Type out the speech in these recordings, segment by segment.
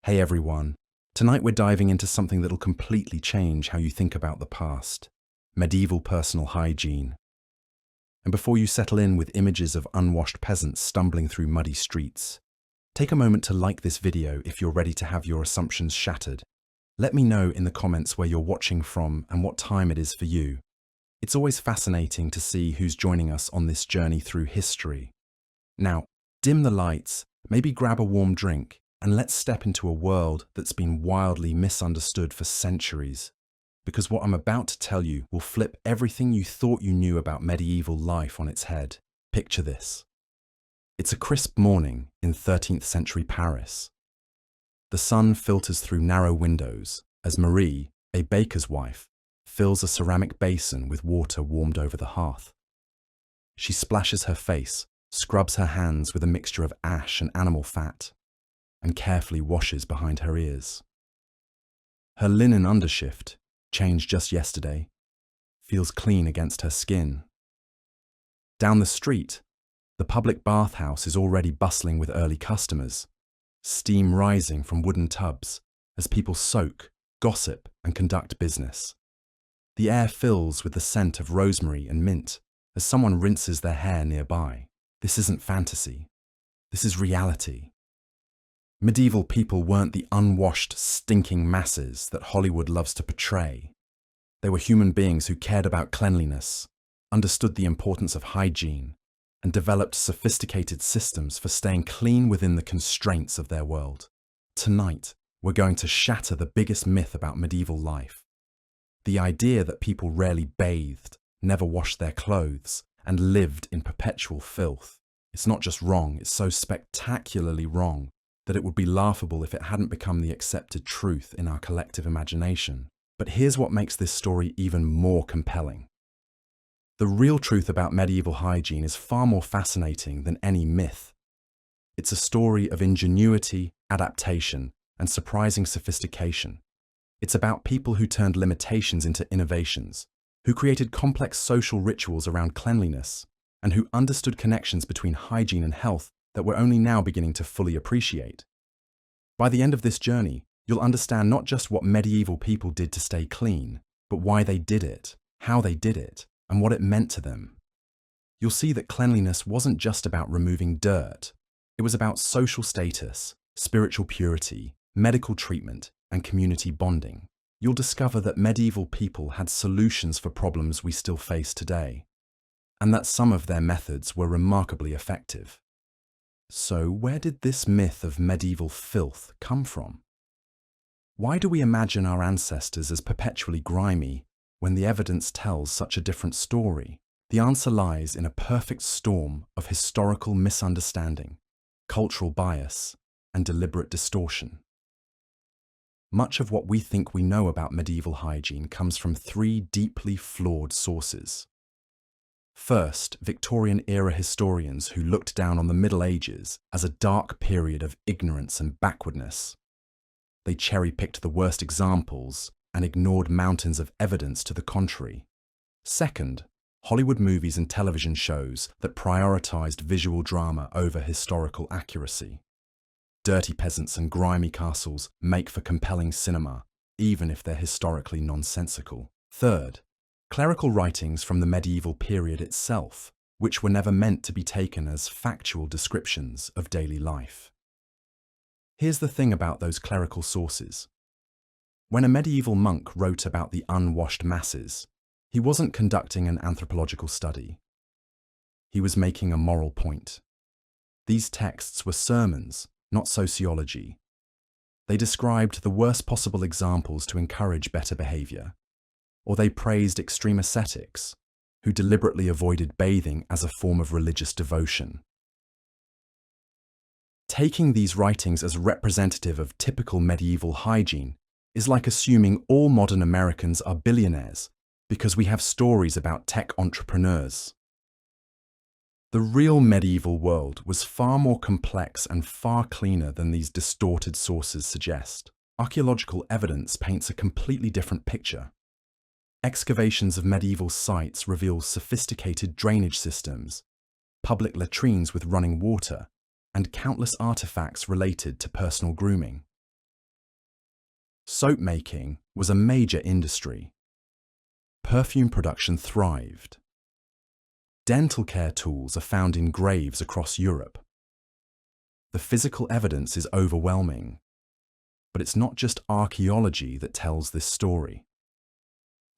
Hey everyone, tonight we're diving into something that'll completely change how you think about the past: medieval personal hygiene. And before you settle in with images of unwashed peasants stumbling through muddy streets, take a moment to like this video if you're ready to have your assumptions shattered. Let me know in the comments where you're watching from and what time it is for you. It's always fascinating to see who's joining us on this journey through history. Now, dim the lights, maybe grab a warm drink, and let's step into a world that's been wildly misunderstood for centuries. Because what I'm about to tell you will flip everything you thought you knew about medieval life on its head. Picture this. It's a crisp morning in 13th century Paris. The sun filters through narrow windows as Marie, a baker's wife, fills a ceramic basin with water warmed over the hearth. She splashes her face, scrubs her hands with a mixture of ash and animal fat, and carefully washes behind her ears. Her linen undershift, changed just yesterday, feels clean against her skin. Down the street, the public bathhouse is already bustling with early customers, steam rising from wooden tubs as people soak, gossip, and conduct business. The air fills with the scent of rosemary and mint as someone rinses their hair nearby. This isn't fantasy. This is reality. Medieval people weren't the unwashed, stinking masses that Hollywood loves to portray. They were human beings who cared about cleanliness, understood the importance of hygiene, and developed sophisticated systems for staying clean within the constraints of their world. Tonight, we're going to shatter the biggest myth about medieval life. The idea that people rarely bathed, never washed their clothes, and lived in perpetual filth. It's not just wrong, it's so spectacularly wrong that it would be laughable if it hadn't become the accepted truth in our collective imagination. But here's what makes this story even more compelling. The real truth about medieval hygiene is far more fascinating than any myth. It's a story of ingenuity, adaptation, and surprising sophistication. It's about people who turned limitations into innovations, who created complex social rituals around cleanliness, and who understood connections between hygiene and health that we're only now beginning to fully appreciate. By the end of this journey, you'll understand not just what medieval people did to stay clean, but why they did it, how they did it, and what it meant to them. You'll see that cleanliness wasn't just about removing dirt. It was about social status, spiritual purity, medical treatment, and community bonding. You'll discover that medieval people had solutions for problems we still face today, and that some of their methods were remarkably effective. So where did this myth of medieval filth come from? Why do we imagine our ancestors as perpetually grimy when the evidence tells such a different story? The answer lies in a perfect storm of historical misunderstanding, cultural bias, and deliberate distortion. Much of what we think we know about medieval hygiene comes from three deeply flawed sources. First, Victorian-era historians who looked down on the Middle Ages as a dark period of ignorance and backwardness. They cherry-picked the worst examples and ignored mountains of evidence to the contrary. Second, Hollywood movies and television shows that prioritized visual drama over historical accuracy. Dirty peasants and grimy castles make for compelling cinema, even if they're historically nonsensical. Third, clerical writings from the medieval period itself, which were never meant to be taken as factual descriptions of daily life. Here's the thing about those clerical sources. When a medieval monk wrote about the unwashed masses, he wasn't conducting an anthropological study. He was making a moral point. These texts were sermons, not sociology. They described the worst possible examples to encourage better behavior, or they praised extreme ascetics who deliberately avoided bathing as a form of religious devotion. Taking these writings as representative of typical medieval hygiene is like assuming all modern Americans are billionaires because we have stories about tech entrepreneurs. The real medieval world was far more complex and far cleaner than these distorted sources suggest. Archaeological evidence paints a completely different picture. Excavations of medieval sites reveal sophisticated drainage systems, public latrines with running water, and countless artifacts related to personal grooming. Soap making was a major industry. Perfume production thrived. Dental care tools are found in graves across Europe. The physical evidence is overwhelming, but it's not just archaeology that tells this story.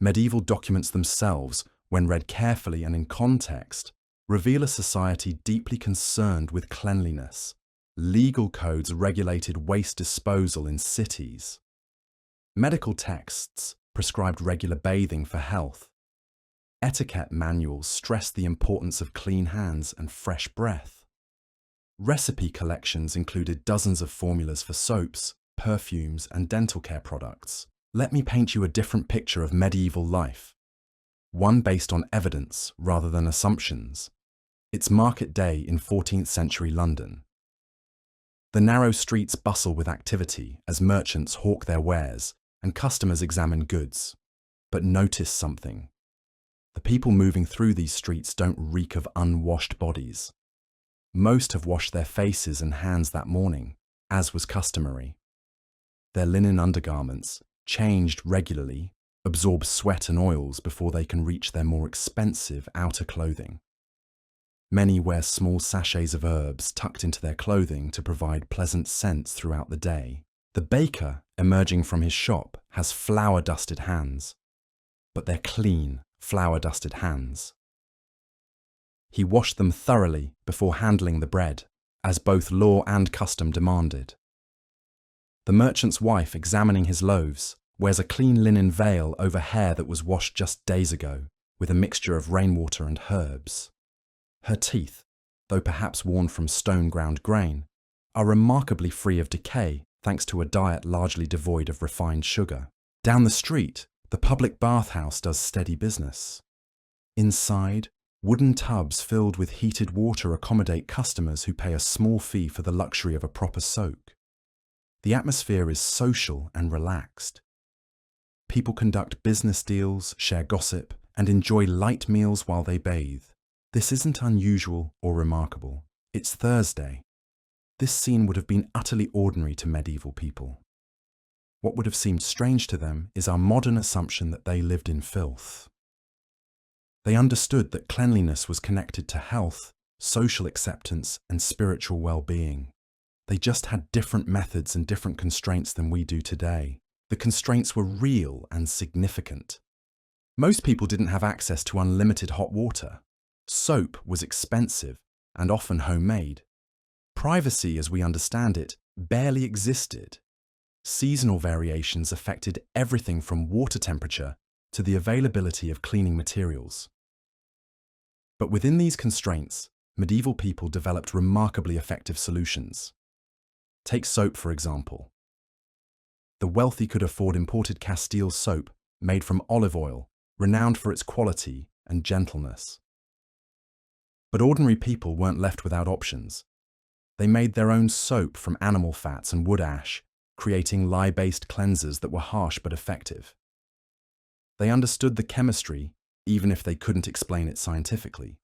Medieval documents themselves, when read carefully and in context, reveal a society deeply concerned with cleanliness. Legal codes regulated waste disposal in cities. Medical texts prescribed regular bathing for health. Etiquette manuals stressed the importance of clean hands and fresh breath. Recipe collections included dozens of formulas for soaps, perfumes, and dental care products. Let me paint you a different picture of medieval life, one based on evidence rather than assumptions. It's market day in 14th century London. The narrow streets bustle with activity as merchants hawk their wares and customers examine goods. But notice something. The people moving through these streets don't reek of unwashed bodies. Most have washed their faces and hands that morning, as was customary. Their linen undergarments, changed regularly, absorb sweat and oils before they can reach their more expensive outer clothing. Many wear small sachets of herbs tucked into their clothing to provide pleasant scents throughout the day. The baker, emerging from his shop, has flour-dusted hands, but they're clean, flour-dusted hands. He washed them thoroughly before handling the bread, as both law and custom demanded. The merchant's wife, examining his loaves, wears a clean linen veil over hair that was washed just days ago, with a mixture of rainwater and herbs. Her teeth, though perhaps worn from stone-ground grain, are remarkably free of decay thanks to a diet largely devoid of refined sugar. Down the street, the public bathhouse does steady business. Inside, wooden tubs filled with heated water accommodate customers who pay a small fee for the luxury of a proper soak. The atmosphere is social and relaxed. People conduct business deals, share gossip, and enjoy light meals while they bathe. This isn't unusual or remarkable. It's Thursday. This scene would have been utterly ordinary to medieval people. What would have seemed strange to them is our modern assumption that they lived in filth. They understood that cleanliness was connected to health, social acceptance, and spiritual well-being. They just had different methods and different constraints than we do today. The constraints were real and significant. Most people didn't have access to unlimited hot water. Soap was expensive and often homemade. Privacy, as we understand it, barely existed. Seasonal variations affected everything from water temperature to the availability of cleaning materials. But within these constraints, medieval people developed remarkably effective solutions. Take soap, for example. The wealthy could afford imported Castile soap made from olive oil, renowned for its quality and gentleness. But ordinary people weren't left without options. They made their own soap from animal fats and wood ash, creating lye-based cleansers that were harsh but effective. They understood the chemistry, even if they couldn't explain it scientifically.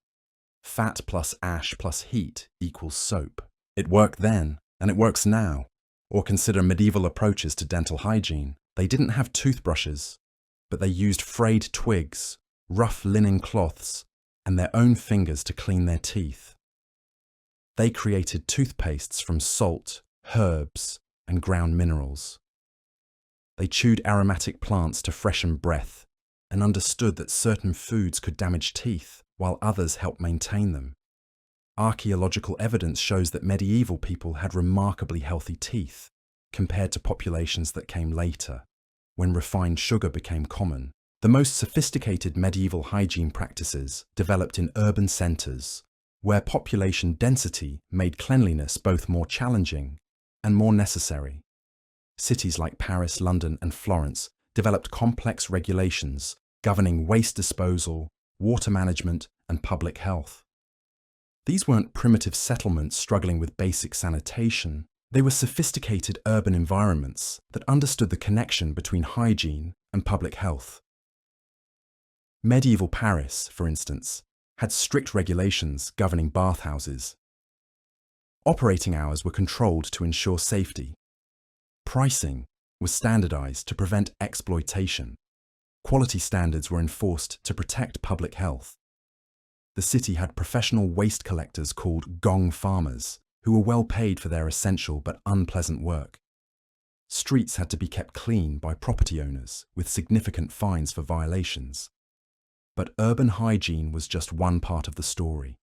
Fat plus ash plus heat equals soap. It worked then, and it works now. Or consider medieval approaches to dental hygiene. They didn't have toothbrushes, but they used frayed twigs, rough linen cloths, and their own fingers to clean their teeth. They created toothpastes from salt, herbs, and ground minerals. They chewed aromatic plants to freshen breath and understood that certain foods could damage teeth while others helped maintain them. Archaeological evidence shows that medieval people had remarkably healthy teeth compared to populations that came later, when refined sugar became common. The most sophisticated medieval hygiene practices developed in urban centres, where population density made cleanliness both more challenging and more necessary. Cities like Paris, London, and Florence developed complex regulations governing waste disposal, water management, and public health. These weren't primitive settlements struggling with basic sanitation. They were sophisticated urban environments that understood the connection between hygiene and public health. Medieval Paris, for instance, had strict regulations governing bathhouses. Operating hours were controlled to ensure safety. Pricing was standardized to prevent exploitation. Quality standards were enforced to protect public health. The city had professional waste collectors called gong farmers, who were well paid for their essential but unpleasant work. Streets had to be kept clean by property owners, with significant fines for violations. But urban hygiene was just one part of the story.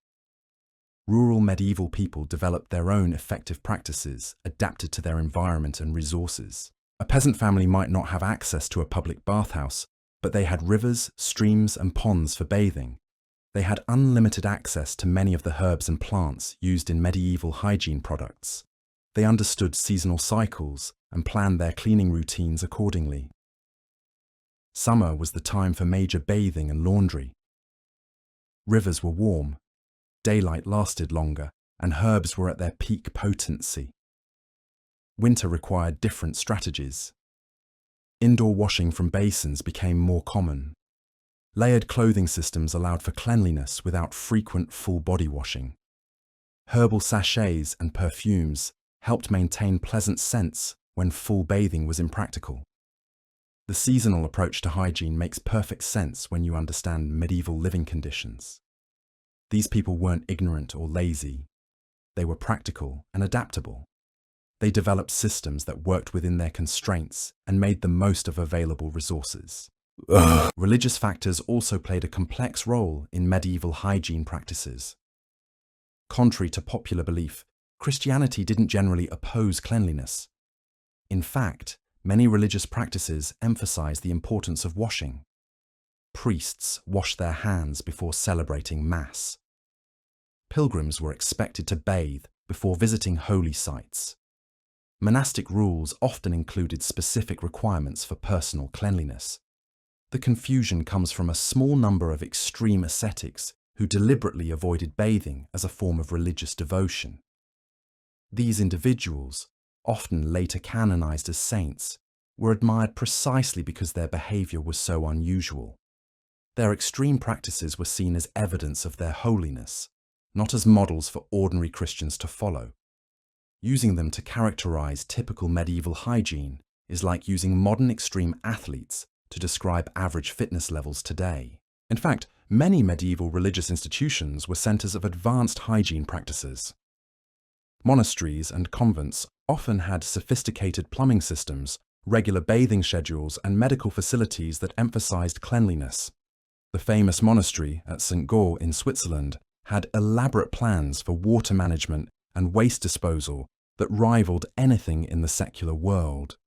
Rural medieval people developed their own effective practices adapted to their environment and resources. A peasant family might not have access to a public bathhouse, but they had rivers, streams, and ponds for bathing. They had unlimited access to many of the herbs and plants used in medieval hygiene products. They understood seasonal cycles and planned their cleaning routines accordingly. Summer was the time for major bathing and laundry. Rivers were warm, daylight lasted longer, and herbs were at their peak potency. Winter required different strategies. Indoor washing from basins became more common. Layered clothing systems allowed for cleanliness without frequent full body washing. Herbal sachets and perfumes helped maintain pleasant scents when full bathing was impractical. The seasonal approach to hygiene makes perfect sense when you understand medieval living conditions. These people weren't ignorant or lazy. They were practical and adaptable. They developed systems that worked within their constraints and made the most of available resources. Religious factors also played a complex role in medieval hygiene practices. Contrary to popular belief, Christianity didn't generally oppose cleanliness. In fact, many religious practices emphasize the importance of washing. Priests washed their hands before celebrating Mass. Pilgrims were expected to bathe before visiting holy sites. Monastic rules often included specific requirements for personal cleanliness. The confusion comes from a small number of extreme ascetics who deliberately avoided bathing as a form of religious devotion. These individuals, often later canonized as saints, were admired precisely because their behavior was so unusual. Their extreme practices were seen as evidence of their holiness, not as models for ordinary Christians to follow. Using them to characterize typical medieval hygiene is like using modern extreme athletes to describe average fitness levels today. In fact, many medieval religious institutions were centers of advanced hygiene practices. Monasteries and convents often had sophisticated plumbing systems, regular bathing schedules, and medical facilities that emphasized cleanliness. The famous monastery at St. Gall in Switzerland had elaborate plans for water management and waste disposal that rivaled anything in the secular world.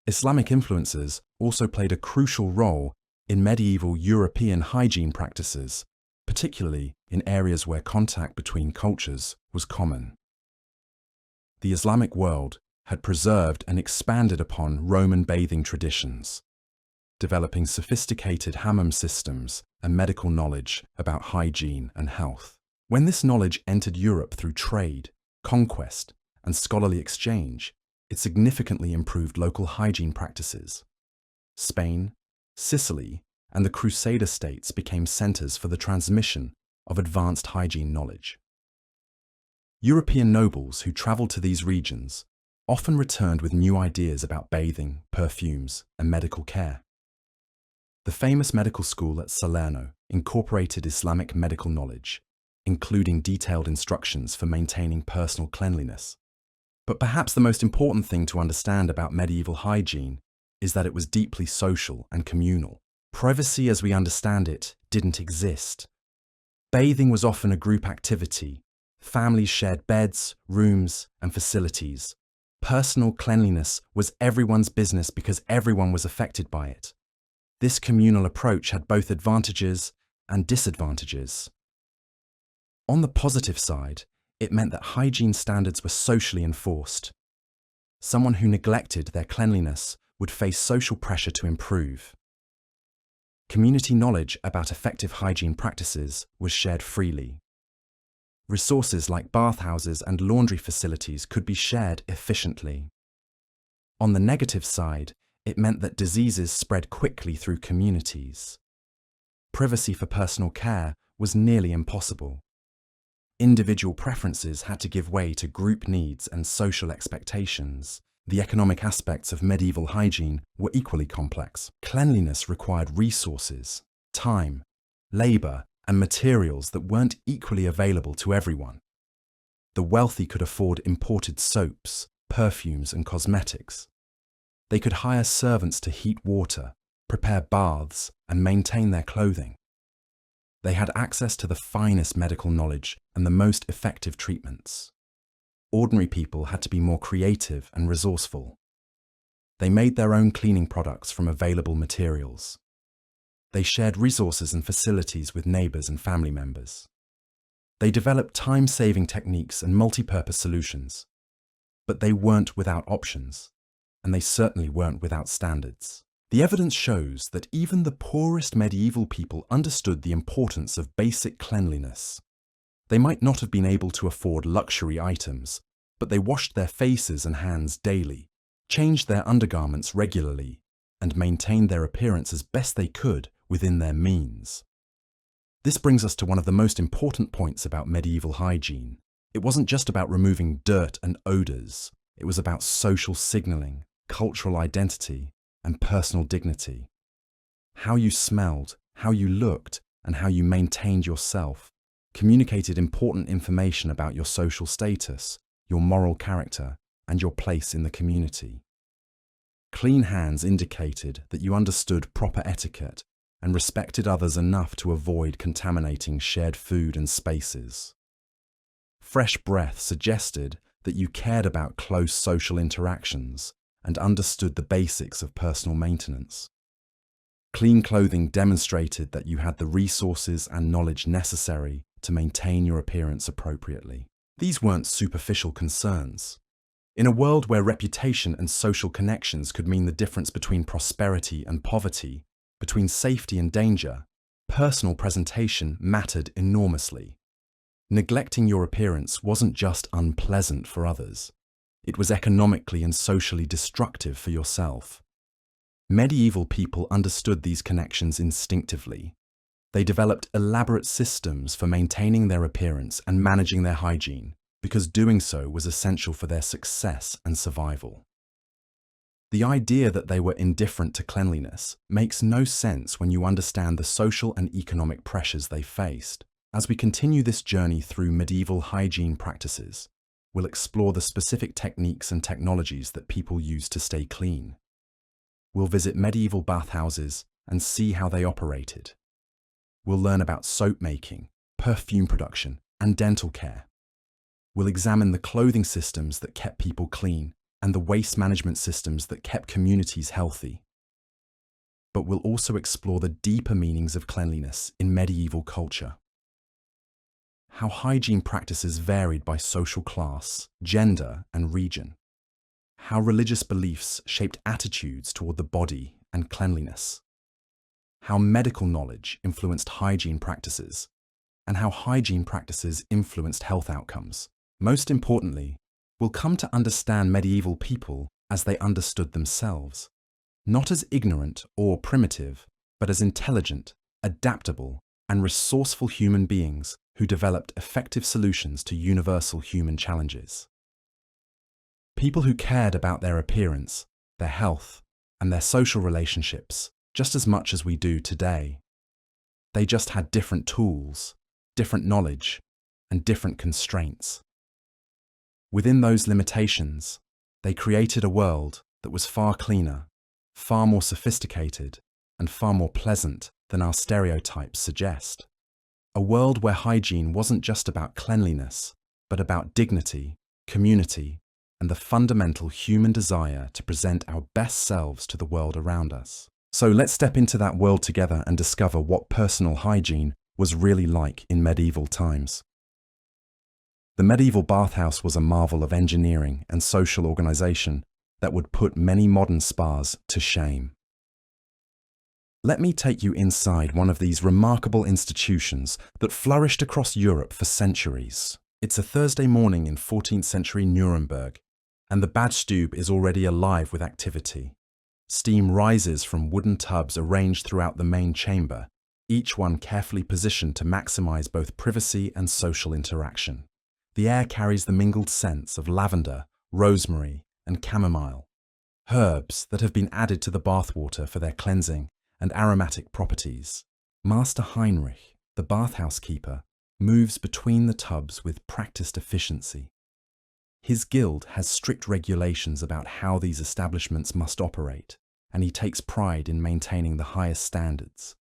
Islamic influences also played a crucial role in medieval European hygiene practices, particularly in areas where contact between cultures was common. The Islamic world had preserved and expanded upon Roman bathing traditions, developing sophisticated hammam systems and medical knowledge about hygiene and health. When this knowledge entered Europe through trade, conquest, and scholarly exchange, it significantly improved local hygiene practices. Spain, Sicily, and the Crusader states became centers for the transmission of advanced hygiene knowledge. European nobles who traveled to these regions often returned with new ideas about bathing, perfumes, and medical care. The famous medical school at Salerno incorporated Islamic medical knowledge, including detailed instructions for maintaining personal cleanliness. But perhaps the most important thing to understand about medieval hygiene is that it was deeply social and communal. Privacy as we understand it didn't exist. Bathing was often a group activity. Families shared beds, rooms, and facilities. Personal cleanliness was everyone's business because everyone was affected by it. This communal approach had both advantages and disadvantages. On the positive side, it meant that hygiene standards were socially enforced. Someone who neglected their cleanliness would face social pressure to improve. Community knowledge about effective hygiene practices was shared freely. Resources like bathhouses and laundry facilities could be shared efficiently. On the negative side, it meant that diseases spread quickly through communities. Privacy for personal care was nearly impossible. Individual preferences had to give way to group needs and social expectations. The economic aspects of medieval hygiene were equally complex. Cleanliness required resources, time, labor, and materials that weren't equally available to everyone. The wealthy could afford imported soaps, perfumes, and cosmetics. They could hire servants to heat water, prepare baths, and maintain their clothing. They had access to the finest medical knowledge and the most effective treatments. Ordinary people had to be more creative and resourceful. They made their own cleaning products from available materials. They shared resources and facilities with neighbors and family members. They developed time-saving techniques and multi-purpose solutions. But they weren't without options, and they certainly weren't without standards. The evidence shows that even the poorest medieval people understood the importance of basic cleanliness. They might not have been able to afford luxury items, but they washed their faces and hands daily, changed their undergarments regularly, and maintained their appearance as best they could within their means. This brings us to one of the most important points about medieval hygiene. It wasn't just about removing dirt and odors. It was about social signaling, cultural identity, and personal dignity. How you smelled, how you looked, and how you maintained yourself communicated important information about your social status, your moral character, and your place in the community. Clean hands indicated that you understood proper etiquette and respected others enough to avoid contaminating shared food and spaces. Fresh breath suggested that you cared about close social interactions and understood the basics of personal maintenance. Clean clothing demonstrated that you had the resources and knowledge necessary to maintain your appearance appropriately. These weren't superficial concerns. In a world where reputation and social connections could mean the difference between prosperity and poverty, between safety and danger, personal presentation mattered enormously. Neglecting your appearance wasn't just unpleasant for others. It was economically and socially destructive for yourself. Medieval people understood these connections instinctively. They developed elaborate systems for maintaining their appearance and managing their hygiene, because doing so was essential for their success and survival. The idea that they were indifferent to cleanliness makes no sense when you understand the social and economic pressures they faced. As we continue this journey through medieval hygiene practices, we'll explore the specific techniques and technologies that people used to stay clean. We'll visit medieval bathhouses and see how they operated. We'll learn about soap making, perfume production, and dental care. We'll examine the clothing systems that kept people clean and the waste management systems that kept communities healthy. But we'll also explore the deeper meanings of cleanliness in medieval culture. How hygiene practices varied by social class, gender, and region. How religious beliefs shaped attitudes toward the body and cleanliness. How medical knowledge influenced hygiene practices, and how hygiene practices influenced health outcomes. Most importantly, we'll come to understand medieval people as they understood themselves, not as ignorant or primitive, but as intelligent, adaptable, and resourceful human beings who developed effective solutions to universal human challenges. People who cared about their appearance, their health, and their social relationships just as much as we do today. They just had different tools, different knowledge, and different constraints. Within those limitations, they created a world that was far cleaner, far more sophisticated, and far more pleasant than our stereotypes suggest. A world where hygiene wasn't just about cleanliness, but about dignity, community, and the fundamental human desire to present our best selves to the world around us. So let's step into that world together and discover what personal hygiene was really like in medieval times. The medieval bathhouse was a marvel of engineering and social organization that would put many modern spas to shame. Let me take you inside one of these remarkable institutions that flourished across Europe for centuries. It's a Thursday morning in 14th century Nuremberg, and the Badstube is already alive with activity. Steam rises from wooden tubs arranged throughout the main chamber, each one carefully positioned to maximize both privacy and social interaction. The air carries the mingled scents of lavender, rosemary, and chamomile, herbs that have been added to the bathwater for their cleansing and aromatic properties. Master Heinrich, the bathhouse keeper, moves between the tubs with practiced efficiency. His guild has strict regulations about how these establishments must operate, and he takes pride in maintaining the highest standards.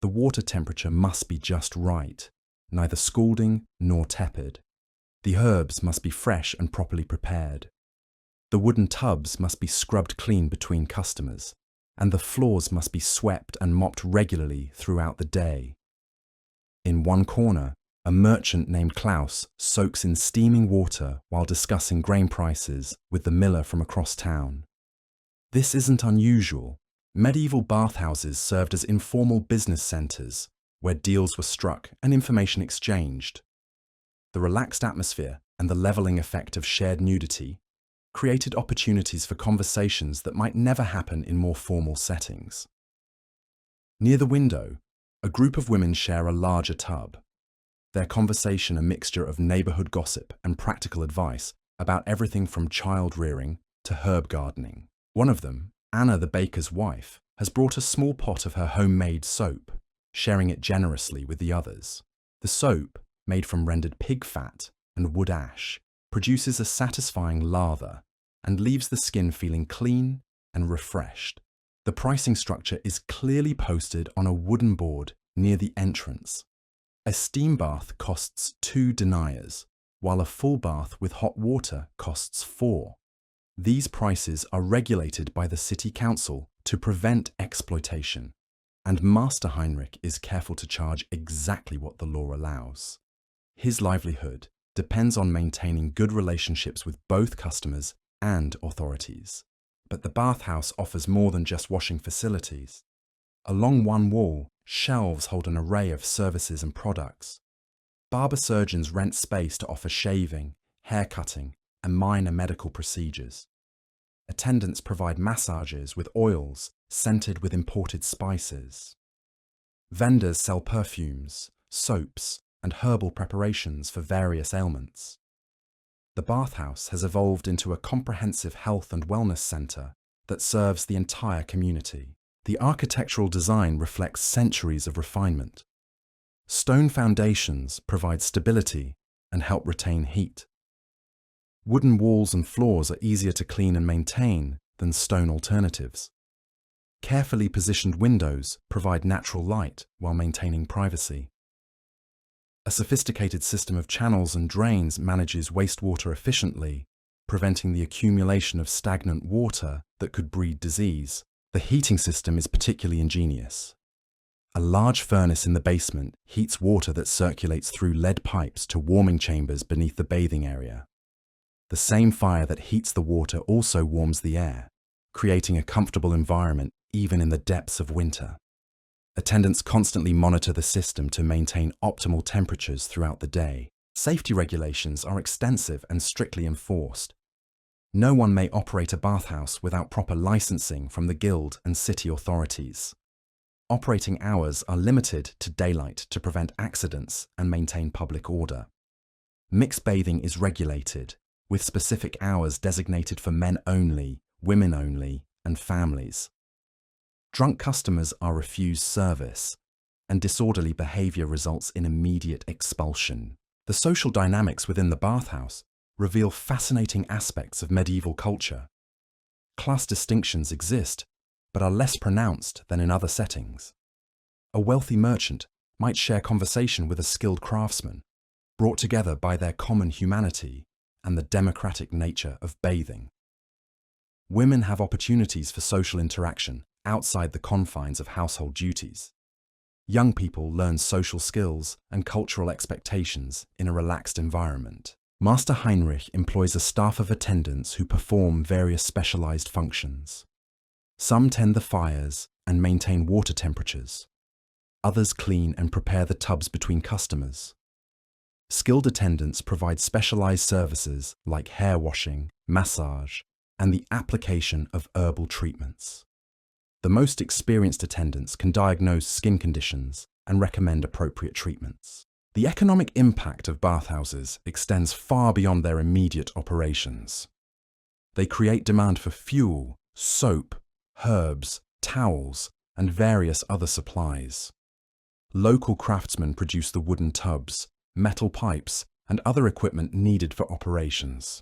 The water temperature must be just right, neither scalding nor tepid. The herbs must be fresh and properly prepared. The wooden tubs must be scrubbed clean between customers, and the floors must be swept and mopped regularly throughout the day. In one corner, a merchant named Klaus soaks in steaming water while discussing grain prices with the miller from across town. This isn't unusual. Medieval bathhouses served as informal business centres where deals were struck and information exchanged. The relaxed atmosphere and the levelling effect of shared nudity created opportunities for conversations that might never happen in more formal settings. Near the window, a group of women share a larger tub. Their conversation a mixture of neighbourhood gossip and practical advice about everything from child rearing to herb gardening. One of them, Anna the baker's wife, has brought a small pot of her homemade soap, sharing it generously with the others. The soap, made from rendered pig fat and wood ash, produces a satisfying lather and leaves the skin feeling clean and refreshed. The pricing structure is clearly posted on a wooden board near the entrance. A steam bath costs 2 deniers, while a full bath with hot water costs 4. These prices are regulated by the city council to prevent exploitation, and Master Heinrich is careful to charge exactly what the law allows. His livelihood depends on maintaining good relationships with both customers and authorities. But the bathhouse offers more than just washing facilities. Along one wall, shelves hold an array of services and products. Barber surgeons rent space to offer shaving, hair cutting, and minor medical procedures. Attendants provide massages with oils scented with imported spices. Vendors sell perfumes, soaps, and herbal preparations for various ailments. The bathhouse has evolved into a comprehensive health and wellness centre that serves the entire community. The architectural design reflects centuries of refinement. Stone foundations provide stability and help retain heat. Wooden walls and floors are easier to clean and maintain than stone alternatives. Carefully positioned windows provide natural light while maintaining privacy. A sophisticated system of channels and drains manages wastewater efficiently, preventing the accumulation of stagnant water that could breed disease. The heating system is particularly ingenious. A large furnace in the basement heats water that circulates through lead pipes to warming chambers beneath the bathing area. The same fire that heats the water also warms the air, creating a comfortable environment even in the depths of winter. Attendants constantly monitor the system to maintain optimal temperatures throughout the day. Safety regulations are extensive and strictly enforced. No one may operate a bathhouse without proper licensing from the guild and city authorities. Operating hours are limited to daylight to prevent accidents and maintain public order. Mixed bathing is regulated, with specific hours designated for men only, women only, and families. Drunk customers are refused service, and disorderly behaviour results in immediate expulsion. The social dynamics within the bathhouse reveal fascinating aspects of medieval culture. Class distinctions exist, but are less pronounced than in other settings. A wealthy merchant might share conversation with a skilled craftsman, brought together by their common humanity and the democratic nature of bathing. Women have opportunities for social interaction outside the confines of household duties. Young people learn social skills and cultural expectations in a relaxed environment. Master Heinrich employs a staff of attendants who perform various specialized functions. Some tend the fires and maintain water temperatures. Others clean and prepare the tubs between customers. Skilled attendants provide specialized services like hair washing, massage, and the application of herbal treatments. The most experienced attendants can diagnose skin conditions and recommend appropriate treatments. The economic impact of bathhouses extends far beyond their immediate operations. They create demand for fuel, soap, herbs, towels, and various other supplies. Local craftsmen produce the wooden tubs, metal pipes, and other equipment needed for operations.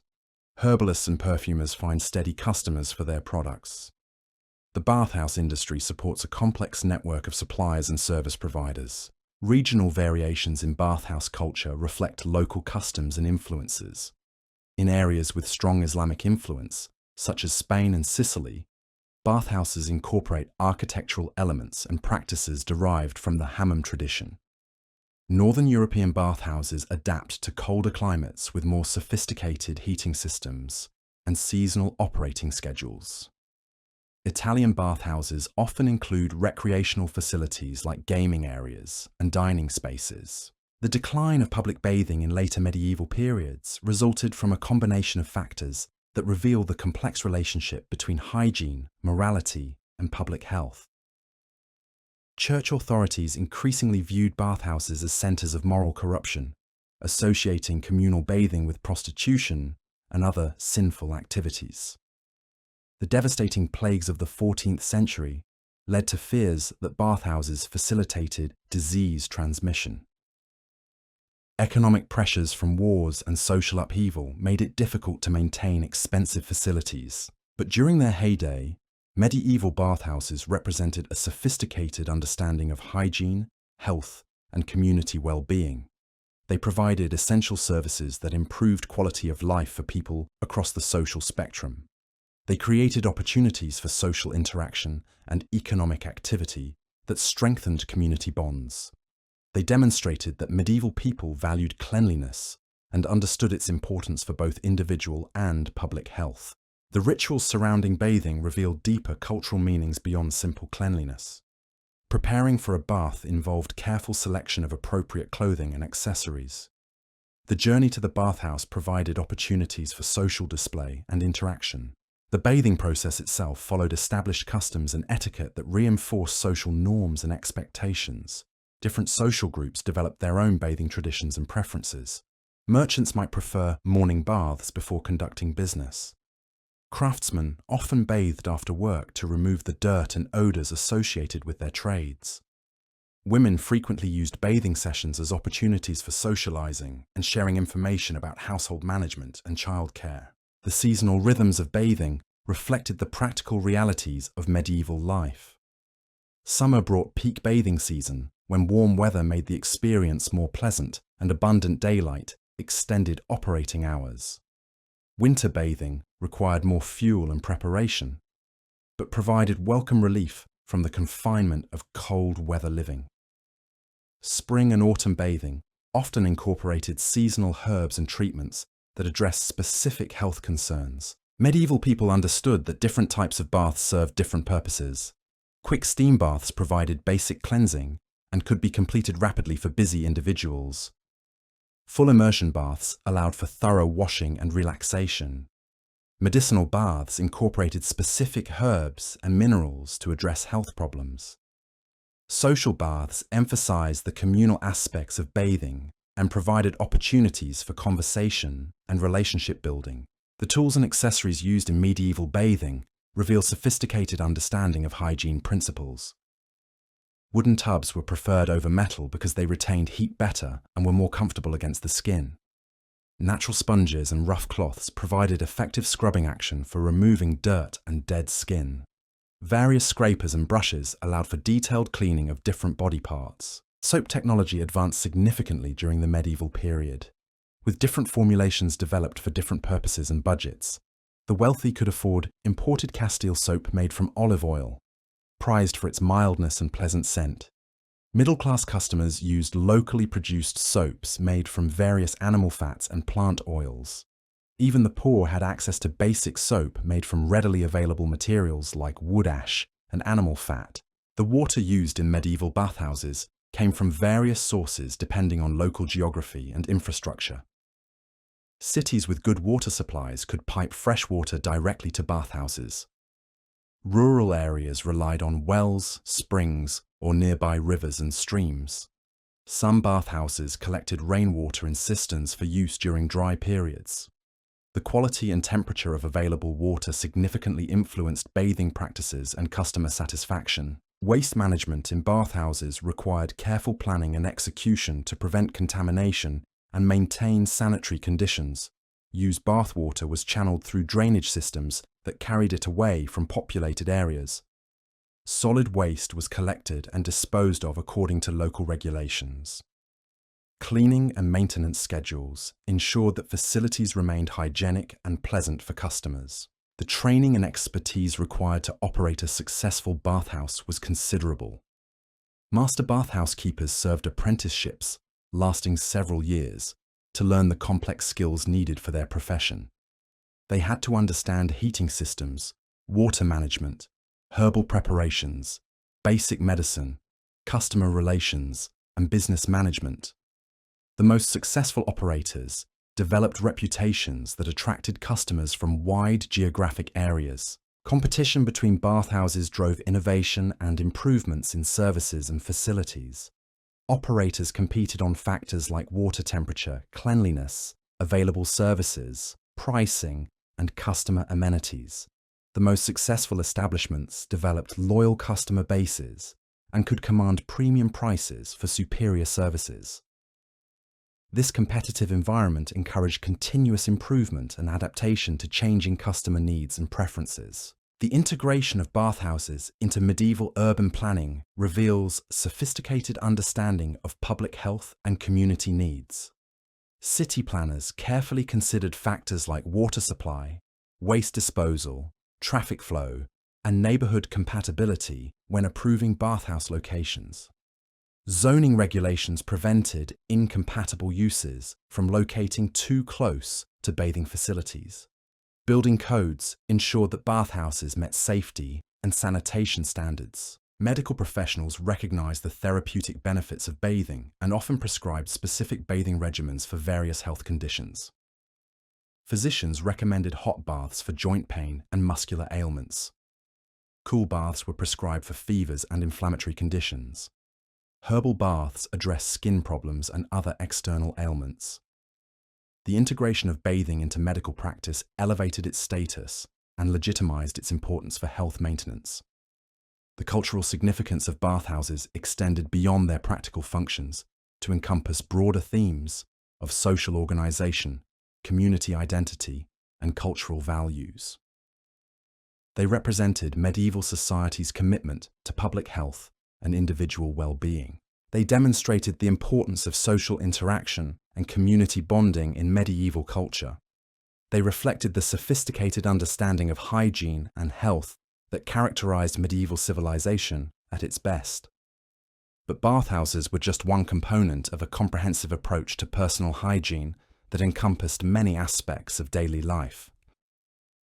Herbalists and perfumers find steady customers for their products. The bathhouse industry supports a complex network of suppliers and service providers. Regional variations in bathhouse culture reflect local customs and influences. In areas with strong Islamic influence, such as Spain and Sicily, bathhouses incorporate architectural elements and practices derived from the hammam tradition. Northern European bathhouses adapt to colder climates with more sophisticated heating systems and seasonal operating schedules. Italian bathhouses often include recreational facilities like gaming areas and dining spaces. The decline of public bathing in later medieval periods resulted from a combination of factors that reveal the complex relationship between hygiene, morality, and public health. Church authorities increasingly viewed bathhouses as centers of moral corruption, associating communal bathing with prostitution and other sinful activities. The devastating plagues of the 14th century led to fears that bathhouses facilitated disease transmission. Economic pressures from wars and social upheaval made it difficult to maintain expensive facilities, but during their heyday, medieval bathhouses represented a sophisticated understanding of hygiene, health, and community well-being. They provided essential services that improved quality of life for people across the social spectrum. They created opportunities for social interaction and economic activity that strengthened community bonds. They demonstrated that medieval people valued cleanliness and understood its importance for both individual and public health. The rituals surrounding bathing revealed deeper cultural meanings beyond simple cleanliness. Preparing for a bath involved careful selection of appropriate clothing and accessories. The journey to the bathhouse provided opportunities for social display and interaction. The bathing process itself followed established customs and etiquette that reinforced social norms and expectations. Different social groups developed their own bathing traditions and preferences. Merchants might prefer morning baths before conducting business. Craftsmen often bathed after work to remove the dirt and odors associated with their trades. Women frequently used bathing sessions as opportunities for socializing and sharing information about household management and childcare. The seasonal rhythms of bathing reflected the practical realities of medieval life. Summer brought peak bathing season, when warm weather made the experience more pleasant and abundant daylight extended operating hours. Winter bathing required more fuel and preparation, but provided welcome relief from the confinement of cold weather living. Spring and autumn bathing often incorporated seasonal herbs and treatments that addressed specific health concerns. Medieval people understood that different types of baths served different purposes. Quick steam baths provided basic cleansing and could be completed rapidly for busy individuals. Full immersion baths allowed for thorough washing and relaxation. Medicinal baths incorporated specific herbs and minerals to address health problems. Social baths emphasized the communal aspects of bathing and provided opportunities for conversation and relationship building. The tools and accessories used in medieval bathing reveal sophisticated understanding of hygiene principles. Wooden tubs were preferred over metal because they retained heat better and were more comfortable against the skin. Natural sponges and rough cloths provided effective scrubbing action for removing dirt and dead skin. Various scrapers and brushes allowed for detailed cleaning of different body parts. Soap technology advanced significantly during the medieval period. With different formulations developed for different purposes and budgets, the wealthy could afford imported Castile soap made from olive oil, prized for its mildness and pleasant scent. Middle-class customers used locally produced soaps made from various animal fats and plant oils. Even the poor had access to basic soap made from readily available materials like wood ash and animal fat. The water used in medieval bathhouses came from various sources depending on local geography and infrastructure. Cities with good water supplies could pipe fresh water directly to bathhouses. Rural areas relied on wells, springs, or nearby rivers and streams. Some bathhouses collected rainwater in cisterns for use during dry periods. The quality and temperature of available water significantly influenced bathing practices and customer satisfaction. Waste management in bathhouses required careful planning and execution to prevent contamination and maintain sanitary conditions. Used bathwater was channeled through drainage systems that carried it away from populated areas. Solid waste was collected and disposed of according to local regulations. Cleaning and maintenance schedules ensured that facilities remained hygienic and pleasant for customers. The training and expertise required to operate a successful bathhouse was considerable. Master bathhouse keepers served apprenticeships lasting several years to learn the complex skills needed for their profession. They had to understand heating systems, water management, herbal preparations, basic medicine, customer relations, and business management. The most successful operators developed reputations that attracted customers from wide geographic areas. Competition between bathhouses drove innovation and improvements in services and facilities. Operators competed on factors like water temperature, cleanliness, available services, pricing, and customer amenities. The most successful establishments developed loyal customer bases and could command premium prices for superior services. This competitive environment encouraged continuous improvement and adaptation to changing customer needs and preferences. The integration of bathhouses into medieval urban planning reveals sophisticated understanding of public health and community needs. City planners carefully considered factors like water supply, waste disposal, traffic flow, and neighborhood compatibility when approving bathhouse locations. Zoning regulations prevented incompatible uses from locating too close to bathing facilities. Building codes ensured that bathhouses met safety and sanitation standards. Medical professionals recognized the therapeutic benefits of bathing and often prescribed specific bathing regimens for various health conditions. Physicians recommended hot baths for joint pain and muscular ailments. Cool baths were prescribed for fevers and inflammatory conditions. Herbal baths address skin problems and other external ailments. The integration of bathing into medical practice elevated its status and legitimized its importance for health maintenance. The cultural significance of bathhouses extended beyond their practical functions to encompass broader themes of social organization, community identity, and cultural values. They represented medieval society's commitment to public health and individual well-being. They demonstrated the importance of social interaction and community bonding in medieval culture. They reflected the sophisticated understanding of hygiene and health that characterized medieval civilization at its best. But bathhouses were just one component of a comprehensive approach to personal hygiene that encompassed many aspects of daily life.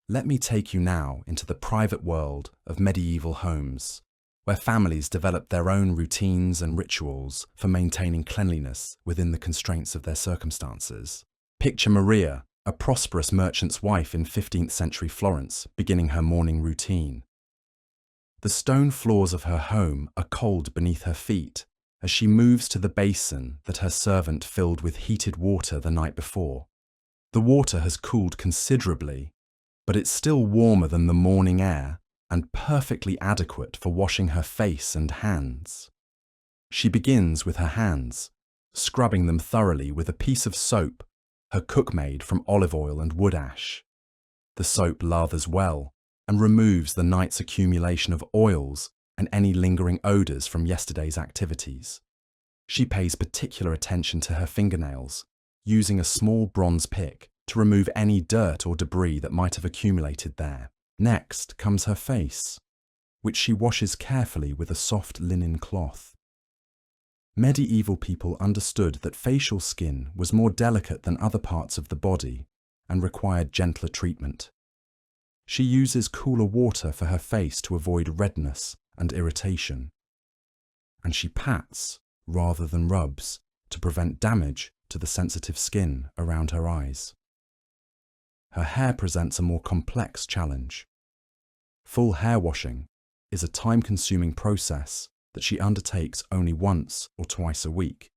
Let me take you now into the private world of medieval homes, where families developed their own routines and rituals for maintaining cleanliness within the constraints of their circumstances. Picture Maria, a prosperous merchant's wife in 15th century Florence, beginning her morning routine. The stone floors of her home are cold beneath her feet as she moves to the basin that her servant filled with heated water the night before. The water has cooled considerably, but it's still warmer than the morning air and perfectly adequate for washing her face and hands. She begins with her hands, scrubbing them thoroughly with a piece of soap, her cook made from olive oil and wood ash. The soap lathers well and removes the night's accumulation of oils and any lingering odours from yesterday's activities. She pays particular attention to her fingernails, using a small bronze pick to remove any dirt or debris that might have accumulated there. Next comes her face, which she washes carefully with a soft linen cloth. Medieval people understood that facial skin was more delicate than other parts of the body and required gentler treatment. She uses cooler water for her face to avoid redness and irritation. And she pats rather than rubs to prevent damage to the sensitive skin around her eyes. Her hair presents a more complex challenge. Full hair washing is a time-consuming process that she undertakes only once or twice a week,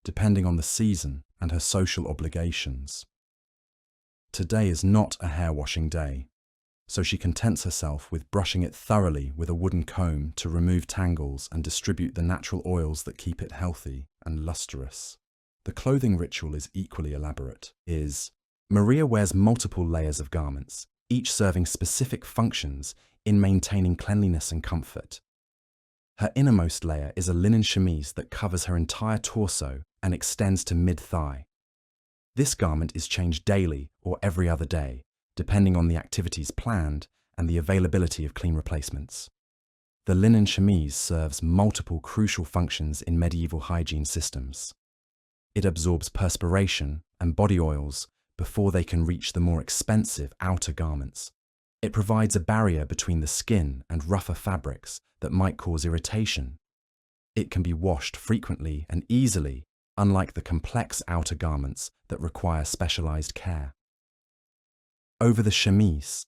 depending on the season and her social obligations. Today is not a hair washing day, so she contents herself with brushing it thoroughly with a wooden comb to remove tangles and distribute the natural oils that keep it healthy and lustrous. The clothing ritual is equally elaborate. Maria wears multiple layers of garments, each serving specific functions in maintaining cleanliness and comfort. Her innermost layer is a linen chemise that covers her entire torso and extends to mid-thigh. This garment is changed daily or every other day, depending on the activities planned and the availability of clean replacements. The linen chemise serves multiple crucial functions in medieval hygiene systems. It absorbs perspiration and body oils before they can reach the more expensive outer garments. It provides a barrier between the skin and rougher fabrics that might cause irritation. It can be washed frequently and easily, unlike the complex outer garments that require specialized care. Over the chemise,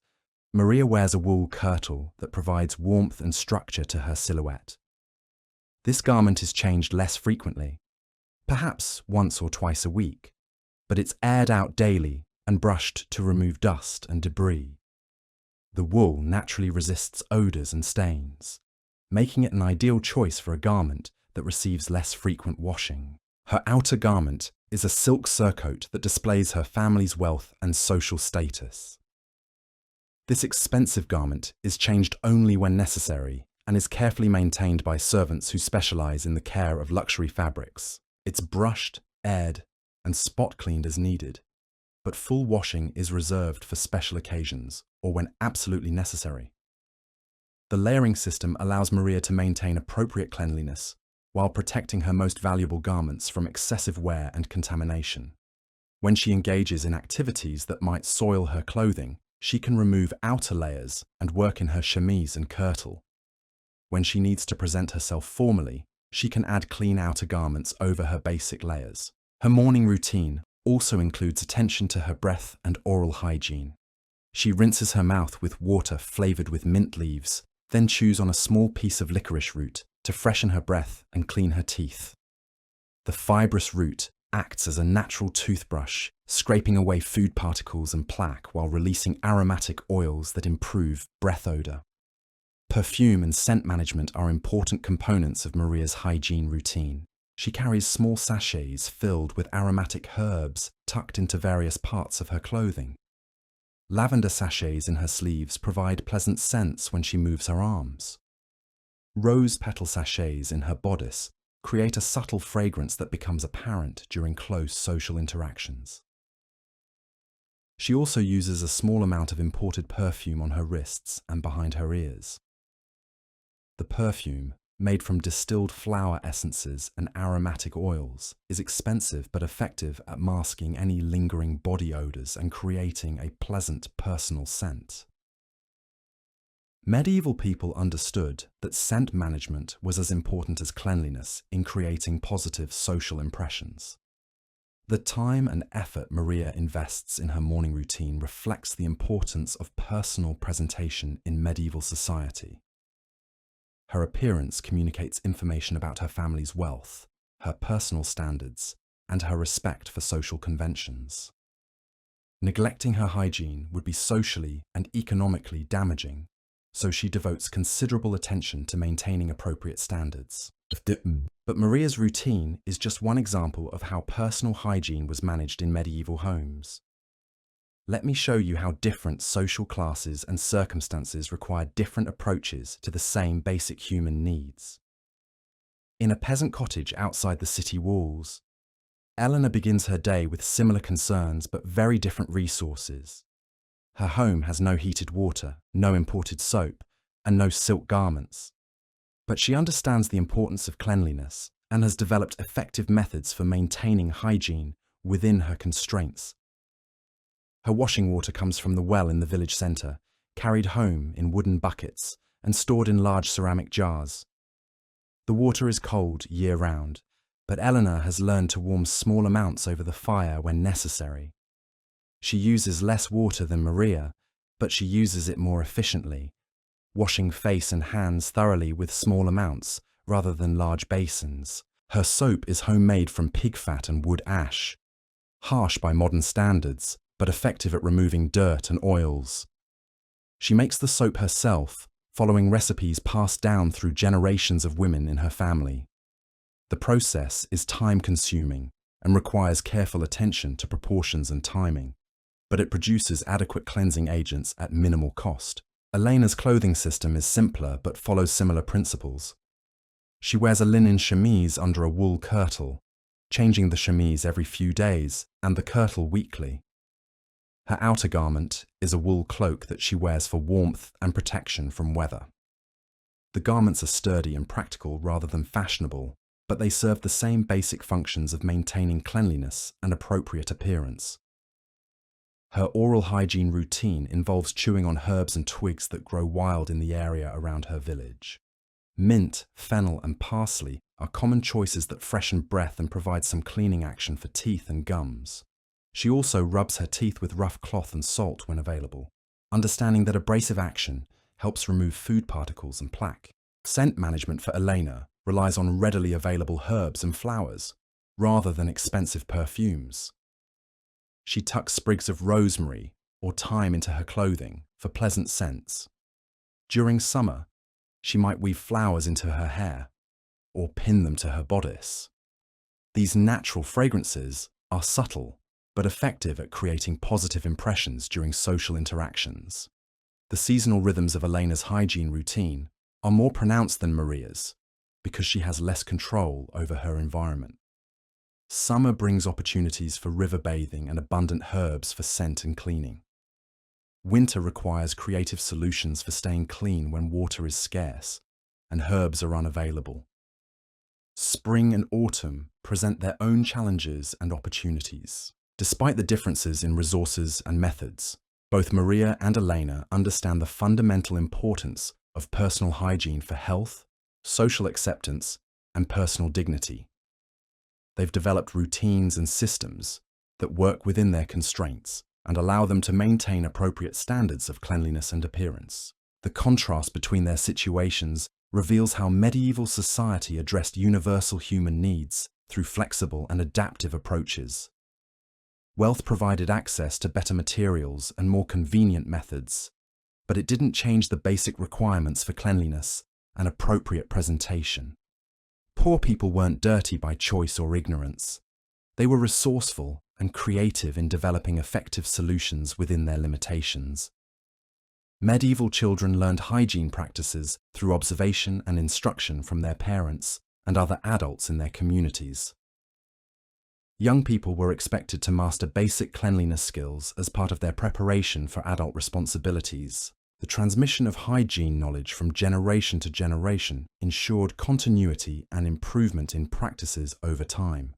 Maria wears a wool kirtle that provides warmth and structure to her silhouette. This garment is changed less frequently, perhaps once or twice a week, but it's aired out daily and brushed to remove dust and debris. The wool naturally resists odors and stains, making it an ideal choice for a garment that receives less frequent washing. Her outer garment is a silk surcoat that displays her family's wealth and social status. This expensive garment is changed only when necessary and is carefully maintained by servants who specialize in the care of luxury fabrics. It's brushed, aired, and spot cleaned as needed, but full washing is reserved for special occasions or when absolutely necessary. The layering system allows Maria to maintain appropriate cleanliness while protecting her most valuable garments from excessive wear and contamination. When she engages in activities that might soil her clothing, she can remove outer layers and work in her chemise and kirtle. When she needs to present herself formally, she can add clean outer garments over her basic layers. Her morning routine also includes attention to her breath and oral hygiene. She rinses her mouth with water flavored with mint leaves, then chews on a small piece of licorice root to freshen her breath and clean her teeth. The fibrous root acts as a natural toothbrush, scraping away food particles and plaque while releasing aromatic oils that improve breath odor. Perfume and scent management are important components of Maria's hygiene routine. She carries small sachets filled with aromatic herbs tucked into various parts of her clothing. Lavender sachets in her sleeves provide pleasant scents when she moves her arms. Rose petal sachets in her bodice create a subtle fragrance that becomes apparent during close social interactions. She also uses a small amount of imported perfume on her wrists and behind her ears. The perfume, made from distilled flower essences and aromatic oils, is expensive but effective at masking any lingering body odors and creating a pleasant personal scent. Medieval people understood that scent management was as important as cleanliness in creating positive social impressions. The time and effort Maria invests in her morning routine reflects the importance of personal presentation in medieval society. Her appearance communicates information about her family's wealth, her personal standards, and her respect for social conventions. Neglecting her hygiene would be socially and economically damaging, so she devotes considerable attention to maintaining appropriate standards. But Maria's routine is just one example of how personal hygiene was managed in medieval homes. Let me show you how different social classes and circumstances require different approaches to the same basic human needs. In a peasant cottage outside the city walls, Eleanor begins her day with similar concerns but very different resources. Her home has no heated water, no imported soap, and no silk garments. But she understands the importance of cleanliness and has developed effective methods for maintaining hygiene within her constraints. Her washing water comes from the well in the village centre, carried home in wooden buckets and stored in large ceramic jars. The water is cold year-round, but Eleanor has learned to warm small amounts over the fire when necessary. She uses less water than Maria, but she uses it more efficiently, washing face and hands thoroughly with small amounts rather than large basins. Her soap is homemade from pig fat and wood ash. Harsh by modern standards, but effective at removing dirt and oils. She makes the soap herself, following recipes passed down through generations of women in her family. The process is time-consuming and requires careful attention to proportions and timing, but it produces adequate cleansing agents at minimal cost. Elena's clothing system is simpler but follows similar principles. She wears a linen chemise under a wool kirtle, changing the chemise every few days and the kirtle weekly. Her outer garment is a wool cloak that she wears for warmth and protection from weather. The garments are sturdy and practical rather than fashionable, but they serve the same basic functions of maintaining cleanliness and appropriate appearance. Her oral hygiene routine involves chewing on herbs and twigs that grow wild in the area around her village. Mint, fennel, and parsley are common choices that freshen breath and provide some cleaning action for teeth and gums. She also rubs her teeth with rough cloth and salt when available, understanding that abrasive action helps remove food particles and plaque. Scent management for Elena relies on readily available herbs and flowers, rather than expensive perfumes. She tucks sprigs of rosemary or thyme into her clothing for pleasant scents. During summer, she might weave flowers into her hair or pin them to her bodice. These natural fragrances are subtle but effective at creating positive impressions during social interactions. The seasonal rhythms of Elena's hygiene routine are more pronounced than Maria's because she has less control over her environment. Summer brings opportunities for river bathing and abundant herbs for scent and cleaning. Winter requires creative solutions for staying clean when water is scarce and herbs are unavailable. Spring and autumn present their own challenges and opportunities. Despite the differences in resources and methods, both Maria and Elena understand the fundamental importance of personal hygiene for health, social acceptance, and personal dignity. They've developed routines and systems that work within their constraints and allow them to maintain appropriate standards of cleanliness and appearance. The contrast between their situations reveals how medieval society addressed universal human needs through flexible and adaptive approaches. Wealth provided access to better materials and more convenient methods, but it didn't change the basic requirements for cleanliness and appropriate presentation. Poor people weren't dirty by choice or ignorance. They were resourceful and creative in developing effective solutions within their limitations. Medieval children learned hygiene practices through observation and instruction from their parents and other adults in their communities. Young people were expected to master basic cleanliness skills as part of their preparation for adult responsibilities. The transmission of hygiene knowledge from generation to generation ensured continuity and improvement in practices over time.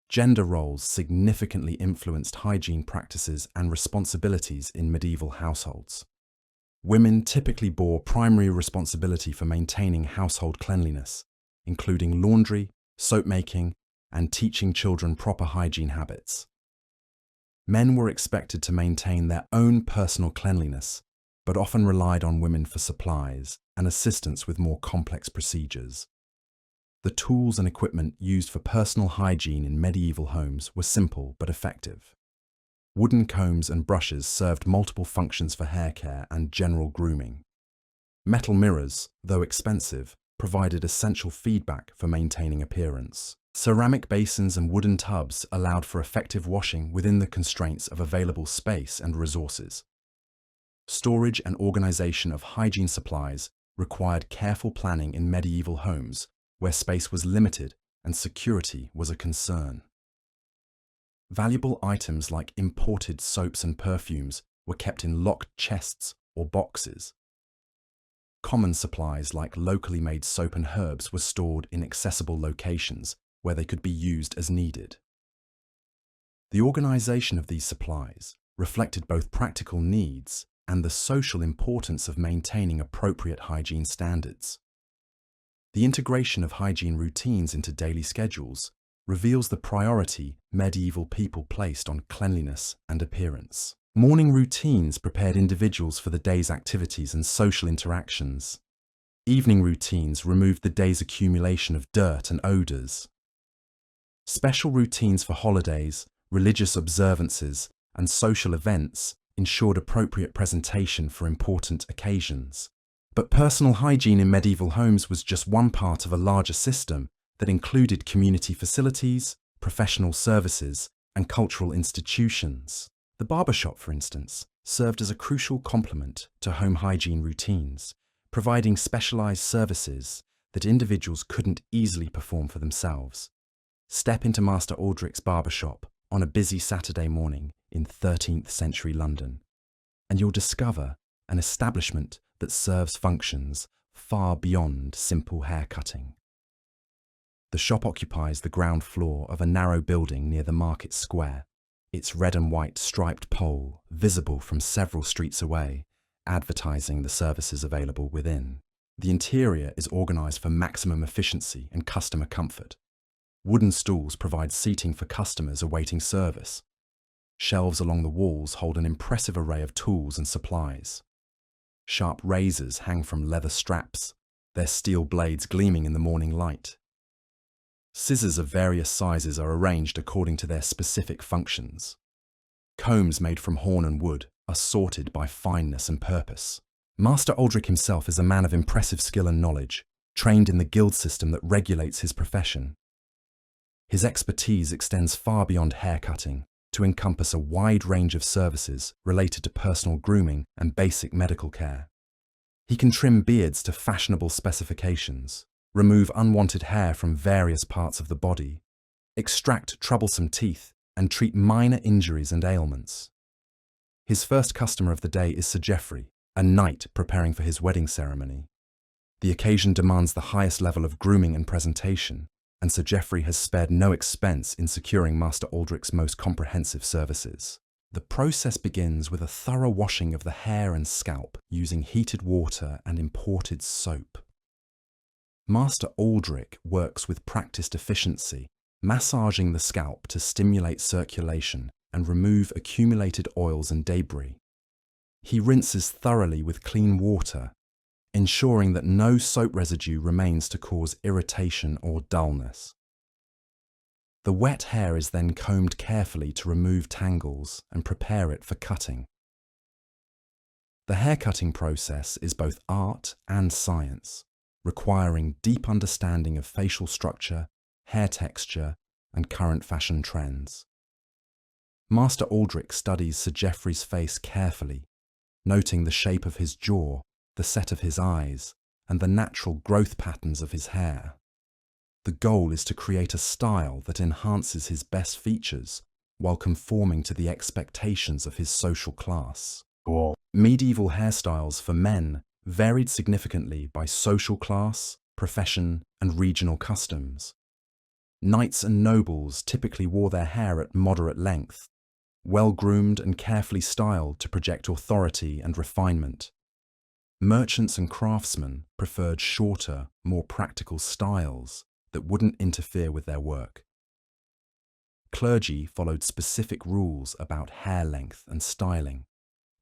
Gender roles significantly influenced hygiene practices and responsibilities in medieval households. Women typically bore primary responsibility for maintaining household cleanliness, including laundry, soap making, and teaching children proper hygiene habits. Men were expected to maintain their own personal cleanliness, but often relied on women for supplies and assistance with more complex procedures. The tools and equipment used for personal hygiene in medieval homes were simple but effective. Wooden combs and brushes served multiple functions for hair care and general grooming. Metal mirrors, though expensive, provided essential feedback for maintaining appearance. Ceramic basins and wooden tubs allowed for effective washing within the constraints of available space and resources. Storage and organization of hygiene supplies required careful planning in medieval homes where space was limited and security was a concern. Valuable items like imported soaps and perfumes were kept in locked chests or boxes. Common supplies like locally made soap and herbs were stored in accessible locations where they could be used as needed. The organization of these supplies reflected both practical needs and the social importance of maintaining appropriate hygiene standards. The integration of hygiene routines into daily schedules reveals the priority medieval people placed on cleanliness and appearance. Morning routines prepared individuals for the day's activities and social interactions. Evening routines removed the day's accumulation of dirt and odors. Special routines for holidays, religious observances, and social events ensured appropriate presentation for important occasions. But personal hygiene in medieval homes was just one part of a larger system that included community facilities, professional services, and cultural institutions. The barbershop, for instance, served as a crucial complement to home hygiene routines, providing specialized services that individuals couldn't easily perform for themselves. Step into Master Aldrich's barbershop on a busy Saturday morning in 13th century London, and you'll discover an establishment that serves functions far beyond simple hair cutting. The shop occupies the ground floor of a narrow building near the market square, its red and white striped pole visible from several streets away, advertising the services available within. The interior is organised for maximum efficiency and customer comfort. Wooden stools provide seating for customers awaiting service. Shelves along the walls hold an impressive array of tools and supplies. Sharp razors hang from leather straps, their steel blades gleaming in the morning light. Scissors of various sizes are arranged according to their specific functions. Combs made from horn and wood are sorted by fineness and purpose. Master Aldrich himself is a man of impressive skill and knowledge, trained in the guild system that regulates his profession. His expertise extends far beyond hair cutting to encompass a wide range of services related to personal grooming and basic medical care. He can trim beards to fashionable specifications, remove unwanted hair from various parts of the body, extract troublesome teeth, and treat minor injuries and ailments. His first customer of the day is Sir Geoffrey, a knight preparing for his wedding ceremony. The occasion demands the highest level of grooming and presentation, and Sir Geoffrey has spared no expense in securing Master Aldrich's most comprehensive services. The process begins with a thorough washing of the hair and scalp using heated water and imported soap. Master Aldrich works with practiced efficiency, massaging the scalp to stimulate circulation and remove accumulated oils and debris. He rinses thoroughly with clean water, ensuring that no soap residue remains to cause irritation or dullness. The wet hair is then combed carefully to remove tangles and prepare it for cutting. The hair cutting process is both art and science, requiring deep understanding of facial structure, hair texture, and current fashion trends. Master Aldrich studies Sir Geoffrey's face carefully, noting the shape of his jaw, the set of his eyes, and the natural growth patterns of his hair. The goal is to create a style that enhances his best features while conforming to the expectations of his social class. Cool. Medieval hairstyles for men varied significantly by social class, profession, and regional customs. Knights and nobles typically wore their hair at moderate length, well-groomed and carefully styled to project authority and refinement. Merchants and craftsmen preferred shorter, more practical styles that wouldn't interfere with their work. Clergy followed specific rules about hair length and styling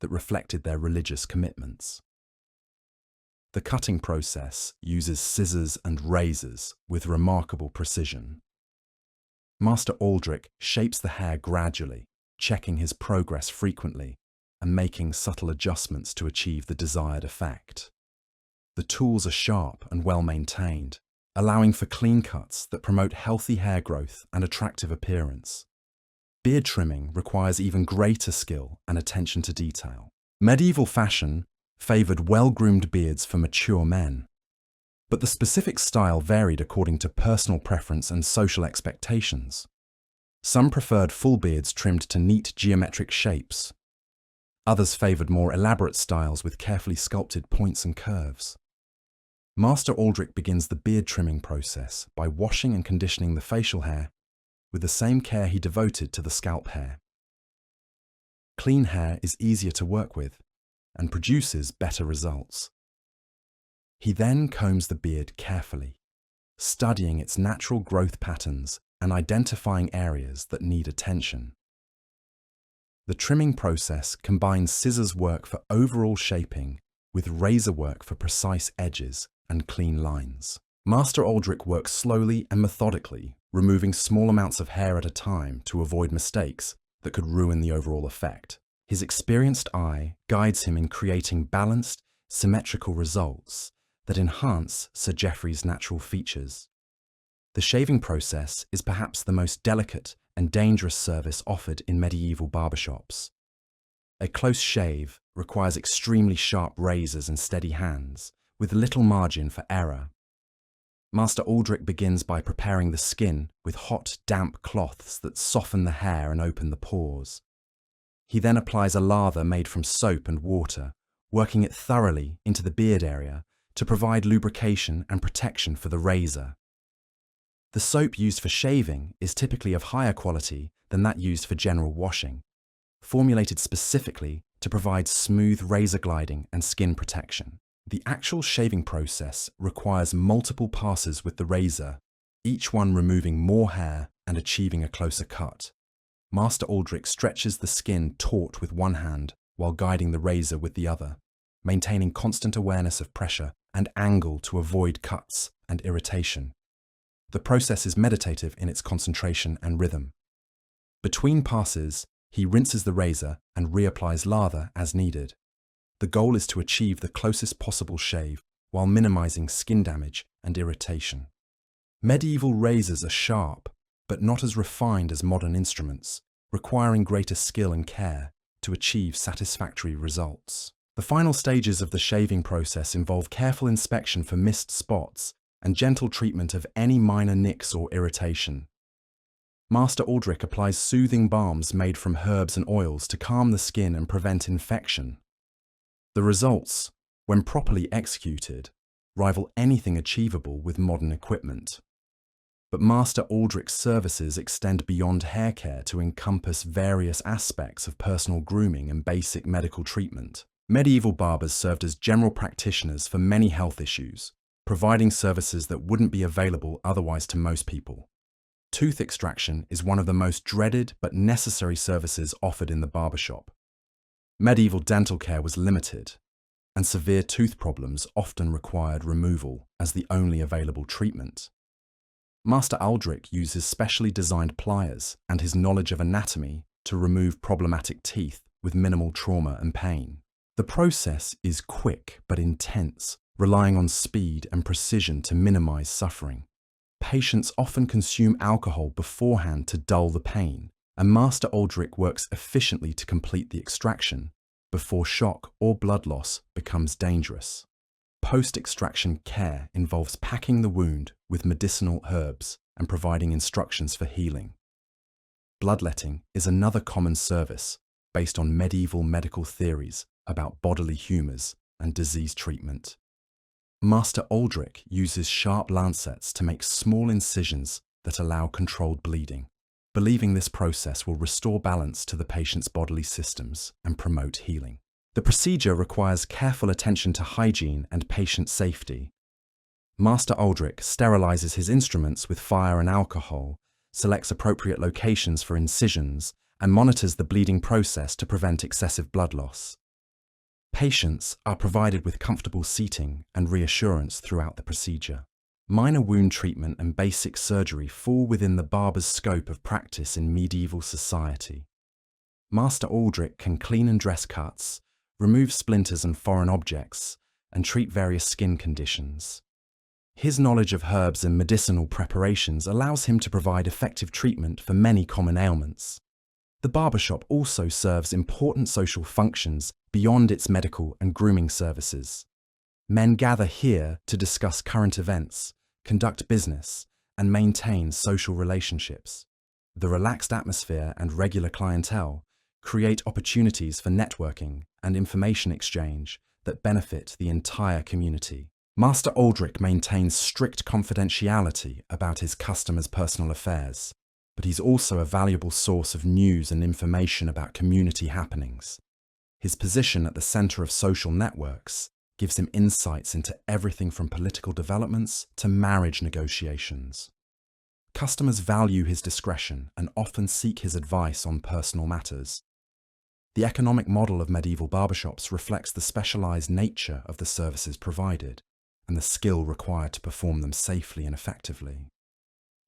that reflected their religious commitments. The cutting process uses scissors and razors with remarkable precision. Master Aldrich shapes the hair gradually, checking his progress frequently and making subtle adjustments to achieve the desired effect. The tools are sharp and well maintained, allowing for clean cuts that promote healthy hair growth and attractive appearance. Beard trimming requires even greater skill and attention to detail. Medieval fashion favoured well-groomed beards for mature men, but the specific style varied according to personal preference and social expectations. Some preferred full beards trimmed to neat geometric shapes. Others favoured more elaborate styles with carefully sculpted points and curves. Master Aldrich begins the beard trimming process by washing and conditioning the facial hair with the same care he devoted to the scalp hair. Clean hair is easier to work with and produces better results. He then combs the beard carefully, studying its natural growth patterns and identifying areas that need attention. The trimming process combines scissors work for overall shaping with razor work for precise edges and clean lines. Master Aldrich works slowly and methodically, removing small amounts of hair at a time to avoid mistakes that could ruin the overall effect. His experienced eye guides him in creating balanced, symmetrical results that enhance Sir Geoffrey's natural features. The shaving process is perhaps the most delicate and dangerous service offered in medieval barbershops. A close shave requires extremely sharp razors and steady hands, with little margin for error. Master Aldrich begins by preparing the skin with hot, damp cloths that soften the hair and open the pores. He then applies a lather made from soap and water, working it thoroughly into the beard area to provide lubrication and protection for the razor. The soap used for shaving is typically of higher quality than that used for general washing, formulated specifically to provide smooth razor gliding and skin protection. The actual shaving process requires multiple passes with the razor, each one removing more hair and achieving a closer cut. Master Aldrich stretches the skin taut with one hand while guiding the razor with the other, maintaining constant awareness of pressure and angle to avoid cuts and irritation. The process is meditative in its concentration and rhythm. Between passes, he rinses the razor and reapplies lather as needed. The goal is to achieve the closest possible shave while minimizing skin damage and irritation. Medieval razors are sharp, but not as refined as modern instruments, requiring greater skill and care to achieve satisfactory results. The final stages of the shaving process involve careful inspection for missed spots and gentle treatment of any minor nicks or irritation. Master Aldrich applies soothing balms made from herbs and oils to calm the skin and prevent infection. The results, when properly executed, rival anything achievable with modern equipment. But Master Aldrich's services extend beyond hair care to encompass various aspects of personal grooming and basic medical treatment. Medieval barbers served as general practitioners for many health issues, providing services that wouldn't be available otherwise to most people. Tooth extraction is one of the most dreaded but necessary services offered in the barbershop. Medieval dental care was limited, and severe tooth problems often required removal as the only available treatment. Master Aldrich uses specially designed pliers and his knowledge of anatomy to remove problematic teeth with minimal trauma and pain. The process is quick but intense, relying on speed and precision to minimize suffering. Patients often consume alcohol beforehand to dull the pain, and Master Aldrich works efficiently to complete the extraction before shock or blood loss becomes dangerous. Post-extraction care involves packing the wound with medicinal herbs and providing instructions for healing. Bloodletting is another common service based on medieval medical theories about bodily humours and disease treatment. Master Aldrich uses sharp lancets to make small incisions that allow controlled bleeding, believing this process will restore balance to the patient's bodily systems and promote healing. The procedure requires careful attention to hygiene and patient safety. Master Aldrich sterilizes his instruments with fire and alcohol, selects appropriate locations for incisions, and monitors the bleeding process to prevent excessive blood loss. Patients are provided with comfortable seating and reassurance throughout the procedure. Minor wound treatment and basic surgery fall within the barber's scope of practice in medieval society. Master Aldrich can clean and dress cuts, remove splinters and foreign objects, and treat various skin conditions. His knowledge of herbs and medicinal preparations allows him to provide effective treatment for many common ailments. The barbershop also serves important social functions beyond its medical and grooming services. Men gather here to discuss current events, conduct business, and maintain social relationships. The relaxed atmosphere and regular clientele create opportunities for networking and information exchange that benefit the entire community. Master Aldrich maintains strict confidentiality about his customers' personal affairs, but he's also a valuable source of news and information about community happenings. His position at the center of social networks gives him insights into everything from political developments to marriage negotiations. Customers value his discretion and often seek his advice on personal matters. The economic model of medieval barbershops reflects the specialized nature of the services provided and the skill required to perform them safely and effectively.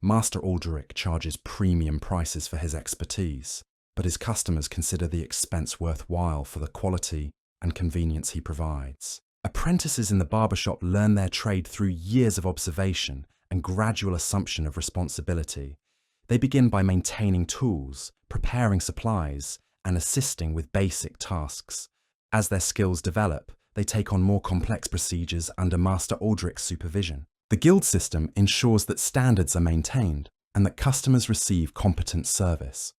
Master Aldrich charges premium prices for his expertise, but his customers consider the expense worthwhile for the quality and convenience he provides. Apprentices in the barbershop learn their trade through years of observation and gradual assumption of responsibility. They begin by maintaining tools, preparing supplies, and assisting with basic tasks. As their skills develop, they take on more complex procedures under Master Aldrich's supervision. The guild system ensures that standards are maintained and that customers receive competent service.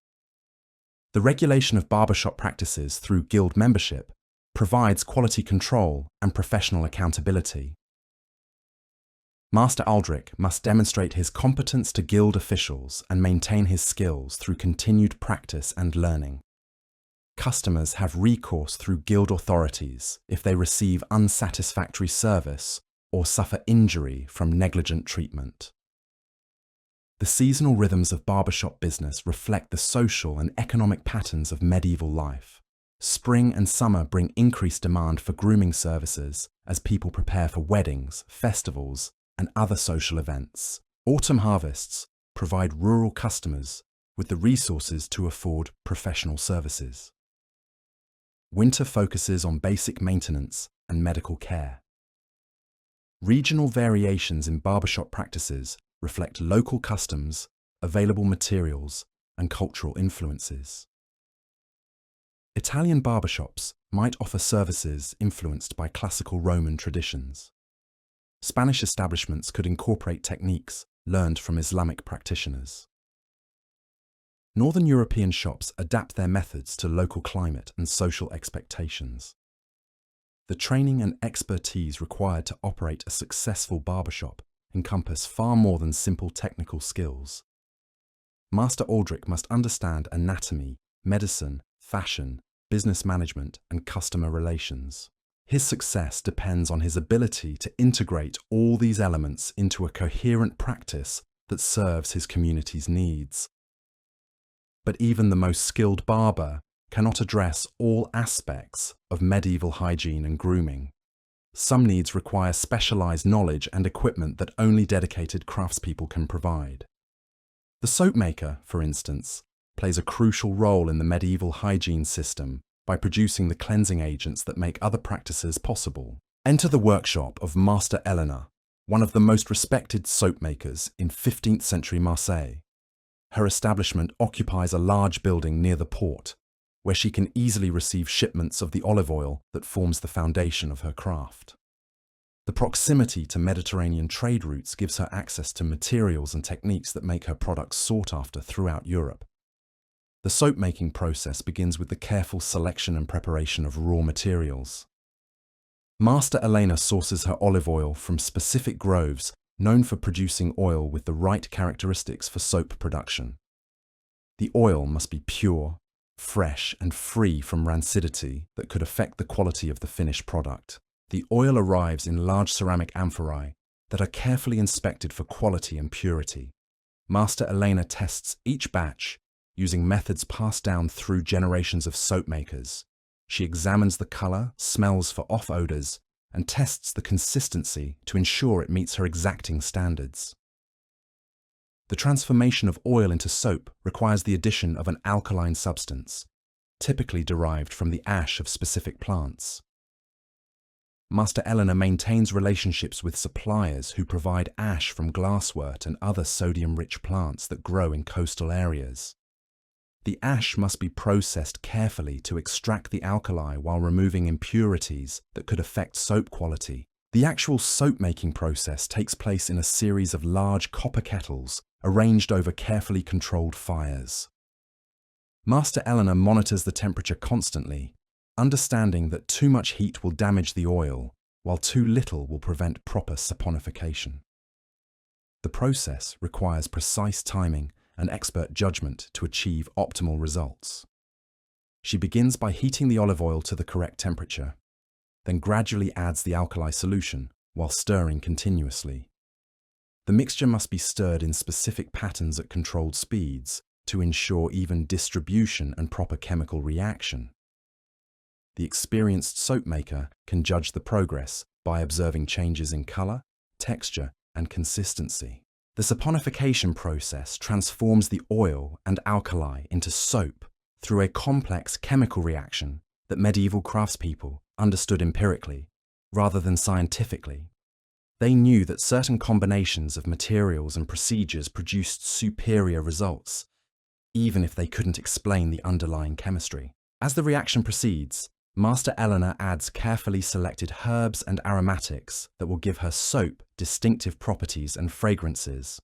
The regulation of barbershop practices through guild membership provides quality control and professional accountability. Master Aldrich must demonstrate his competence to guild officials and maintain his skills through continued practice and learning. Customers have recourse through guild authorities if they receive unsatisfactory service or suffer injury from negligent treatment. The seasonal rhythms of barbershop business reflect the social and economic patterns of medieval life. Spring and summer bring increased demand for grooming services as people prepare for weddings, festivals, and other social events. Autumn harvests provide rural customers with the resources to afford professional services. Winter focuses on basic maintenance and medical care. Regional variations in barbershop practices reflect local customs, available materials, and cultural influences. Italian barbershops might offer services influenced by classical Roman traditions. Spanish establishments could incorporate techniques learned from Islamic practitioners. Northern European shops adapt their methods to local climate and social expectations. The training and expertise required to operate a successful barbershop encompass far more than simple technical skills. Master Aldrich must understand anatomy, medicine, fashion, business management, and customer relations. His success depends on his ability to integrate all these elements into a coherent practice that serves his community's needs. But even the most skilled barber cannot address all aspects of medieval hygiene and grooming. Some needs require specialized knowledge and equipment that only dedicated craftspeople can provide. The soap maker, for instance, plays a crucial role in the medieval hygiene system by producing the cleansing agents that make other practices possible. Enter the workshop of Master Eleanor, one of the most respected soap makers in 15th century Marseille. Her establishment occupies a large building near the port, where she can easily receive shipments of the olive oil that forms the foundation of her craft. The proximity to Mediterranean trade routes gives her access to materials and techniques that make her products sought after throughout Europe. The soap-making process begins with the careful selection and preparation of raw materials. Master Elena sources her olive oil from specific groves known for producing oil with the right characteristics for soap production. The oil must be pure, fresh, and free from rancidity that could affect the quality of the finished product. The oil arrives in large ceramic amphorae that are carefully inspected for quality and purity. Master Elena tests each batch using methods passed down through generations of soap makers. She examines the color, smells for off odors, and tests the consistency to ensure it meets her exacting standards. The transformation of oil into soap requires the addition of an alkaline substance, typically derived from the ash of specific plants. Master Eleanor maintains relationships with suppliers who provide ash from glasswort and other sodium-rich plants that grow in coastal areas. The ash must be processed carefully to extract the alkali while removing impurities that could affect soap quality. The actual soap-making process takes place in a series of large copper kettles arranged over carefully controlled fires. Master Eleanor monitors the temperature constantly, understanding that too much heat will damage the oil, while too little will prevent proper saponification. The process requires precise timing and expert judgment to achieve optimal results. She begins by heating the olive oil to the correct temperature, then gradually adds the alkali solution while stirring continuously. The mixture must be stirred in specific patterns at controlled speeds to ensure even distribution and proper chemical reaction. The experienced soap maker can judge the progress by observing changes in color, texture, and consistency. The saponification process transforms the oil and alkali into soap through a complex chemical reaction that medieval craftspeople understood empirically rather than scientifically. They knew that certain combinations of materials and procedures produced superior results, even if they couldn't explain the underlying chemistry. As the reaction proceeds, Master Eleanor adds carefully selected herbs and aromatics that will give her soap distinctive properties and fragrances.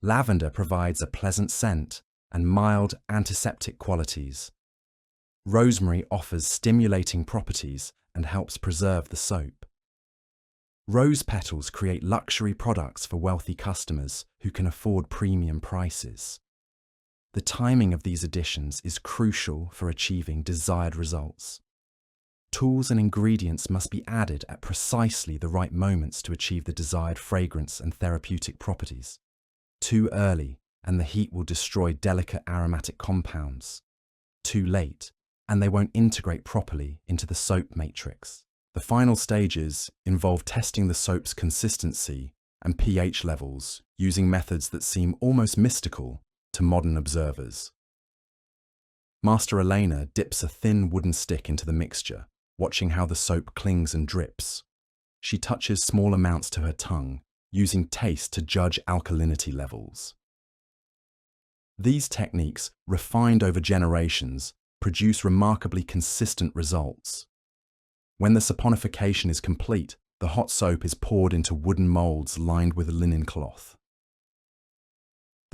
Lavender provides a pleasant scent and mild antiseptic qualities. Rosemary offers stimulating properties and helps preserve the soap. Rose petals create luxury products for wealthy customers who can afford premium prices. The timing of these additions is crucial for achieving desired results. Tools and ingredients must be added at precisely the right moments to achieve the desired fragrance and therapeutic properties. Too early, and the heat will destroy delicate aromatic compounds. Too late, and they won't integrate properly into the soap matrix. The final stages involve testing the soap's consistency and pH levels using methods that seem almost mystical to modern observers. Master Elena dips a thin wooden stick into the mixture, watching how the soap clings and drips. She touches small amounts to her tongue, using taste to judge alkalinity levels. These techniques, refined over generations, produce remarkably consistent results. When the saponification is complete, the hot soap is poured into wooden molds lined with a linen cloth.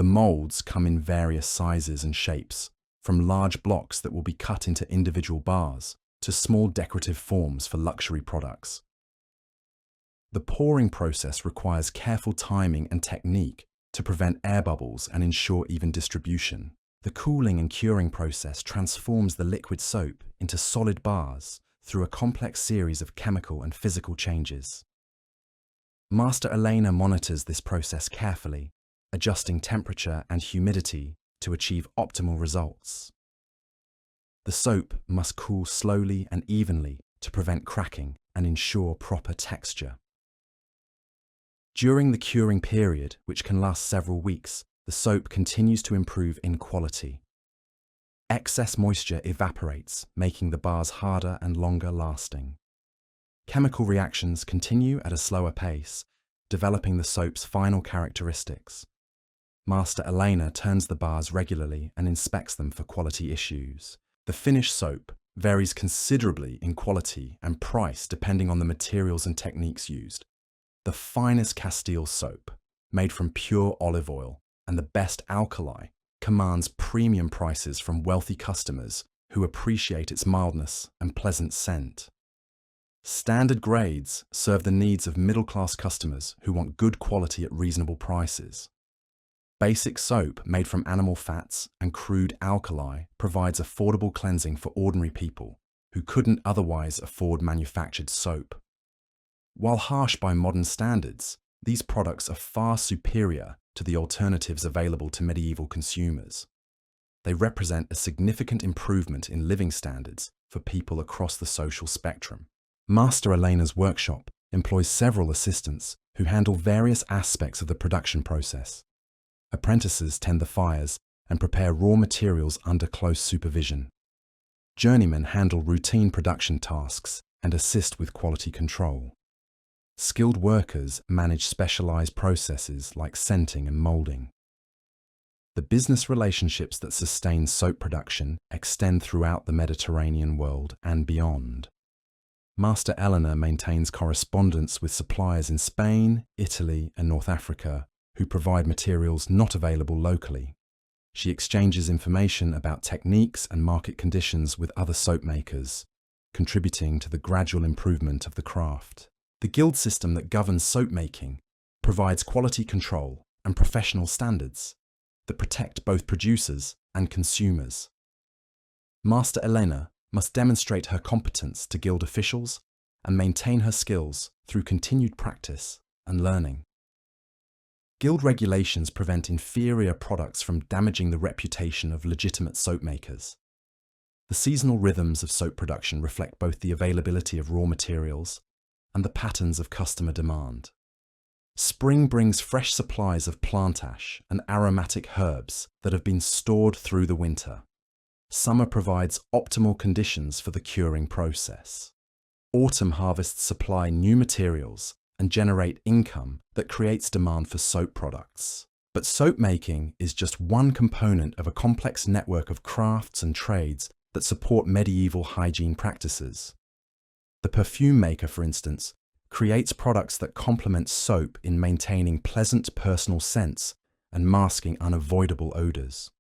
The molds come in various sizes and shapes, from large blocks that will be cut into individual bars to small decorative forms for luxury products. The pouring process requires careful timing and technique to prevent air bubbles and ensure even distribution. The cooling and curing process transforms the liquid soap into solid bars through a complex series of chemical and physical changes. Master Elena monitors this process carefully, adjusting temperature and humidity to achieve optimal results. The soap must cool slowly and evenly to prevent cracking and ensure proper texture. During the curing period, which can last several weeks, the soap continues to improve in quality. Excess moisture evaporates, making the bars harder and longer lasting. Chemical reactions continue at a slower pace, developing the soap's final characteristics. Master Elena turns the bars regularly and inspects them for quality issues. The finished soap varies considerably in quality and price depending on the materials and techniques used. The finest Castile soap, made from pure olive oil and the best alkali, commands premium prices from wealthy customers who appreciate its mildness and pleasant scent. Standard grades serve the needs of middle-class customers who want good quality at reasonable prices. Basic soap made from animal fats and crude alkali provides affordable cleansing for ordinary people who couldn't otherwise afford manufactured soap. While harsh by modern standards, these products are far superior to the alternatives available to medieval consumers. They represent a significant improvement in living standards for people across the social spectrum. Master Elena's workshop employs several assistants who handle various aspects of the production process. Apprentices tend the fires and prepare raw materials under close supervision. Journeymen handle routine production tasks and assist with quality control. Skilled workers manage specialized processes like scenting and molding. The business relationships that sustain soap production extend throughout the Mediterranean world and beyond. Master Eleanor maintains correspondence with suppliers in Spain, Italy, and North Africa who provide materials not available locally. She exchanges information about techniques and market conditions with other soap makers, contributing to the gradual improvement of the craft. The guild system that governs soap making provides quality control and professional standards that protect both producers and consumers. Master Elena must demonstrate her competence to guild officials and maintain her skills through continued practice and learning. Guild regulations prevent inferior products from damaging the reputation of legitimate soap makers. The seasonal rhythms of soap production reflect both the availability of raw materials and the patterns of customer demand. Spring brings fresh supplies of plant ash and aromatic herbs that have been stored through the winter. Summer provides optimal conditions for the curing process. Autumn harvests supply new materials and generate income that creates demand for soap products. But soap making is just one component of a complex network of crafts and trades that support medieval hygiene practices. The perfume maker, for instance, creates products that complement soap in maintaining pleasant personal scents and masking unavoidable odors.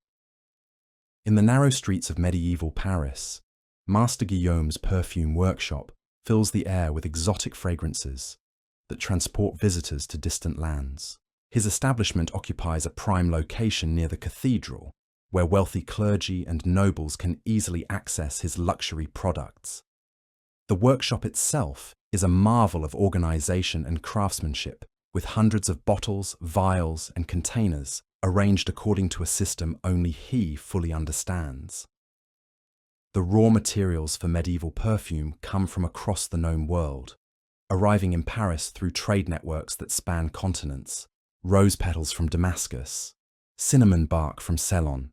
In the narrow streets of medieval Paris, Master Guillaume's perfume workshop fills the air with exotic fragrances that transport visitors to distant lands. His establishment occupies a prime location near the cathedral, where wealthy clergy and nobles can easily access his luxury products. The workshop itself is a marvel of organization and craftsmanship, with hundreds of bottles, vials, and containers arranged according to a system only he fully understands. The raw materials for medieval perfume come from across the known world, arriving in Paris through trade networks that span continents. Rose petals from Damascus, cinnamon bark from Ceylon,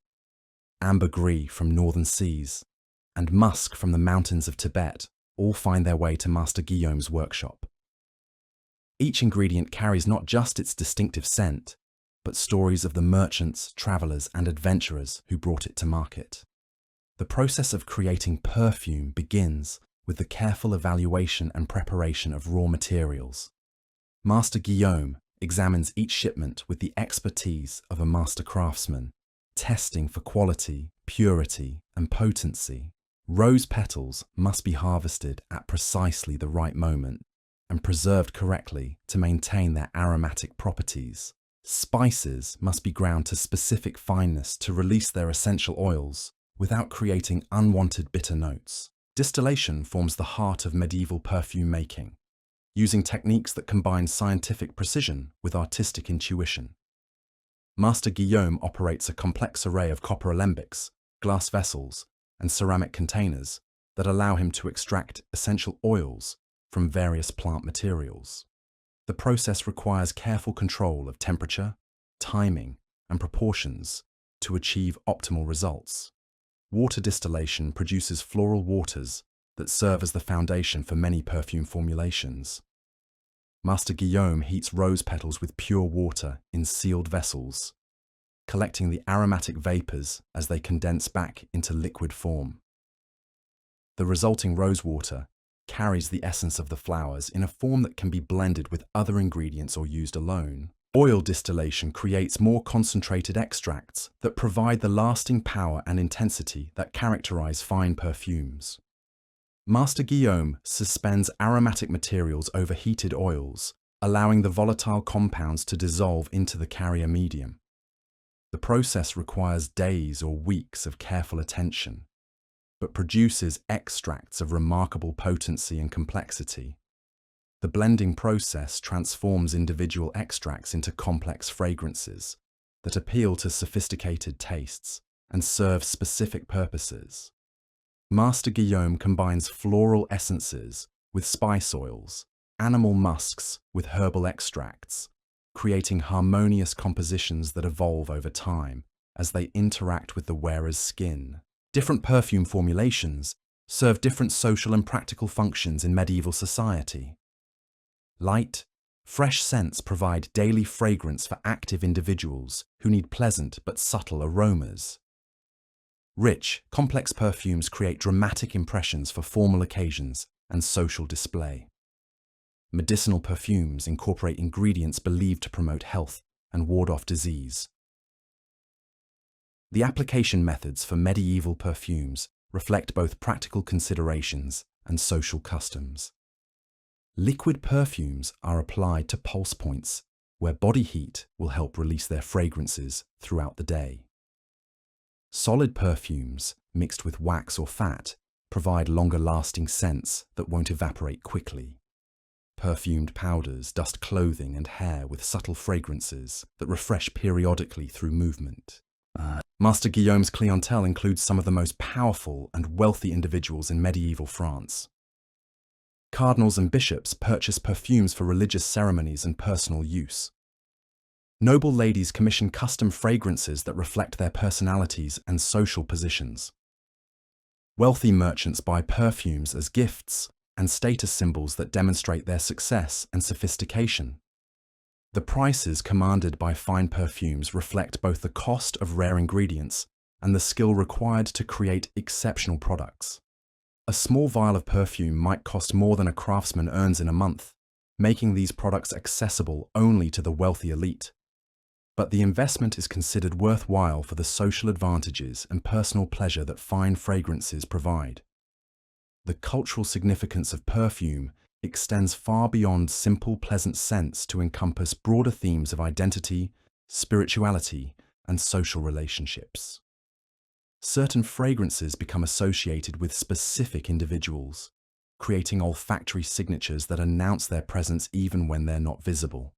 ambergris from northern seas, and musk from the mountains of Tibet all find their way to Master Guillaume's workshop. Each ingredient carries not just its distinctive scent, but stories of the merchants, travelers, and adventurers who brought it to market. The process of creating perfume begins with the careful evaluation and preparation of raw materials. Master Guillaume examines each shipment with the expertise of a master craftsman, testing for quality, purity, and potency. Rose petals must be harvested at precisely the right moment and preserved correctly to maintain their aromatic properties. Spices must be ground to specific fineness to release their essential oils without creating unwanted bitter notes. Distillation forms the heart of medieval perfume making, using techniques that combine scientific precision with artistic intuition. Master Guillaume operates a complex array of copper alembics, glass vessels, and ceramic containers that allow him to extract essential oils from various plant materials. The process requires careful control of temperature, timing, and proportions to achieve optimal results. Water distillation produces floral waters that serve as the foundation for many perfume formulations. Master Guillaume heats rose petals with pure water in sealed vessels, collecting the aromatic vapors as they condense back into liquid form. The resulting rose water carries the essence of the flowers in a form that can be blended with other ingredients or used alone. Oil distillation creates more concentrated extracts that provide the lasting power and intensity that characterize fine perfumes. Master Guillaume suspends aromatic materials over heated oils, allowing the volatile compounds to dissolve into the carrier medium. The process requires days or weeks of careful attention, but produces extracts of remarkable potency and complexity. The blending process transforms individual extracts into complex fragrances that appeal to sophisticated tastes and serve specific purposes. Master Guillaume combines floral essences with spice oils, animal musks with herbal extracts, creating harmonious compositions that evolve over time as they interact with the wearer's skin. Different perfume formulations serve different social and practical functions in medieval society. Light, fresh scents provide daily fragrance for active individuals who need pleasant but subtle aromas. Rich, complex perfumes create dramatic impressions for formal occasions and social display. Medicinal perfumes incorporate ingredients believed to promote health and ward off disease. The application methods for medieval perfumes reflect both practical considerations and social customs. Liquid perfumes are applied to pulse points, where body heat will help release their fragrances throughout the day. Solid perfumes, mixed with wax or fat, provide longer-lasting scents that won't evaporate quickly. Perfumed powders dust clothing and hair with subtle fragrances that refresh periodically through movement. Master Guillaume's clientele includes some of the most powerful and wealthy individuals in medieval France. Cardinals and bishops purchase perfumes for religious ceremonies and personal use. Noble ladies commission custom fragrances that reflect their personalities and social positions. Wealthy merchants buy perfumes as gifts and status symbols that demonstrate their success and sophistication. The prices commanded by fine perfumes reflect both the cost of rare ingredients and the skill required to create exceptional products. A small vial of perfume might cost more than a craftsman earns in a month, making these products accessible only to the wealthy elite. But the investment is considered worthwhile for the social advantages and personal pleasure that fine fragrances provide. The cultural significance of perfume extends far beyond simple pleasant scents to encompass broader themes of identity, spirituality, and social relationships. Certain fragrances become associated with specific individuals, creating olfactory signatures that announce their presence even when they're not visible.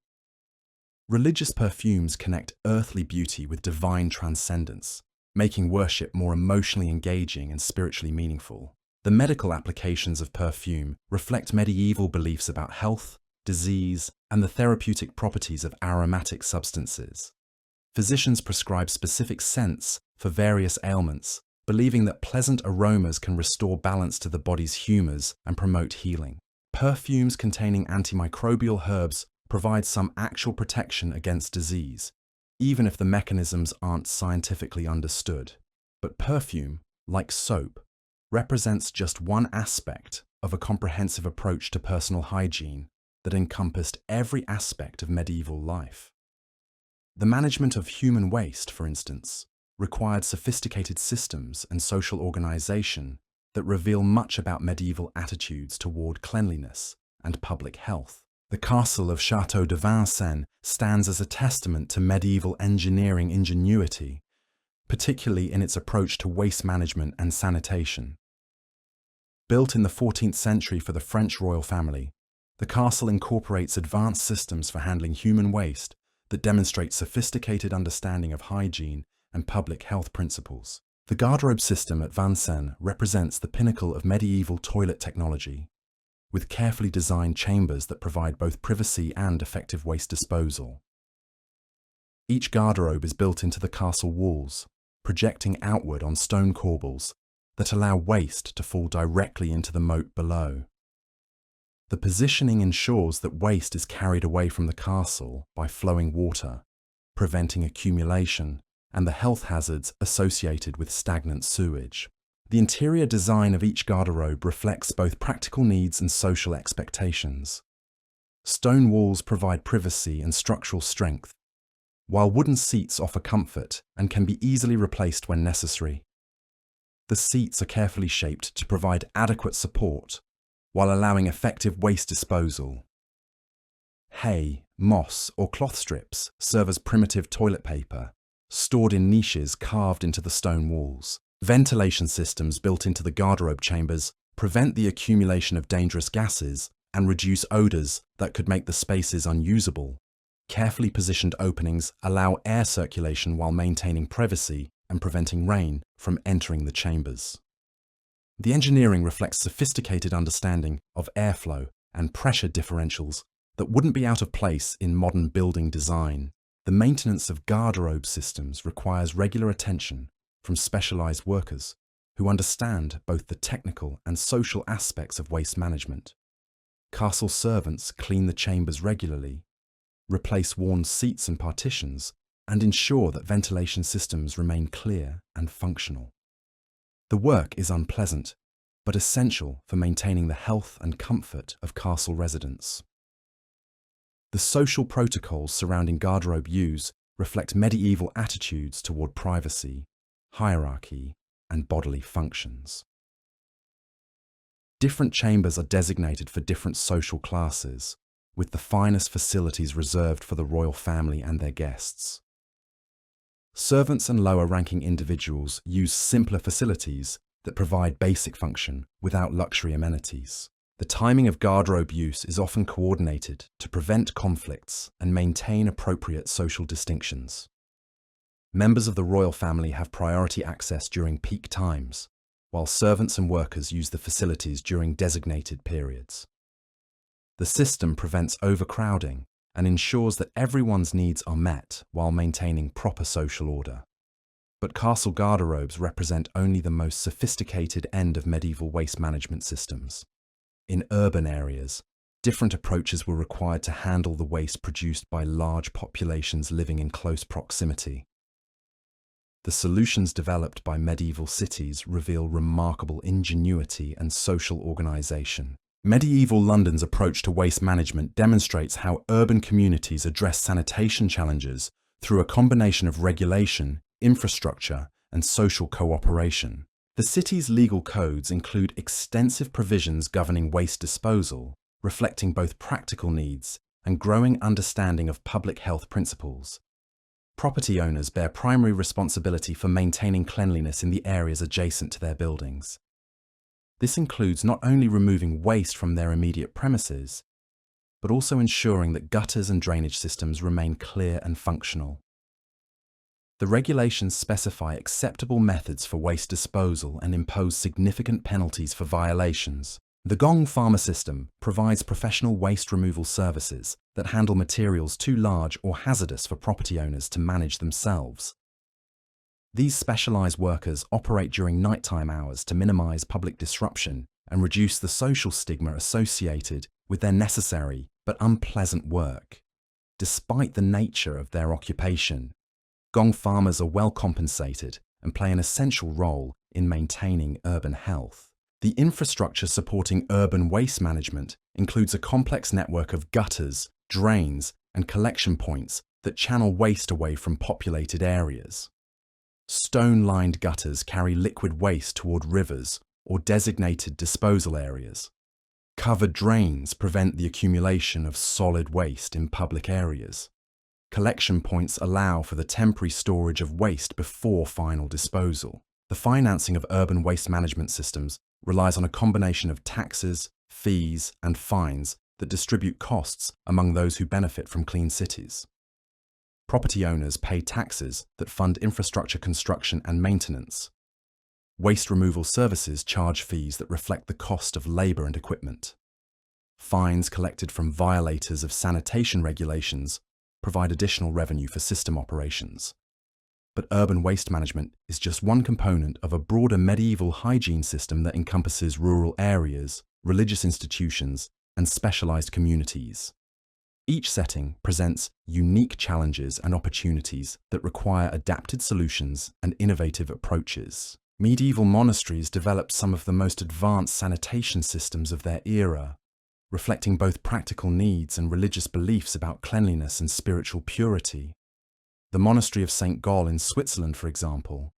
Religious perfumes connect earthly beauty with divine transcendence, making worship more emotionally engaging and spiritually meaningful. The medical applications of perfume reflect medieval beliefs about health, disease, and the therapeutic properties of aromatic substances. Physicians prescribe specific scents for various ailments, believing that pleasant aromas can restore balance to the body's humors and promote healing. Perfumes containing antimicrobial herbs provide some actual protection against disease, even if the mechanisms aren't scientifically understood. But perfume, like soap, represents just one aspect of a comprehensive approach to personal hygiene that encompassed every aspect of medieval life. The management of human waste, for instance, required sophisticated systems and social organization that reveal much about medieval attitudes toward cleanliness and public health. The castle of Château de Vincennes stands as a testament to medieval engineering ingenuity, particularly in its approach to waste management and sanitation. Built in the 14th century for the French royal family, the castle incorporates advanced systems for handling human waste that demonstrate sophisticated understanding of hygiene and public health principles. The garderobe system at Vincennes represents the pinnacle of medieval toilet technology, with carefully designed chambers that provide both privacy and effective waste disposal. Each garderobe is built into the castle walls, projecting outward on stone corbels that allow waste to fall directly into the moat below. The positioning ensures that waste is carried away from the castle by flowing water, preventing accumulation and the health hazards associated with stagnant sewage. The interior design of each garderobe reflects both practical needs and social expectations. Stone walls provide privacy and structural strength, while wooden seats offer comfort and can be easily replaced when necessary. The seats are carefully shaped to provide adequate support while allowing effective waste disposal. Hay, moss, or cloth strips serve as primitive toilet paper, stored in niches carved into the stone walls. Ventilation systems built into the garderobe chambers prevent the accumulation of dangerous gases and reduce odors that could make the spaces unusable. Carefully positioned openings allow air circulation while maintaining privacy and preventing rain from entering the chambers. The engineering reflects sophisticated understanding of airflow and pressure differentials that wouldn't be out of place in modern building design. The maintenance of garderobe systems requires regular attention from specialized workers who understand both the technical and social aspects of waste management. Castle servants clean the chambers regularly, replace worn seats and partitions, and ensure that ventilation systems remain clear and functional. The work is unpleasant, but essential for maintaining the health and comfort of castle residents. The social protocols surrounding garderobe use reflect medieval attitudes toward privacy, hierarchy, and bodily functions. Different chambers are designated for different social classes, with the finest facilities reserved for the royal family and their guests. Servants and lower-ranking individuals use simpler facilities that provide basic function without luxury amenities. The timing of garderobe use is often coordinated to prevent conflicts and maintain appropriate social distinctions. Members of the royal family have priority access during peak times, while servants and workers use the facilities during designated periods. The system prevents overcrowding and ensures that everyone's needs are met while maintaining proper social order. But castle garderobes represent only the most sophisticated end of medieval waste management systems. In urban areas, different approaches were required to handle the waste produced by large populations living in close proximity. The solutions developed by medieval cities reveal remarkable ingenuity and social organization. Medieval London's approach to waste management demonstrates how urban communities address sanitation challenges through a combination of regulation, infrastructure, and social cooperation. The city's legal codes include extensive provisions governing waste disposal, reflecting both practical needs and growing understanding of public health principles. Property owners bear primary responsibility for maintaining cleanliness in the areas adjacent to their buildings. This includes not only removing waste from their immediate premises, but also ensuring that gutters and drainage systems remain clear and functional. The regulations specify acceptable methods for waste disposal and impose significant penalties for violations. The Gong Farmer system provides professional waste removal services that handle materials too large or hazardous for property owners to manage themselves. These specialized workers operate during nighttime hours to minimize public disruption and reduce the social stigma associated with their necessary but unpleasant work. Despite the nature of their occupation, Gong farmers are well compensated and play an essential role in maintaining urban health. The infrastructure supporting urban waste management includes a complex network of gutters, drains, and collection points that channel waste away from populated areas. Stone-lined gutters carry liquid waste toward rivers or designated disposal areas. Covered drains prevent the accumulation of solid waste in public areas. Collection points allow for the temporary storage of waste before final disposal. The financing of urban waste management systems relies on a combination of taxes, fees, and fines that distribute costs among those who benefit from clean cities. Property owners pay taxes that fund infrastructure construction and maintenance. Waste removal services charge fees that reflect the cost of labor and equipment. Fines collected from violators of sanitation regulations provide additional revenue for system operations. But urban waste management is just one component of a broader medieval hygiene system that encompasses rural areas, religious institutions, and specialized communities. Each setting presents unique challenges and opportunities that require adapted solutions and innovative approaches. Medieval monasteries developed some of the most advanced sanitation systems of their era, reflecting both practical needs and religious beliefs about cleanliness and spiritual purity. The monastery of St. Gall in Switzerland, for example,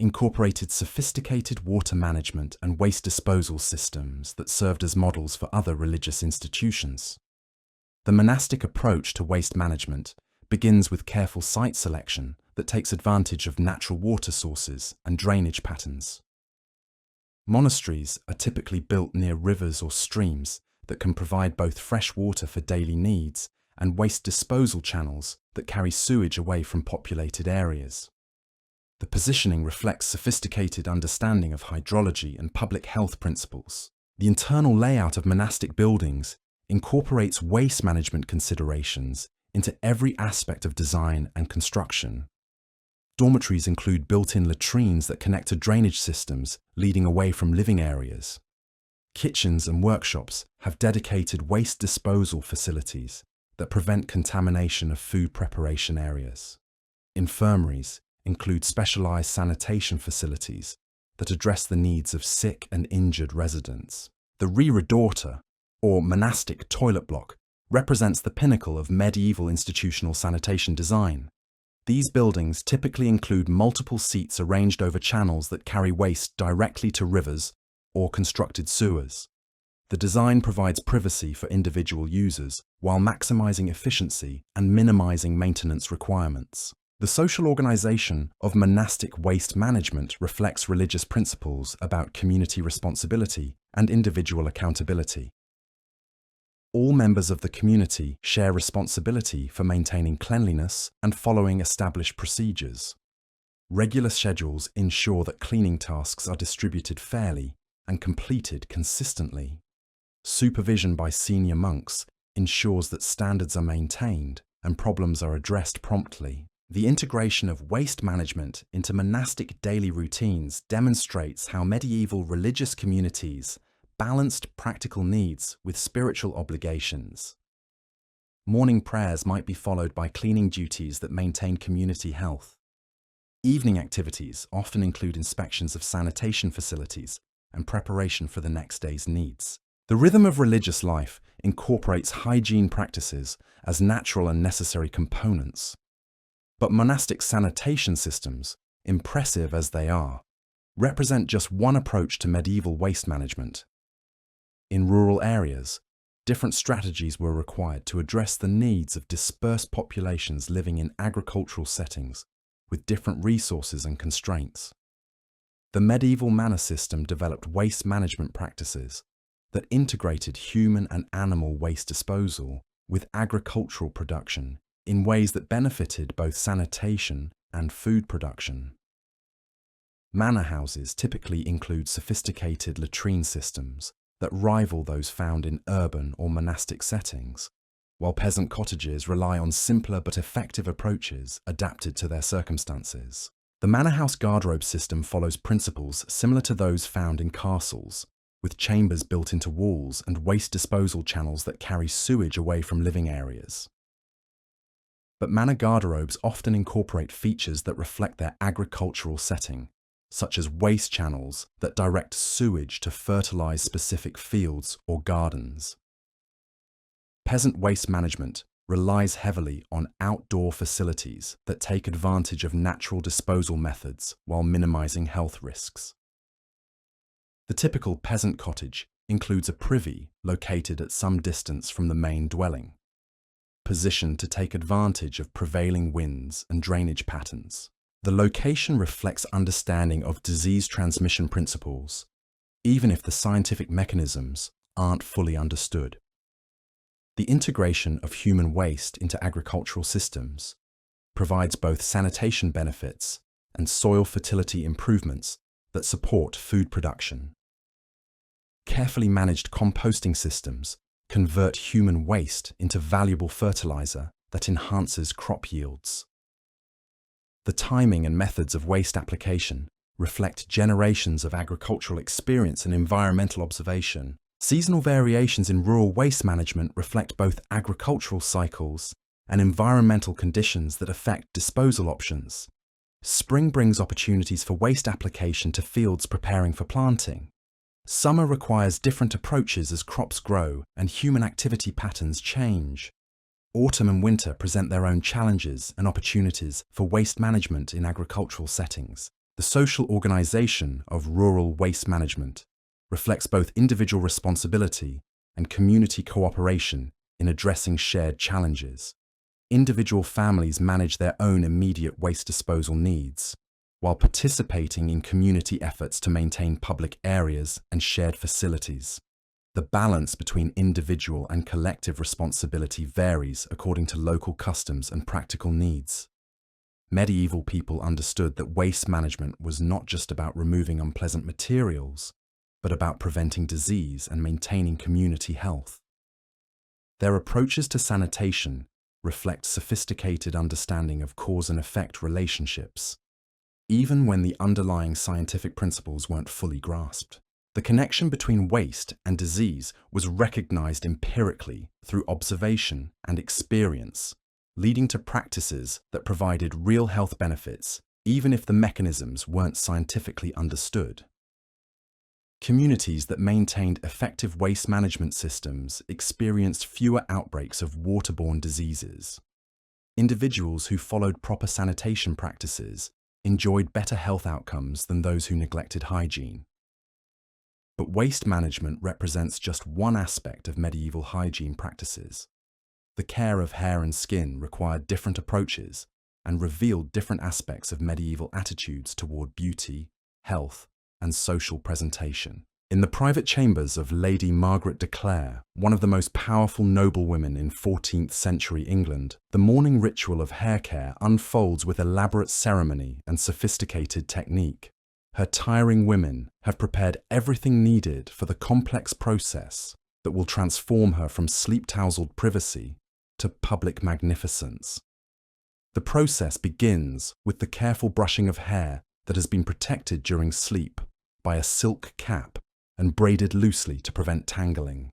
incorporated sophisticated water management and waste disposal systems that served as models for other religious institutions. The monastic approach to waste management begins with careful site selection that takes advantage of natural water sources and drainage patterns. Monasteries are typically built near rivers or streams that can provide both fresh water for daily needs and waste disposal channels that carry sewage away from populated areas. The positioning reflects sophisticated understanding of hydrology and public health principles. The internal layout of monastic buildings incorporates waste management considerations into every aspect of design and construction. Dormitories include built-in latrines that connect to drainage systems leading away from living areas. Kitchens and workshops have dedicated waste disposal facilities that prevent contamination of food preparation areas. Infirmaries include specialized sanitation facilities that address the needs of sick and injured residents. The Reredourter, or monastic toilet block, represents the pinnacle of medieval institutional sanitation design. These buildings typically include multiple seats arranged over channels that carry waste directly to rivers or constructed sewers. The design provides privacy for individual users while maximizing efficiency and minimizing maintenance requirements. The social organization of monastic waste management reflects religious principles about community responsibility and individual accountability. All members of the community share responsibility for maintaining cleanliness and following established procedures. Regular schedules ensure that cleaning tasks are distributed fairly and completed consistently. Supervision by senior monks ensures that standards are maintained and problems are addressed promptly. The integration of waste management into monastic daily routines demonstrates how medieval religious communities balanced practical needs with spiritual obligations. Morning prayers might be followed by cleaning duties that maintain community health. Evening activities often include inspections of sanitation facilities and preparation for the next day's needs. The rhythm of religious life incorporates hygiene practices as natural and necessary components. But monastic sanitation systems, impressive as they are, represent just one approach to medieval waste management. In rural areas, different strategies were required to address the needs of dispersed populations living in agricultural settings with different resources and constraints. The medieval manor system developed waste management practices that integrated human and animal waste disposal with agricultural production in ways that benefited both sanitation and food production. Manor houses typically include sophisticated latrine systems that rival those found in urban or monastic settings, while peasant cottages rely on simpler but effective approaches adapted to their circumstances. The manor house garderobe system follows principles similar to those found in castles, with chambers built into walls and waste disposal channels that carry sewage away from living areas. But manor garderobes often incorporate features that reflect their agricultural setting, such as waste channels that direct sewage to fertilize specific fields or gardens. Peasant waste management relies heavily on outdoor facilities that take advantage of natural disposal methods while minimizing health risks. The typical peasant cottage includes a privy located at some distance from the main dwelling, positioned to take advantage of prevailing winds and drainage patterns. The location reflects understanding of disease transmission principles, even if the scientific mechanisms aren't fully understood. The integration of human waste into agricultural systems provides both sanitation benefits and soil fertility improvements that support food production. Carefully managed composting systems convert human waste into valuable fertilizer that enhances crop yields. The timing and methods of waste application reflect generations of agricultural experience and environmental observation. Seasonal variations in rural waste management reflect both agricultural cycles and environmental conditions that affect disposal options. Spring brings opportunities for waste application to fields preparing for planting. Summer requires different approaches as crops grow and human activity patterns change. Autumn and winter present their own challenges and opportunities for waste management in agricultural settings. The social organization of rural waste management reflects both individual responsibility and community cooperation in addressing shared challenges. Individual families manage their own immediate waste disposal needs, while participating in community efforts to maintain public areas and shared facilities. The balance between individual and collective responsibility varies according to local customs and practical needs. Medieval people understood that waste management was not just about removing unpleasant materials, but about preventing disease and maintaining community health. Their approaches to sanitation reflect sophisticated understanding of cause and effect relationships, even when the underlying scientific principles weren't fully grasped. The connection between waste and disease was recognized empirically through observation and experience, leading to practices that provided real health benefits, even if the mechanisms weren't scientifically understood. Communities that maintained effective waste management systems experienced fewer outbreaks of waterborne diseases. Individuals who followed proper sanitation practices enjoyed better health outcomes than those who neglected hygiene. But waste management represents just one aspect of medieval hygiene practices. The care of hair and skin required different approaches and revealed different aspects of medieval attitudes toward beauty, health, and social presentation. In the private chambers of Lady Margaret de Clare, one of the most powerful noblewomen in 14th century England, the morning ritual of hair care unfolds with elaborate ceremony and sophisticated technique. Her tiring women have prepared everything needed for the complex process that will transform her from sleep-tousled privacy to public magnificence. The process begins with the careful brushing of hair that has been protected during sleep by a silk cap and braided loosely to prevent tangling.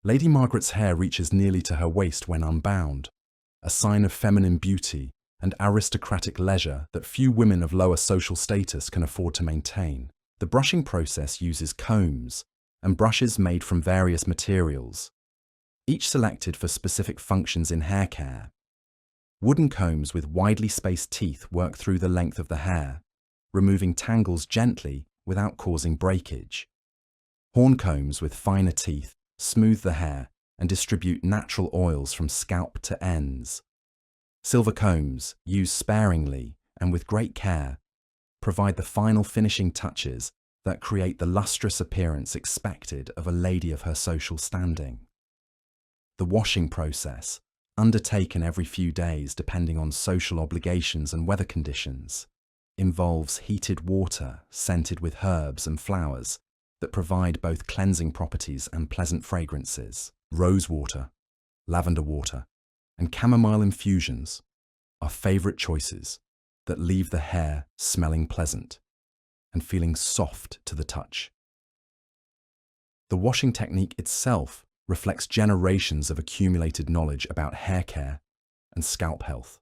Lady Margaret's hair reaches nearly to her waist when unbound, a sign of feminine beauty and aristocratic leisure that few women of lower social status can afford to maintain. The brushing process uses combs and brushes made from various materials, each selected for specific functions in hair care. Wooden combs with widely spaced teeth work through the length of the hair, removing tangles gently without causing breakage. Horn combs with finer teeth smooth the hair and distribute natural oils from scalp to ends. Silver combs, used sparingly and with great care, provide the final finishing touches that create the lustrous appearance expected of a lady of her social standing. The washing process, undertaken every few days depending on social obligations and weather conditions, involves heated water scented with herbs and flowers that provide both cleansing properties and pleasant fragrances. Rose water, lavender water, and chamomile infusions are favourite choices that leave the hair smelling pleasant and feeling soft to the touch. The washing technique itself reflects generations of accumulated knowledge about hair care and scalp health.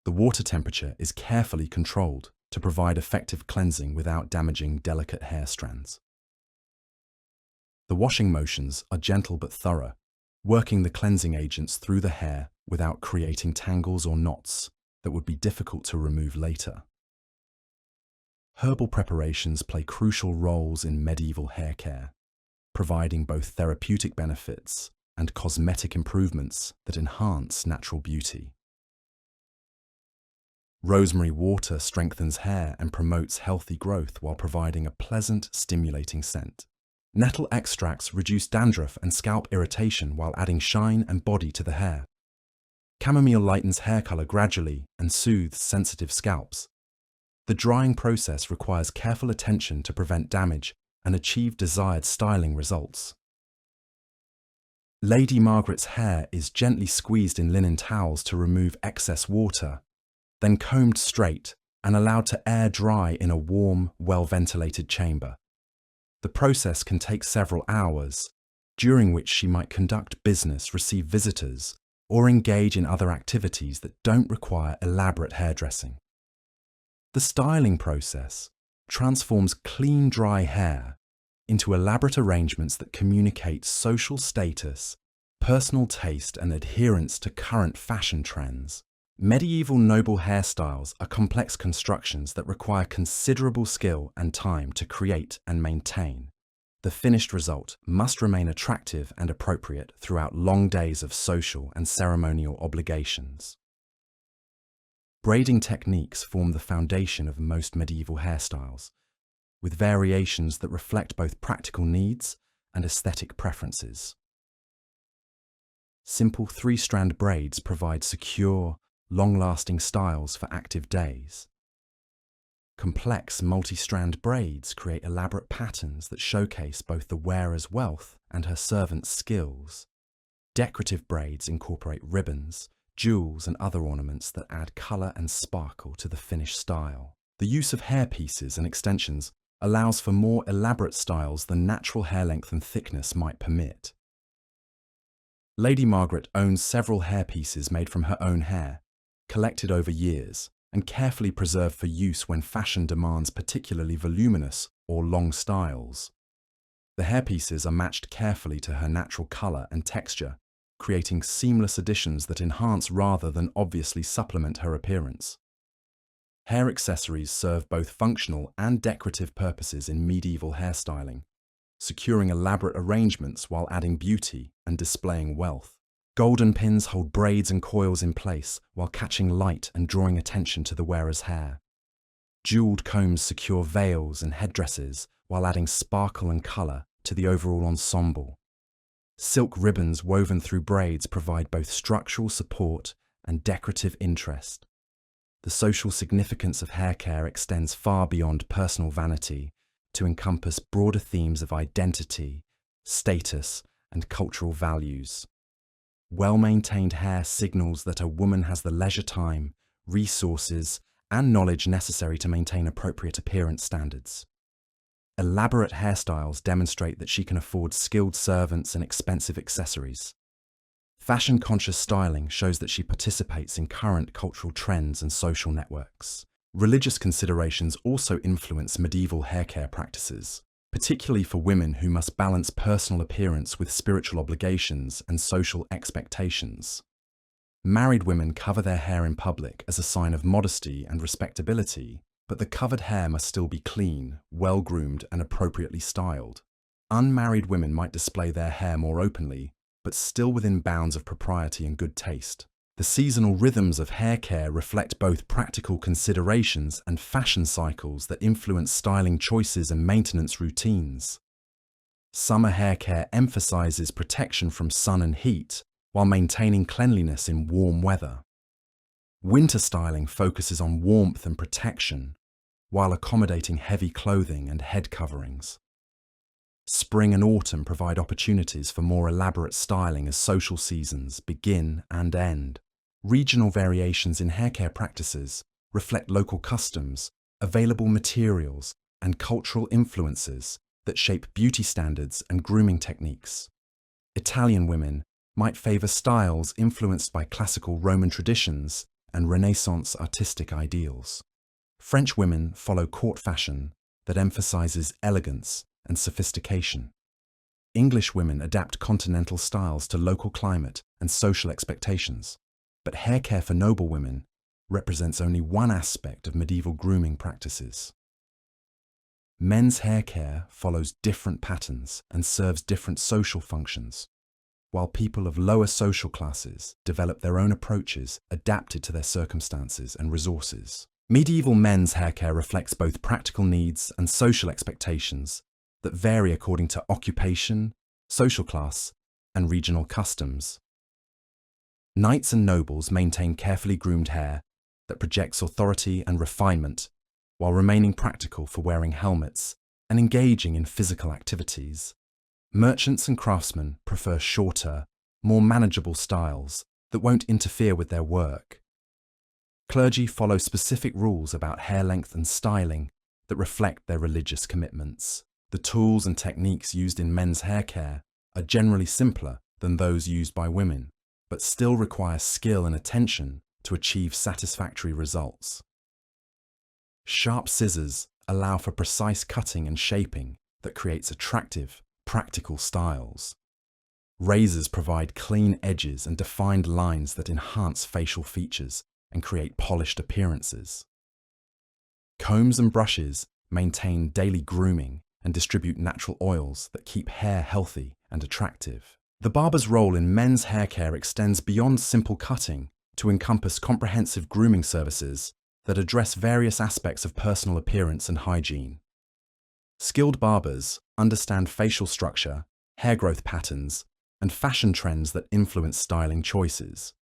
The water temperature is carefully controlled to provide effective cleansing without damaging delicate hair strands. The washing motions are gentle but thorough, working the cleansing agents through the hair without creating tangles or knots that would be difficult to remove later. Herbal preparations play crucial roles in medieval hair care, providing both therapeutic benefits and cosmetic improvements that enhance natural beauty. Rosemary water strengthens hair and promotes healthy growth while providing a pleasant, stimulating scent. Nettle extracts reduce dandruff and scalp irritation while adding shine and body to the hair. Chamomile lightens hair color gradually and soothes sensitive scalps. The drying process requires careful attention to prevent damage and achieve desired styling results. Lady Margaret's hair is gently squeezed in linen towels to remove excess water, then combed straight and allowed to air dry in a warm, well-ventilated chamber. The process can take several hours, during which she might conduct business, receive visitors, or engage in other activities that don't require elaborate hairdressing. The styling process transforms clean, dry hair into elaborate arrangements that communicate social status, personal taste, and adherence to current fashion trends. Medieval noble hairstyles are complex constructions that require considerable skill and time to create and maintain. The finished result must remain attractive and appropriate throughout long days of social and ceremonial obligations. Braiding techniques form the foundation of most medieval hairstyles, with variations that reflect both practical needs and aesthetic preferences. Simple three-strand braids provide secure, long-lasting styles for active days. Complex multi-strand braids create elaborate patterns that showcase both the wearer's wealth and her servant's skills. Decorative braids incorporate ribbons, jewels, and other ornaments that add colour and sparkle to the finished style. The use of hairpieces and extensions allows for more elaborate styles than natural hair length and thickness might permit. Lady Margaret owns several hairpieces made from her own hair, collected over years, and carefully preserved for use when fashion demands particularly voluminous or long styles. The hairpieces are matched carefully to her natural colour and texture, creating seamless additions that enhance rather than obviously supplement her appearance. Hair accessories serve both functional and decorative purposes in medieval hairstyling, securing elaborate arrangements while adding beauty and displaying wealth. Golden pins hold braids and coils in place while catching light and drawing attention to the wearer's hair. Jeweled combs secure veils and headdresses while adding sparkle and colour to the overall ensemble. Silk ribbons woven through braids provide both structural support and decorative interest. The social significance of hair care extends far beyond personal vanity to encompass broader themes of identity, status, and cultural values. Well-maintained hair signals that a woman has the leisure time, resources, and knowledge necessary to maintain appropriate appearance standards. Elaborate hairstyles demonstrate that she can afford skilled servants and expensive accessories. Fashion-conscious styling shows that she participates in current cultural trends and social networks. Religious considerations also influence medieval haircare practices, particularly for women who must balance personal appearance with spiritual obligations and social expectations. Married women cover their hair in public as a sign of modesty and respectability, but the covered hair must still be clean, well-groomed, and appropriately styled. Unmarried women might display their hair more openly, but still within bounds of propriety and good taste. The seasonal rhythms of hair care reflect both practical considerations and fashion cycles that influence styling choices and maintenance routines. Summer hair care emphasizes protection from sun and heat, while maintaining cleanliness in warm weather. Winter styling focuses on warmth and protection, while accommodating heavy clothing and head coverings. Spring and autumn provide opportunities for more elaborate styling as social seasons begin and end. Regional variations in haircare practices reflect local customs, available materials, and cultural influences that shape beauty standards and grooming techniques. Italian women might favor styles influenced by classical Roman traditions and Renaissance artistic ideals. French women follow court fashion that emphasizes elegance and sophistication. English women adapt continental styles to local climate and social expectations. But hair care for noble women represents only one aspect of medieval grooming practices. Men's hair care follows different patterns and serves different social functions, while people of lower social classes develop their own approaches adapted to their circumstances and resources. Medieval men's hair care reflects both practical needs and social expectations that vary according to occupation, social class, and regional customs. Knights and nobles maintain carefully groomed hair that projects authority and refinement, while remaining practical for wearing helmets and engaging in physical activities. Merchants and craftsmen prefer shorter, more manageable styles that won't interfere with their work. Clergy follow specific rules about hair length and styling that reflect their religious commitments. The tools and techniques used in men's hair care are generally simpler than those used by women, but still require skill and attention to achieve satisfactory results. Sharp scissors allow for precise cutting and shaping that creates attractive, practical styles. Razors provide clean edges and defined lines that enhance facial features and create polished appearances. Combs and brushes maintain daily grooming and distribute natural oils that keep hair healthy and attractive. The barber's role in men's hair care extends beyond simple cutting to encompass comprehensive grooming services that address various aspects of personal appearance and hygiene. Skilled barbers understand facial structure, hair growth patterns, and fashion trends that influence styling choices.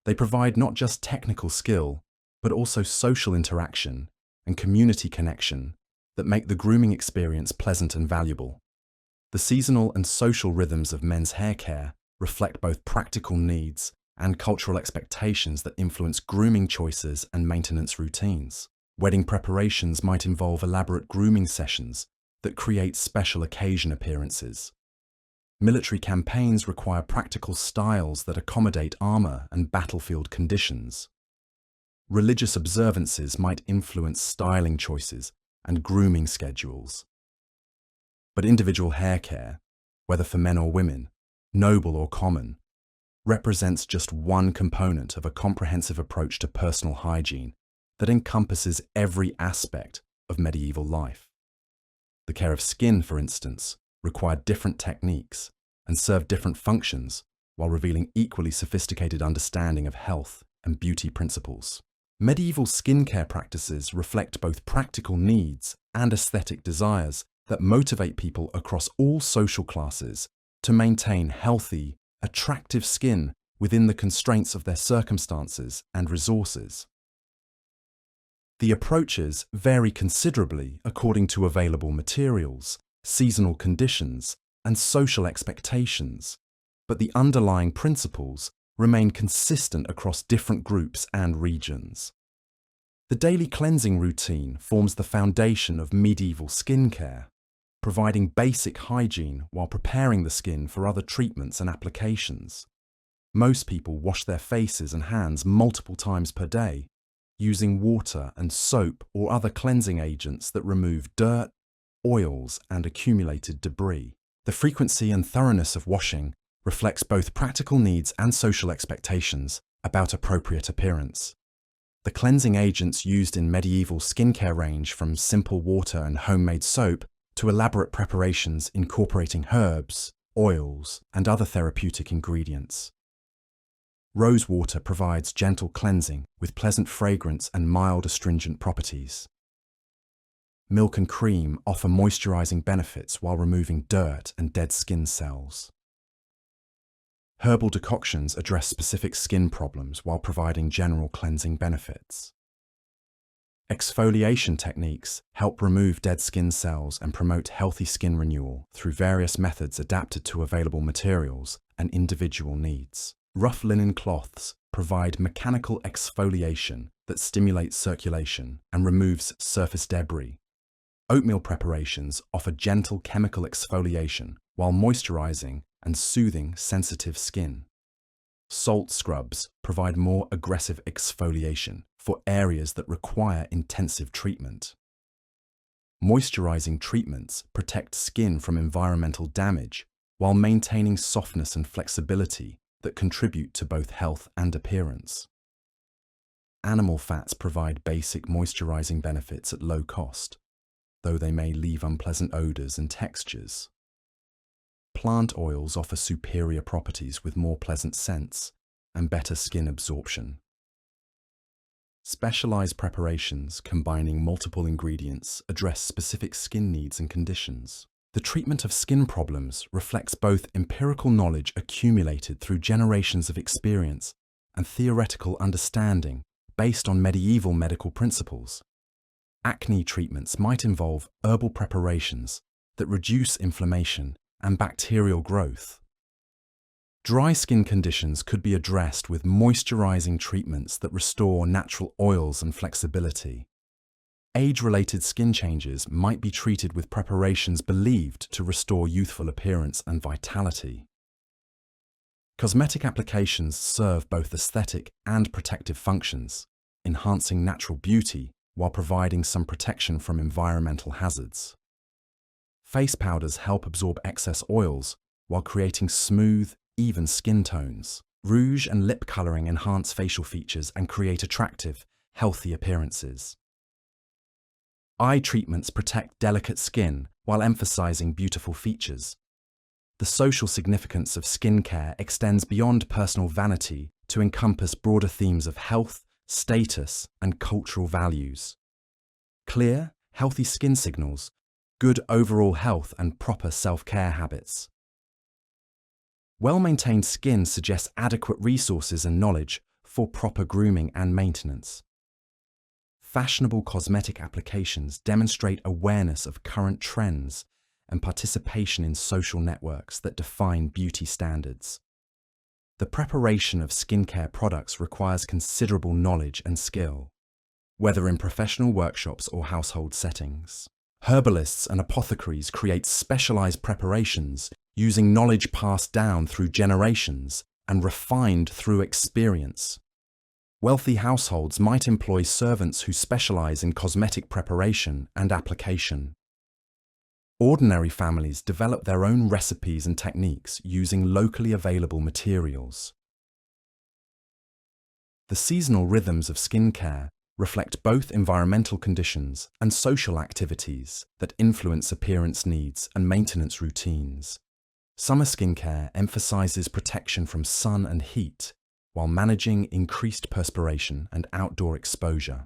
They provide not just technical skill, but also social interaction and community connection that make the grooming experience pleasant and valuable. The seasonal and social rhythms of men's hair care reflect both practical needs and cultural expectations that influence grooming choices and maintenance routines. Wedding preparations might involve elaborate grooming sessions that create special occasion appearances. Military campaigns require practical styles that accommodate armor and battlefield conditions. Religious observances might influence styling choices and grooming schedules. But individual hair care, whether for men or women, noble or common, represents just one component of a comprehensive approach to personal hygiene that encompasses every aspect of medieval life. The care of skin, for instance, required different techniques and served different functions while revealing equally sophisticated understanding of health and beauty principles. Medieval skincare practices reflect both practical needs and aesthetic desires that motivate people across all social classes to maintain healthy, attractive skin within the constraints of their circumstances and resources. The approaches vary considerably according to available materials, seasonal conditions, and social expectations. but the underlying principles remain consistent across different groups and regions. The daily cleansing routine forms the foundation of medieval skincare, providing basic hygiene while preparing the skin for other treatments and applications. Most people wash their faces and hands multiple times per day, using water and soap or other cleansing agents that remove dirt, oils, and accumulated debris. The frequency and thoroughness of washing reflects both practical needs and social expectations about appropriate appearance. The cleansing agents used in medieval skincare range from simple water and homemade soap to elaborate preparations incorporating herbs, oils, and other therapeutic ingredients. Rose water provides gentle cleansing with pleasant fragrance and mild astringent properties. Milk and cream offer moisturizing benefits while removing dirt and dead skin cells. Herbal decoctions address specific skin problems while providing general cleansing benefits. Exfoliation techniques help remove dead skin cells and promote healthy skin renewal through various methods adapted to available materials and individual needs. Rough linen cloths provide mechanical exfoliation that stimulates circulation and removes surface debris. Oatmeal preparations offer gentle chemical exfoliation while moisturizing and soothing sensitive skin. Salt scrubs provide more aggressive exfoliation for areas that require intensive treatment. Moisturizing treatments protect skin from environmental damage while maintaining softness and flexibility that contribute to both health and appearance. Animal fats provide basic moisturizing benefits at low cost, though they may leave unpleasant odors and textures. Plant oils offer superior properties with more pleasant scents and better skin absorption. Specialized preparations combining multiple ingredients address specific skin needs and conditions. The treatment of skin problems reflects both empirical knowledge accumulated through generations of experience and theoretical understanding based on medieval medical principles. Acne treatments might involve herbal preparations that reduce inflammation and bacterial growth. Dry skin conditions could be addressed with moisturizing treatments that restore natural oils and flexibility. Age-related skin changes might be treated with preparations believed to restore youthful appearance and vitality. Cosmetic applications serve both aesthetic and protective functions, enhancing natural beauty while providing some protection from environmental hazards. Face powders help absorb excess oils while creating smooth, even skin tones. Rouge and lip coloring enhance facial features and create attractive, healthy appearances. Eye treatments protect delicate skin while emphasizing beautiful features. The social significance of skincare extends beyond personal vanity to encompass broader themes of health, status, and cultural values. Clear, healthy skin signals, good overall health, and proper self-care habits. Well-maintained skin suggests adequate resources and knowledge for proper grooming and maintenance. Fashionable cosmetic applications demonstrate awareness of current trends and participation in social networks that define beauty standards. The preparation of skincare products requires considerable knowledge and skill, whether in professional workshops or household settings. Herbalists and apothecaries create specialized preparations using knowledge passed down through generations and refined through experience. Wealthy households might employ servants who specialize in cosmetic preparation and application. Ordinary families develop their own recipes and techniques using locally available materials. The seasonal rhythms of skincare reflect both environmental conditions and social activities that influence appearance needs and maintenance routines. Summer skincare emphasizes protection from sun and heat, while managing increased perspiration and outdoor exposure.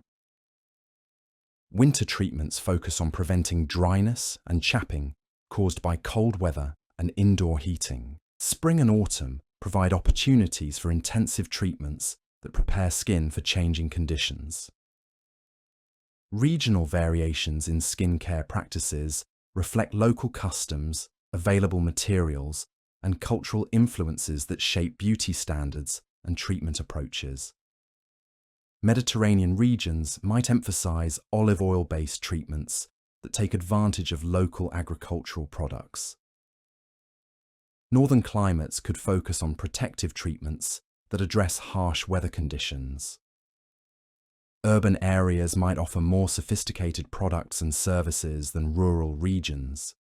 Winter treatments focus on preventing dryness and chapping caused by cold weather and indoor heating. Spring and autumn provide opportunities for intensive treatments that prepare skin for changing conditions. Regional variations in skincare practices reflect local customs, available materials, and cultural influences that shape beauty standards and treatment approaches. Mediterranean regions might emphasize olive oil-based treatments that take advantage of local agricultural products. Northern climates could focus on protective treatments that address harsh weather conditions. Urban areas might offer more sophisticated products and services than rural regions.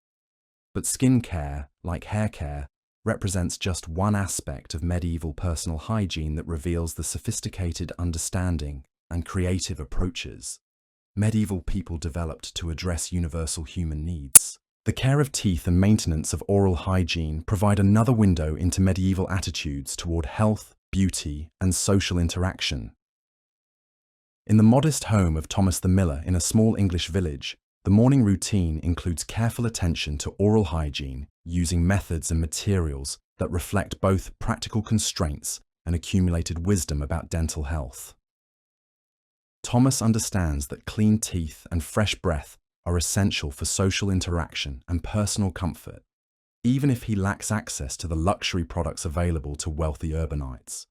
But skin care, like hair care, represents just one aspect of medieval personal hygiene that reveals the sophisticated understanding and creative approaches medieval people developed to address universal human needs. The care of teeth and maintenance of oral hygiene provide another window into medieval attitudes toward health, beauty, and social interaction. In the modest home of Thomas the Miller in a small English village, the morning routine includes careful attention to oral hygiene, using methods and materials that reflect both practical constraints and accumulated wisdom about dental health. Thomas understands that clean teeth and fresh breath are essential for social interaction and personal comfort, even if he lacks access to the luxury products available to wealthy urbanites.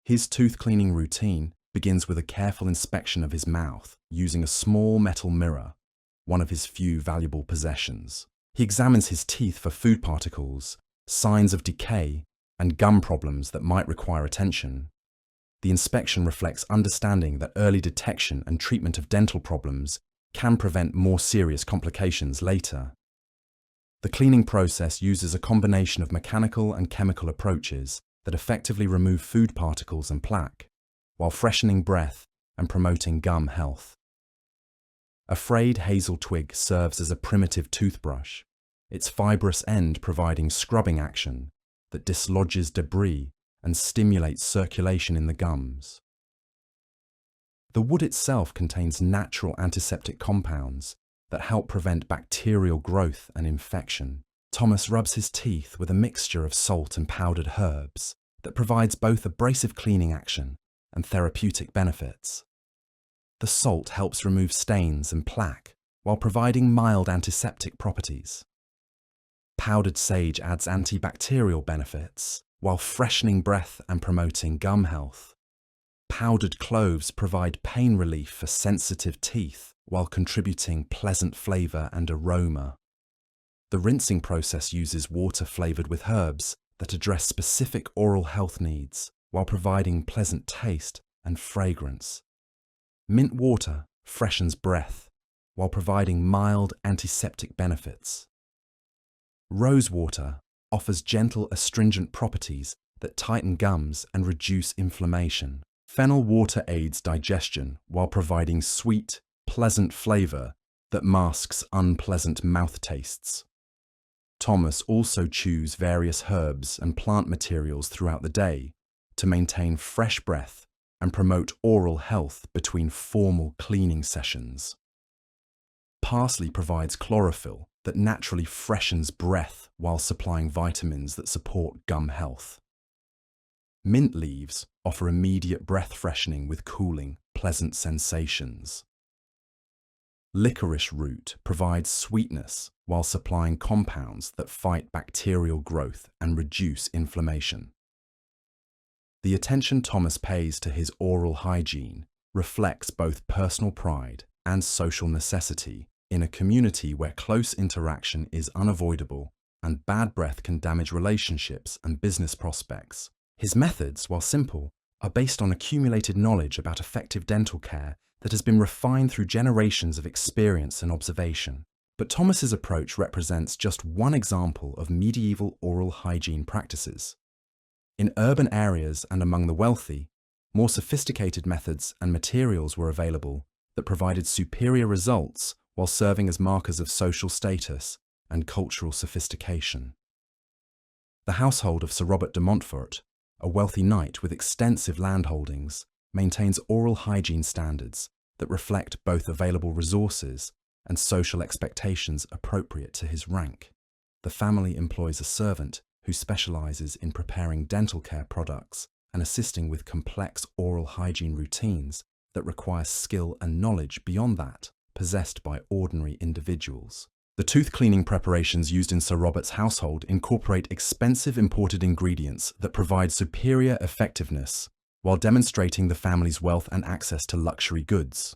His tooth cleaning routine begins with a careful inspection of his mouth using a small metal mirror, one of his few valuable possessions. He examines his teeth for food particles, signs of decay, and gum problems that might require attention. The inspection reflects understanding that early detection and treatment of dental problems can prevent more serious complications later. The cleaning process uses a combination of mechanical and chemical approaches that effectively remove food particles and plaque, while freshening breath and promoting gum health. A frayed hazel twig serves as a primitive toothbrush, its fibrous end providing scrubbing action that dislodges debris and stimulates circulation in the gums. The wood itself contains natural antiseptic compounds that help prevent bacterial growth and infection. Thomas rubs his teeth with a mixture of salt and powdered herbs that provides both abrasive cleaning action and therapeutic benefits. The salt helps remove stains and plaque while providing mild antiseptic properties. Powdered sage adds antibacterial benefits while freshening breath and promoting gum health. Powdered cloves provide pain relief for sensitive teeth while contributing pleasant flavor and aroma. The rinsing process uses water flavored with herbs that address specific oral health needs while providing pleasant taste and fragrance. Mint water freshens breath while providing mild antiseptic benefits. Rose water offers gentle astringent properties that tighten gums and reduce inflammation. Fennel water aids digestion while providing sweet, pleasant flavor that masks unpleasant mouth tastes. Thomas also chews various herbs and plant materials throughout the day to maintain fresh breath and promote oral health between formal cleaning sessions. Parsley provides chlorophyll that naturally freshens breath while supplying vitamins that support gum health. Mint leaves offer immediate breath freshening with cooling, pleasant sensations. Licorice root provides sweetness while supplying compounds that fight bacterial growth and reduce inflammation. The attention Thomas pays to his oral hygiene reflects both personal pride and social necessity in a community where close interaction is unavoidable and bad breath can damage relationships and business prospects. His methods, while simple, are based on accumulated knowledge about effective dental care that has been refined through generations of experience and observation. But Thomas's approach represents just one example of medieval oral hygiene practices. In urban areas and among the wealthy, more sophisticated methods and materials were available that provided superior results while serving as markers of social status and cultural sophistication. The household of Sir Robert de Montfort, a wealthy knight with extensive landholdings, maintains oral hygiene standards that reflect both available resources and social expectations appropriate to his rank. The family employs a servant who specializes in preparing dental care products and assisting with complex oral hygiene routines that require skill and knowledge beyond that possessed by ordinary individuals. The tooth cleaning preparations used in Sir Robert's household incorporate expensive imported ingredients that provide superior effectiveness while demonstrating the family's wealth and access to luxury goods.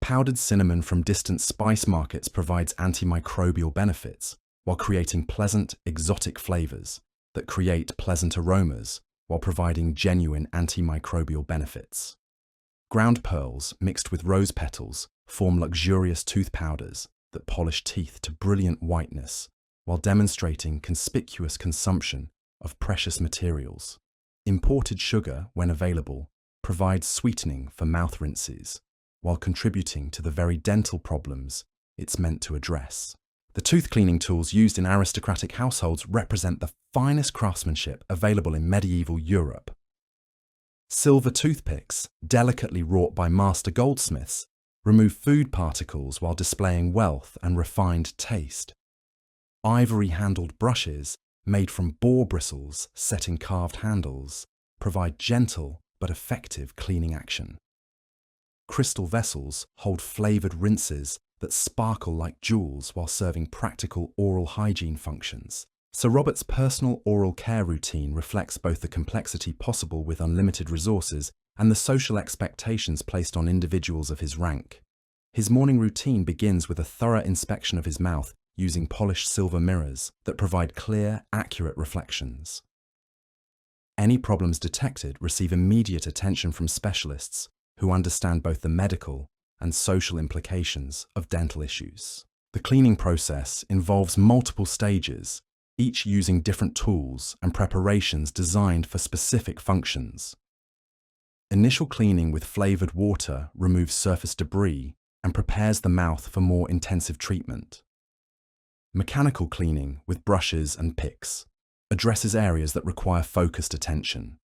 Powdered cinnamon from distant spice markets provides antimicrobial benefits while creating pleasant, exotic flavors that create pleasant aromas while providing genuine antimicrobial benefits. Ground pearls mixed with rose petals form luxurious tooth powders that polish teeth to brilliant whiteness while demonstrating conspicuous consumption of precious materials. Imported sugar, when available, provides sweetening for mouth rinses while contributing to the very dental problems it's meant to address. The tooth cleaning tools used in aristocratic households represent the finest craftsmanship available in medieval Europe. Silver toothpicks, delicately wrought by master goldsmiths, remove food particles while displaying wealth and refined taste. Ivory-handled brushes, made from boar bristles set in carved handles, provide gentle but effective cleaning action. Crystal vessels hold flavored rinses that sparkle like jewels while serving practical oral hygiene functions. Sir Robert's personal oral care routine reflects both the complexity possible with unlimited resources and the social expectations placed on individuals of his rank. His morning routine begins with a thorough inspection of his mouth using polished silver mirrors that provide clear, accurate reflections. Any problems detected receive immediate attention from specialists who understand both the medical and social implications of dental issues. The cleaning process involves multiple stages, each using different tools and preparations designed for specific functions. Initial cleaning with flavored water removes surface debris and prepares the mouth for more intensive treatment. Mechanical cleaning with brushes and picks addresses areas that require focused attention.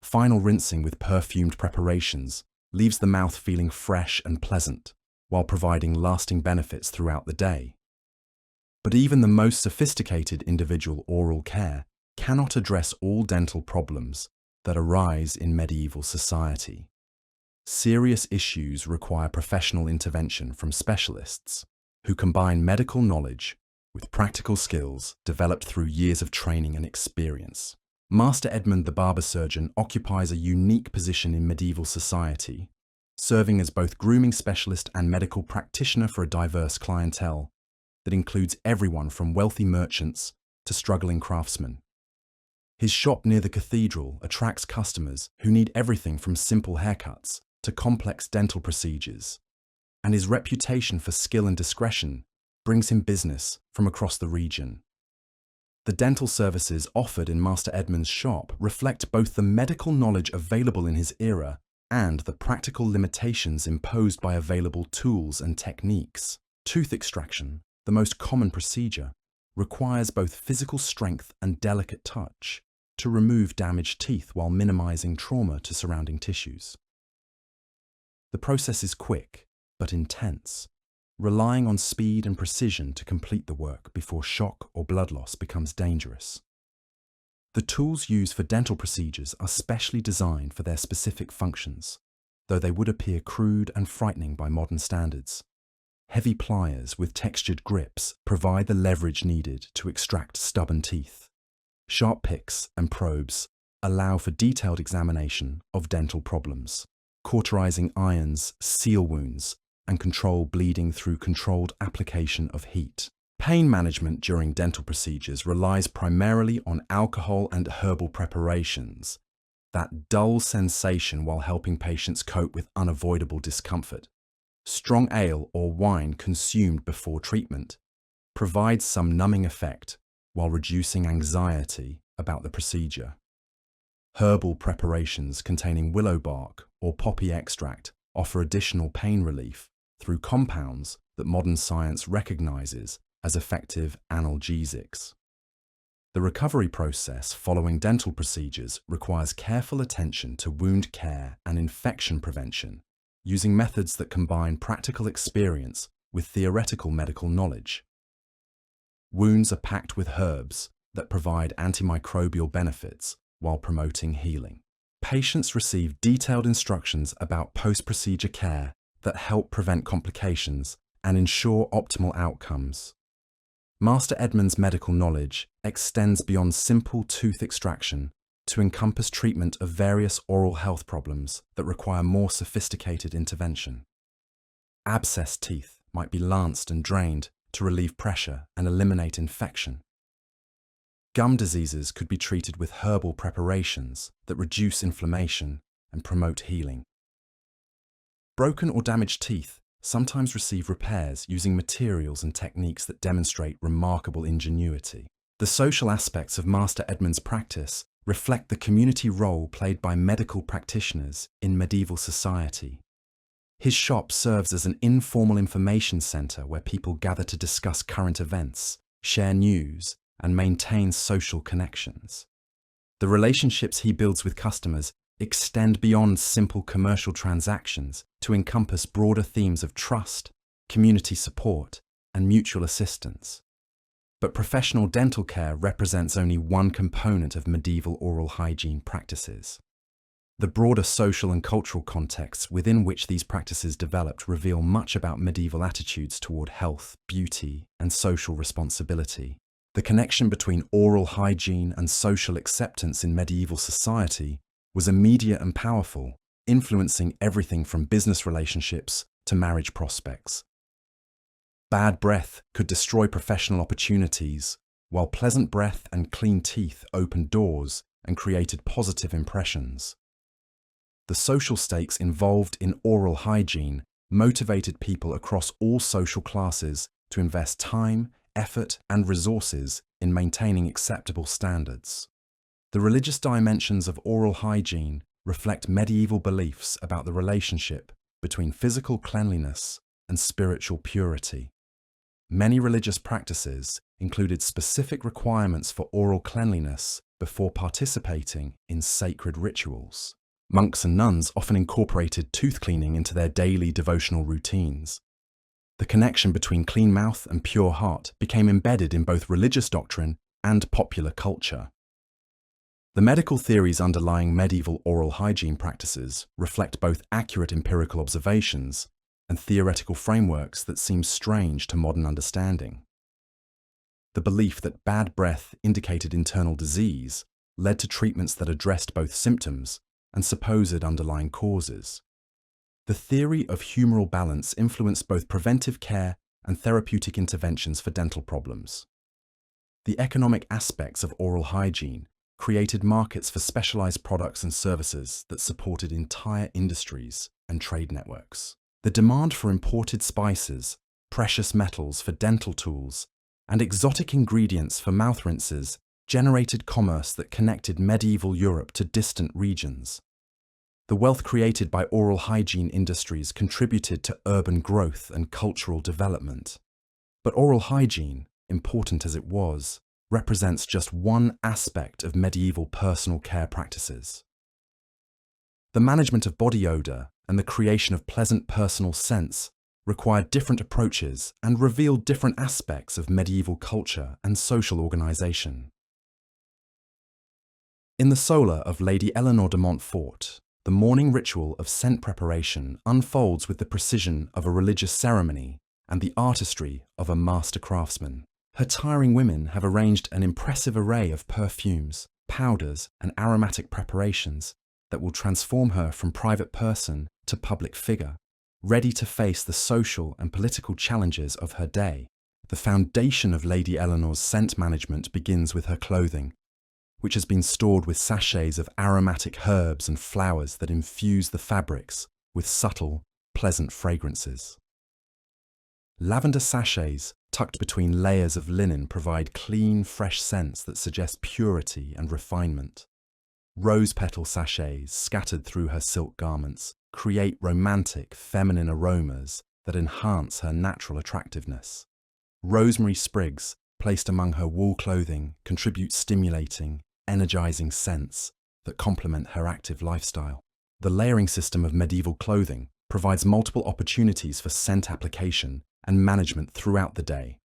Final rinsing with perfumed preparations leaves the mouth feeling fresh and pleasant, while providing lasting benefits throughout the day. But even the most sophisticated individual oral care cannot address all dental problems that arise in medieval society. Serious issues require professional intervention from specialists who combine medical knowledge with practical skills developed through years of training and experience. Master Edmund the barber surgeon occupies a unique position in medieval society, serving as both grooming specialist and medical practitioner for a diverse clientele that includes everyone from wealthy merchants to struggling craftsmen. His shop near the cathedral attracts customers who need everything from simple haircuts to complex dental procedures, and his reputation for skill and discretion brings him business from across the region. The dental services offered in Master Edmund's shop reflect both the medical knowledge available in his era and the practical limitations imposed by available tools and techniques. Tooth extraction, the most common procedure, requires both physical strength and delicate touch to remove damaged teeth while minimizing trauma to surrounding tissues. The process is quick but intense, relying on speed and precision to complete the work before shock or blood loss becomes dangerous. The tools used for dental procedures are specially designed for their specific functions, though they would appear crude and frightening by modern standards. Heavy pliers with textured grips provide the leverage needed to extract stubborn teeth. Sharp picks and probes allow for detailed examination of dental problems. Cauterizing irons seal wounds and control bleeding through controlled application of heat. Pain management during dental procedures relies primarily on alcohol and herbal preparations, that dull sensation while helping patients cope with unavoidable discomfort. Strong ale or wine consumed before treatment provides some numbing effect while reducing anxiety about the procedure. Herbal preparations containing willow bark or poppy extract offer additional pain relief through compounds that modern science recognizes as effective analgesics. The recovery process following dental procedures requires careful attention to wound care and infection prevention, using methods that combine practical experience with theoretical medical knowledge. Wounds are packed with herbs that provide antimicrobial benefits while promoting healing. Patients receive detailed instructions about post-procedure care that help prevent complications and ensure optimal outcomes. Master Edmund's medical knowledge extends beyond simple tooth extraction to encompass treatment of various oral health problems that require more sophisticated intervention. Abscessed teeth might be lanced and drained to relieve pressure and eliminate infection. Gum diseases could be treated with herbal preparations that reduce inflammation and promote healing. Broken or damaged teeth sometimes receive repairs using materials and techniques that demonstrate remarkable ingenuity. The social aspects of Master Edmund's practice reflect the community role played by medical practitioners in medieval society. His shop serves as an informal information centre where people gather to discuss current events, share news, and maintain social connections. The relationships he builds with customers extend beyond simple commercial transactions to encompass broader themes of trust, community support, and mutual assistance. But professional dental care represents only one component of medieval oral hygiene practices. The broader social and cultural contexts within which these practices developed reveal much about medieval attitudes toward health, beauty, and social responsibility. The connection between oral hygiene and social acceptance in medieval society was immediate and powerful, influencing everything from business relationships to marriage prospects. Bad breath could destroy professional opportunities, while pleasant breath and clean teeth opened doors and created positive impressions. The social stakes involved in oral hygiene motivated people across all social classes to invest time, effort, and resources in maintaining acceptable standards. The religious dimensions of oral hygiene reflect medieval beliefs about the relationship between physical cleanliness and spiritual purity. Many religious practices included specific requirements for oral cleanliness before participating in sacred rituals. Monks and nuns often incorporated tooth cleaning into their daily devotional routines. The connection between clean mouth and pure heart became embedded in both religious doctrine and popular culture. The medical theories underlying medieval oral hygiene practices reflect both accurate empirical observations and theoretical frameworks that seem strange to modern understanding. The belief that bad breath indicated internal disease led to treatments that addressed both symptoms and supposed underlying causes. The theory of humoral balance influenced both preventive care and therapeutic interventions for dental problems. The economic aspects of oral hygiene created markets for specialized products and services that supported entire industries and trade networks. The demand for imported spices, precious metals for dental tools, and exotic ingredients for mouth rinses generated commerce that connected medieval Europe to distant regions. The wealth created by oral hygiene industries contributed to urban growth and cultural development. But oral hygiene, important as it was, represents just one aspect of medieval personal care practices. The management of body odor and the creation of pleasant personal scents required different approaches and revealed different aspects of medieval culture and social organization. In the solar of Lady Eleanor de Montfort, the morning ritual of scent preparation unfolds with the precision of a religious ceremony and the artistry of a master craftsman. Her tiring women have arranged an impressive array of perfumes, powders, and aromatic preparations that will transform her from private person to public figure, ready to face the social and political challenges of her day. The foundation of Lady Eleanor's scent management begins with her clothing, which has been stored with sachets of aromatic herbs and flowers that infuse the fabrics with subtle, pleasant fragrances. Lavender sachets tucked between layers of linen provide clean, fresh scents that suggest purity and refinement. Rose petal sachets scattered through her silk garments create romantic, feminine aromas that enhance her natural attractiveness. Rosemary sprigs placed among her wool clothing contribute stimulating, energizing scents that complement her active lifestyle. The layering system of medieval clothing provides multiple opportunities for scent application and management throughout the day.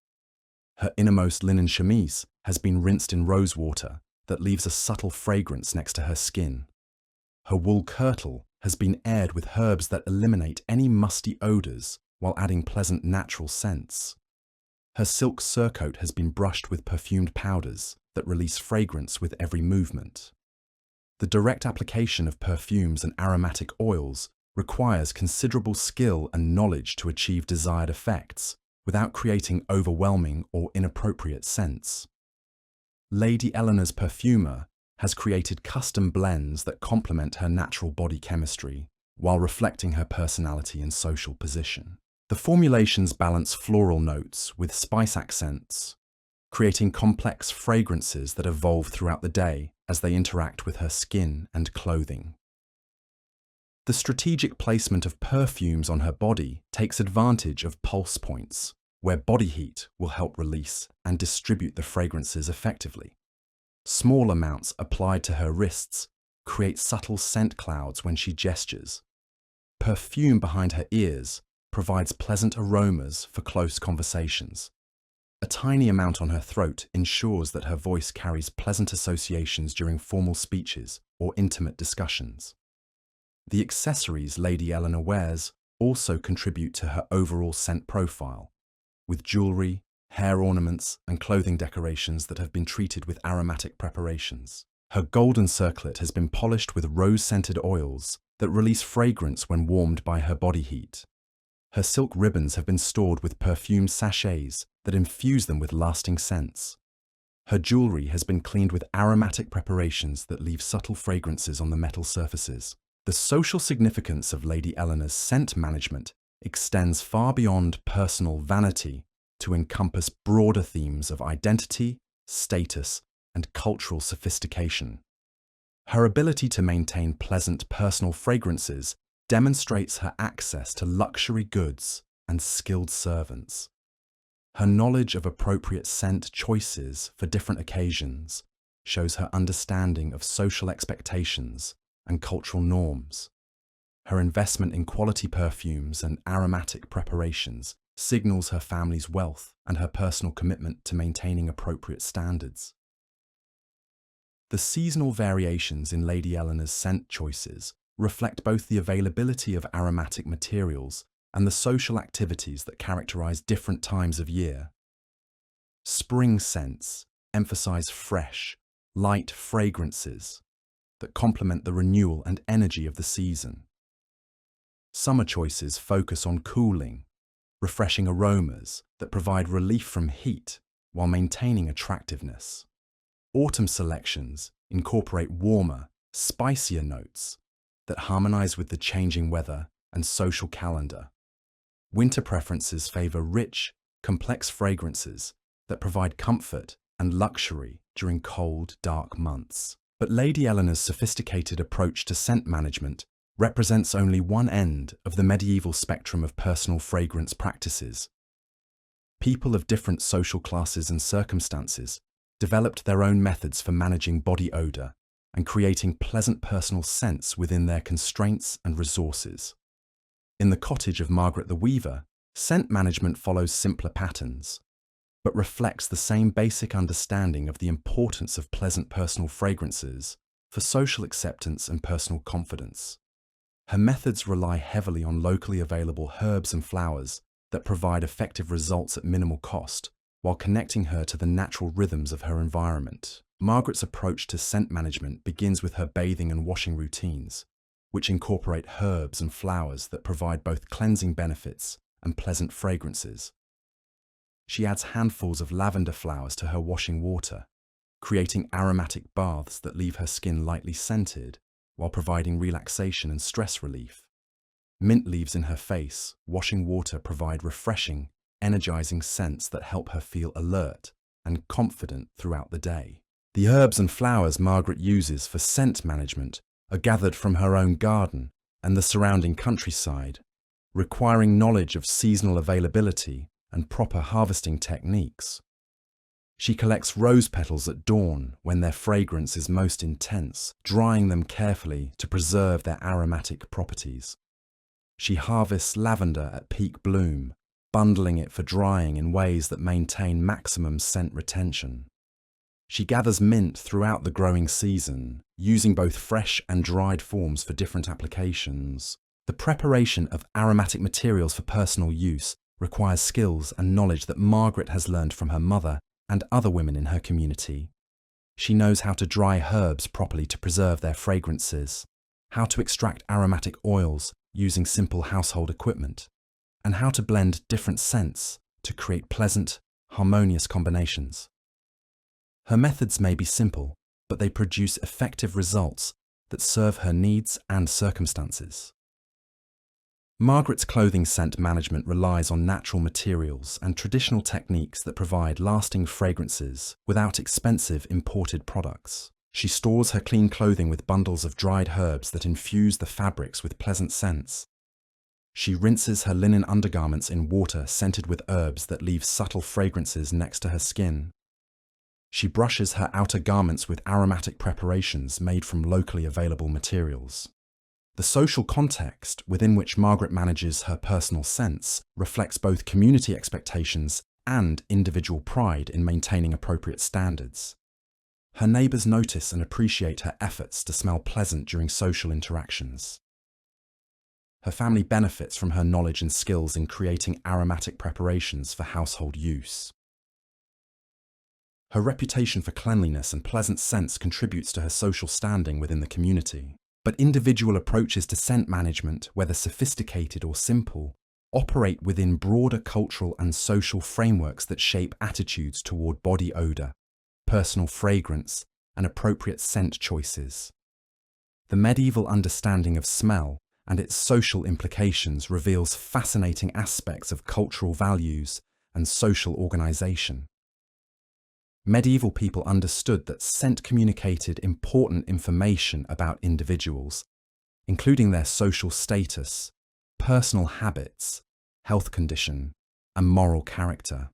Her innermost linen chemise has been rinsed in rose water that leaves a subtle fragrance next to her skin. Her wool kirtle has been aired with herbs that eliminate any musty odors while adding pleasant natural scents. Her silk surcoat has been brushed with perfumed powders that release fragrance with every movement. The direct application of perfumes and aromatic oils requires considerable skill and knowledge to achieve desired effects without creating overwhelming or inappropriate scents. Lady Eleanor's perfumer has created custom blends that complement her natural body chemistry while reflecting her personality and social position. The formulations balance floral notes with spice accents, creating complex fragrances that evolve throughout the day as they interact with her skin and clothing. The strategic placement of perfumes on her body takes advantage of pulse points, where body heat will help release and distribute the fragrances effectively. Small amounts applied to her wrists create subtle scent clouds when she gestures. Perfume behind her ears provides pleasant aromas for close conversations. A tiny amount on her throat ensures that her voice carries pleasant associations during formal speeches or intimate discussions. The accessories Lady Eleanor wears also contribute to her overall scent profile, with jewellery, hair ornaments, and clothing decorations that have been treated with aromatic preparations. Her golden circlet has been polished with rose-scented oils that release fragrance when warmed by her body heat. Her silk ribbons have been stored with perfume sachets that infuse them with lasting scents. Her jewellery has been cleaned with aromatic preparations that leave subtle fragrances on the metal surfaces. The social significance of Lady Eleanor's scent management extends far beyond personal vanity to encompass broader themes of identity, status, and cultural sophistication. Her ability to maintain pleasant personal fragrances demonstrates her access to luxury goods and skilled servants. Her knowledge of appropriate scent choices for different occasions shows her understanding of social expectations and cultural norms. Her investment in quality perfumes and aromatic preparations signals her family's wealth and her personal commitment to maintaining appropriate standards. The seasonal variations in Lady Eleanor's scent choices reflect both the availability of aromatic materials and the social activities that characterize different times of year. Spring scents emphasize fresh, light fragrances that complement the renewal and energy of the season. Summer choices focus on cooling, refreshing aromas that provide relief from heat while maintaining attractiveness. Autumn selections incorporate warmer, spicier notes that harmonize with the changing weather and social calendar. Winter preferences favor rich, complex fragrances that provide comfort and luxury during cold, dark months. But Lady Eleanor's sophisticated approach to scent management represents only one end of the medieval spectrum of personal fragrance practices. People of different social classes and circumstances developed their own methods for managing body odor and creating pleasant personal scents within their constraints and resources. In the cottage of Margaret the Weaver, scent management follows simpler patterns, but reflects the same basic understanding of the importance of pleasant personal fragrances for social acceptance and personal confidence. Her methods rely heavily on locally available herbs and flowers that provide effective results at minimal cost, while connecting her to the natural rhythms of her environment. Margaret's approach to scent management begins with her bathing and washing routines, which incorporate herbs and flowers that provide both cleansing benefits and pleasant fragrances. She adds handfuls of lavender flowers to her washing water, creating aromatic baths that leave her skin lightly scented while providing relaxation and stress relief. Mint leaves in her face, washing water provide refreshing, energizing scents that help her feel alert and confident throughout the day. The herbs and flowers Margaret uses for scent management are gathered from her own garden and the surrounding countryside, requiring knowledge of seasonal availability and proper harvesting techniques. She collects rose petals at dawn when their fragrance is most intense, drying them carefully to preserve their aromatic properties. She harvests lavender at peak bloom, bundling it for drying in ways that maintain maximum scent retention. She gathers mint throughout the growing season, using both fresh and dried forms for different applications. The preparation of aromatic materials for personal use requires skills and knowledge that Margaret has learned from her mother and other women in her community. She knows how to dry herbs properly to preserve their fragrances, how to extract aromatic oils using simple household equipment, and how to blend different scents to create pleasant, harmonious combinations. Her methods may be simple, but they produce effective results that serve her needs and circumstances. Margaret's clothing scent management relies on natural materials and traditional techniques that provide lasting fragrances without expensive imported products. She stores her clean clothing with bundles of dried herbs that infuse the fabrics with pleasant scents. She rinses her linen undergarments in water scented with herbs that leave subtle fragrances next to her skin. She brushes her outer garments with aromatic preparations made from locally available materials. The social context within which Margaret manages her personal scents reflects both community expectations and individual pride in maintaining appropriate standards. Her neighbours notice and appreciate her efforts to smell pleasant during social interactions. Her family benefits from her knowledge and skills in creating aromatic preparations for household use. Her reputation for cleanliness and pleasant scents contributes to her social standing within the community. But individual approaches to scent management, whether sophisticated or simple, operate within broader cultural and social frameworks that shape attitudes toward body odour, personal fragrance, and appropriate scent choices. The medieval understanding of smell and its social implications reveals fascinating aspects of cultural values and social organisation. Medieval people understood that scent communicated important information about individuals, including their social status, personal habits, health condition, and moral character.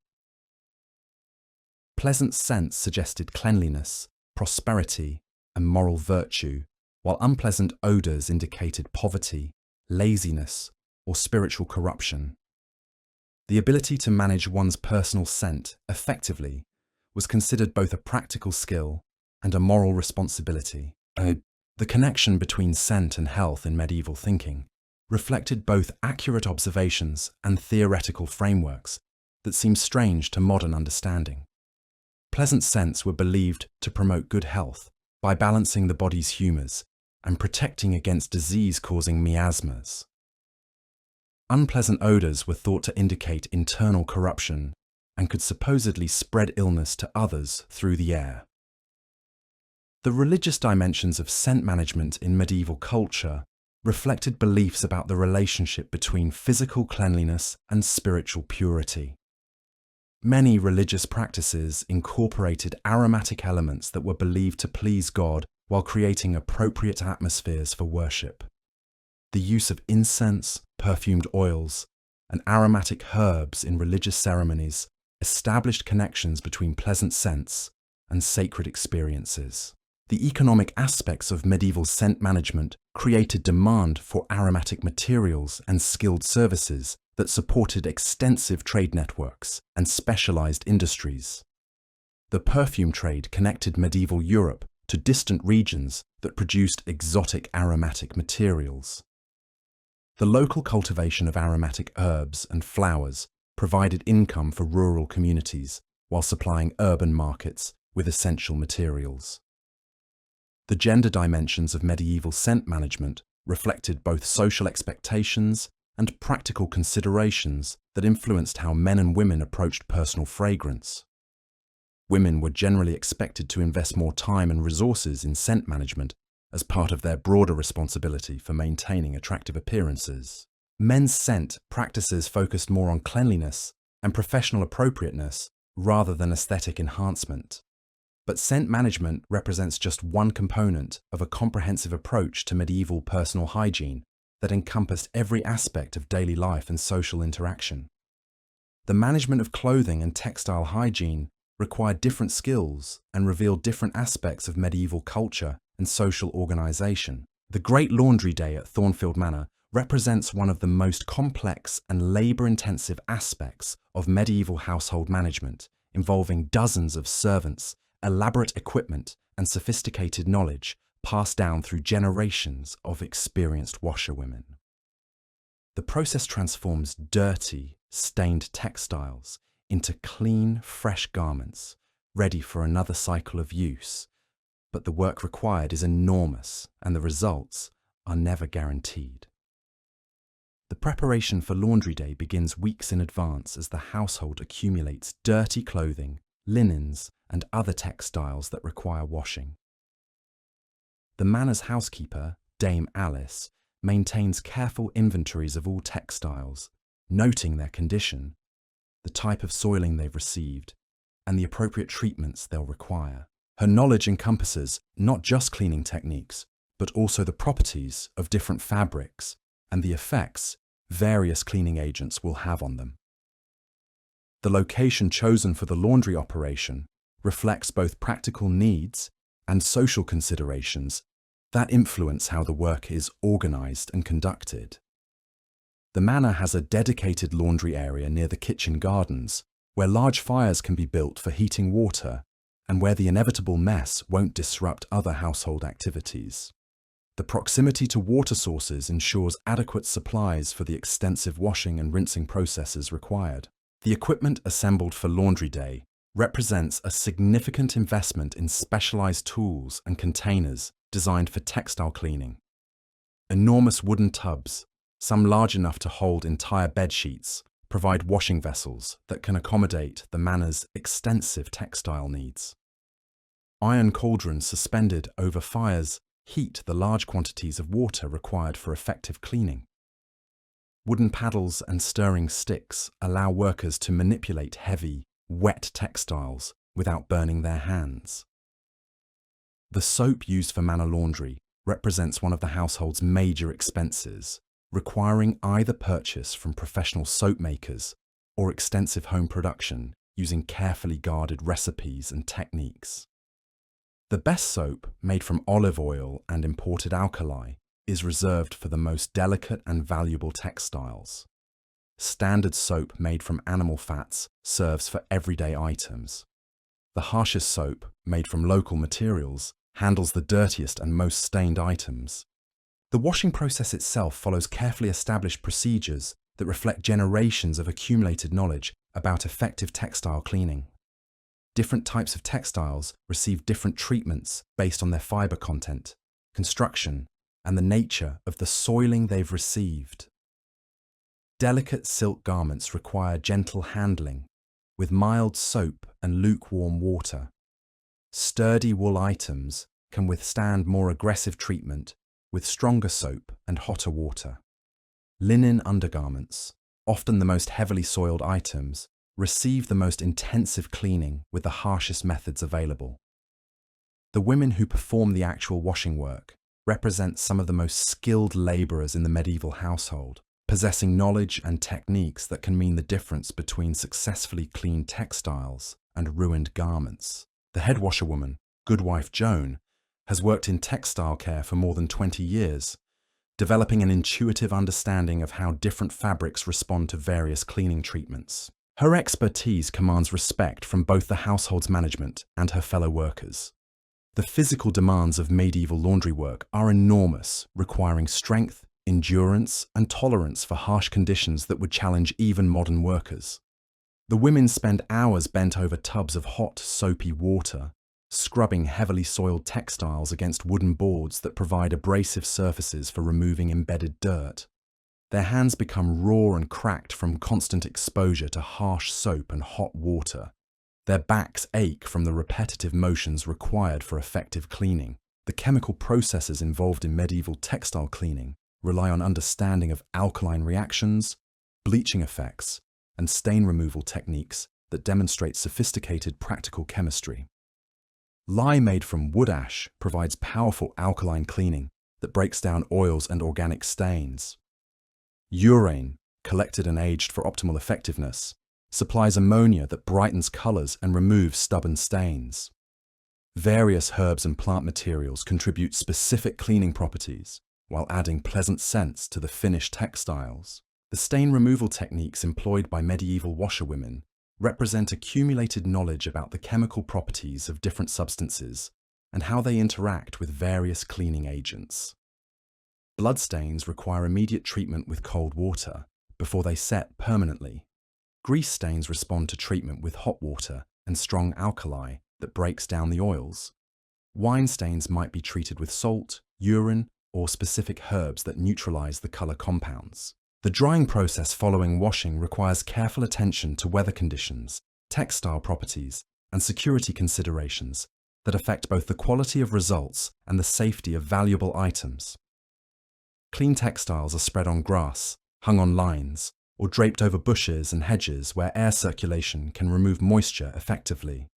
Pleasant scents suggested cleanliness, prosperity, and moral virtue, while unpleasant odours indicated poverty, laziness, or spiritual corruption. The ability to manage one's personal scent effectively was considered both a practical skill and a moral responsibility. The connection between scent and health in medieval thinking reflected both accurate observations and theoretical frameworks that seem strange to modern understanding. Pleasant scents were believed to promote good health by balancing the body's humours and protecting against disease-causing miasmas. Unpleasant odours were thought to indicate internal corruption and could supposedly spread illness to others through the air. The religious dimensions of scent management in medieval culture reflected beliefs about the relationship between physical cleanliness and spiritual purity. Many religious practices incorporated aromatic elements that were believed to please God while creating appropriate atmospheres for worship. The use of incense, perfumed oils, and aromatic herbs in religious ceremonies established connections between pleasant scents and sacred experiences. The economic aspects of medieval scent management created demand for aromatic materials and skilled services that supported extensive trade networks and specialized industries. The perfume trade connected medieval Europe to distant regions that produced exotic aromatic materials. The local cultivation of aromatic herbs and flowers provided income for rural communities while supplying urban markets with essential materials. The gender dimensions of medieval scent management reflected both social expectations and practical considerations that influenced how men and women approached personal fragrance. Women were generally expected to invest more time and resources in scent management as part of their broader responsibility for maintaining attractive appearances. Men's scent practices focused more on cleanliness and professional appropriateness rather than aesthetic enhancement. But scent management represents just one component of a comprehensive approach to medieval personal hygiene that encompassed every aspect of daily life and social interaction. The management of clothing and textile hygiene required different skills and revealed different aspects of medieval culture and social organisation. The Great Laundry Day at Thornfield Manor represents one of the most complex and labour-intensive aspects of medieval household management, involving dozens of servants, elaborate equipment, and sophisticated knowledge passed down through generations of experienced washerwomen. The process transforms dirty, stained textiles into clean, fresh garments, ready for another cycle of use. But the work required is enormous, and the results are never guaranteed. The preparation for laundry day begins weeks in advance as the household accumulates dirty clothing, linens, and other textiles that require washing. The manor's housekeeper, Dame Alice, maintains careful inventories of all textiles, noting their condition, the type of soiling they've received, and the appropriate treatments they'll require. Her knowledge encompasses not just cleaning techniques, but also the properties of different fabrics and the effects various cleaning agents will have on them. The location chosen for the laundry operation reflects both practical needs and social considerations that influence how the work is organized and conducted. The manor has a dedicated laundry area near the kitchen gardens, where large fires can be built for heating water and where the inevitable mess won't disrupt other household activities. The proximity to water sources ensures adequate supplies for the extensive washing and rinsing processes required. The equipment assembled for laundry day represents a significant investment in specialized tools and containers designed for textile cleaning. Enormous wooden tubs, some large enough to hold entire bed sheets, provide washing vessels that can accommodate the manor's extensive textile needs. Iron cauldrons suspended over fires heat the large quantities of water required for effective cleaning. Wooden paddles and stirring sticks allow workers to manipulate heavy, wet textiles without burning their hands. The soap used for manor laundry represents one of the household's major expenses, requiring either purchase from professional soap makers or extensive home production using carefully guarded recipes and techniques. The best soap, made from olive oil and imported alkali, is reserved for the most delicate and valuable textiles. Standard soap made from animal fats serves for everyday items. The harshest soap, made from local materials, handles the dirtiest and most stained items. The washing process itself follows carefully established procedures that reflect generations of accumulated knowledge about effective textile cleaning. Different types of textiles receive different treatments based on their fiber content, construction, and the nature of the soiling they've received. Delicate silk garments require gentle handling, with mild soap and lukewarm water. Sturdy wool items can withstand more aggressive treatment with stronger soap and hotter water. Linen undergarments, often the most heavily soiled items, receive the most intensive cleaning with the harshest methods available. The women who perform the actual washing work represent some of the most skilled labourers in the medieval household, possessing knowledge and techniques that can mean the difference between successfully cleaned textiles and ruined garments. The head washerwoman, Goodwife Joan, has worked in textile care for more than 20 years, developing an intuitive understanding of how different fabrics respond to various cleaning treatments. Her expertise commands respect from both the household's management and her fellow workers. The physical demands of medieval laundry work are enormous, requiring strength, endurance, and tolerance for harsh conditions that would challenge even modern workers. The women spend hours bent over tubs of hot, soapy water, scrubbing heavily soiled textiles against wooden boards that provide abrasive surfaces for removing embedded dirt. Their hands become raw and cracked from constant exposure to harsh soap and hot water. Their backs ache from the repetitive motions required for effective cleaning. The chemical processes involved in medieval textile cleaning rely on understanding of alkaline reactions, bleaching effects, and stain removal techniques that demonstrate sophisticated practical chemistry. Lye made from wood ash provides powerful alkaline cleaning that breaks down oils and organic stains. Urine, collected and aged for optimal effectiveness, supplies ammonia that brightens colours and removes stubborn stains. Various herbs and plant materials contribute specific cleaning properties while adding pleasant scents to the finished textiles. The stain removal techniques employed by medieval washerwomen represent accumulated knowledge about the chemical properties of different substances and how they interact with various cleaning agents. Bloodstains require immediate treatment with cold water before they set permanently Grease stains respond to treatment with hot water and strong alkali that breaks down the oils. Wine stains might be treated with salt, urine, or specific herbs that neutralize the color compounds. The drying process following washing requires careful attention to weather conditions, textile properties, and security considerations that affect both the quality of results and the safety of valuable items. Clean textiles are spread on grass, hung on lines, or draped over bushes and hedges where air circulation can remove moisture effectively.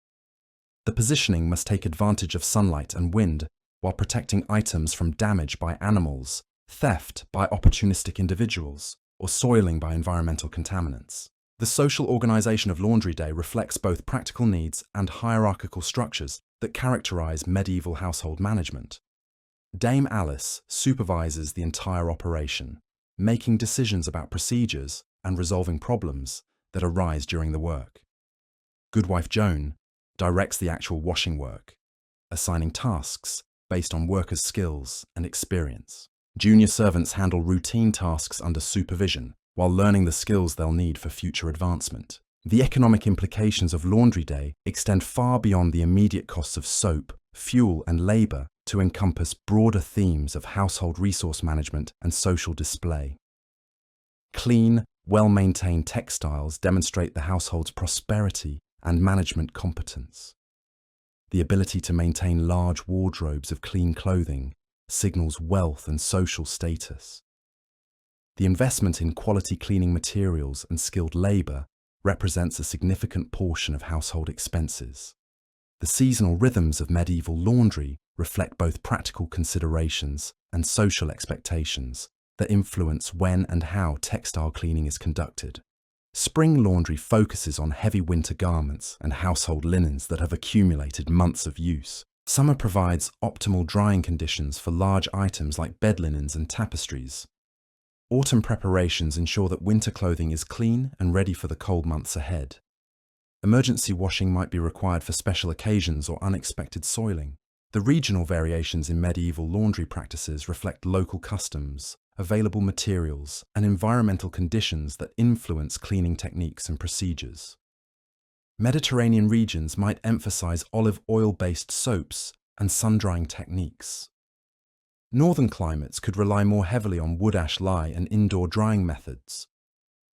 The positioning must take advantage of sunlight and wind while protecting items from damage by animals, theft by opportunistic individuals, or soiling by environmental contaminants. The social organization of Laundry Day reflects both practical needs and hierarchical structures that characterize medieval household management. Dame Alice supervises the entire operation, making decisions about procedures and resolving problems that arise during the work. Goodwife Joan directs the actual washing work, assigning tasks based on workers' skills and experience. Junior servants handle routine tasks under supervision while learning the skills they'll need for future advancement. The economic implications of Laundry Day extend far beyond the immediate costs of soap, fuel, and labor to encompass broader themes of household resource management and social display. Clean, well-maintained textiles demonstrate the household's prosperity and management competence. The ability to maintain large wardrobes of clean clothing signals wealth and social status. The investment in quality cleaning materials and skilled labor represents a significant portion of household expenses. The seasonal rhythms of medieval laundry reflect both practical considerations and social expectations that influence when and how textile cleaning is conducted. Spring laundry focuses on heavy winter garments and household linens that have accumulated months of use. Summer provides optimal drying conditions for large items like bed linens and tapestries. Autumn preparations ensure that winter clothing is clean and ready for the cold months ahead. Emergency washing might be required for special occasions or unexpected soiling. The regional variations in medieval laundry practices reflect local customs, available materials, and environmental conditions that influence cleaning techniques and procedures. Mediterranean regions might emphasize olive oil-based soaps and sun-drying techniques. Northern climates could rely more heavily on wood ash lye and indoor drying methods.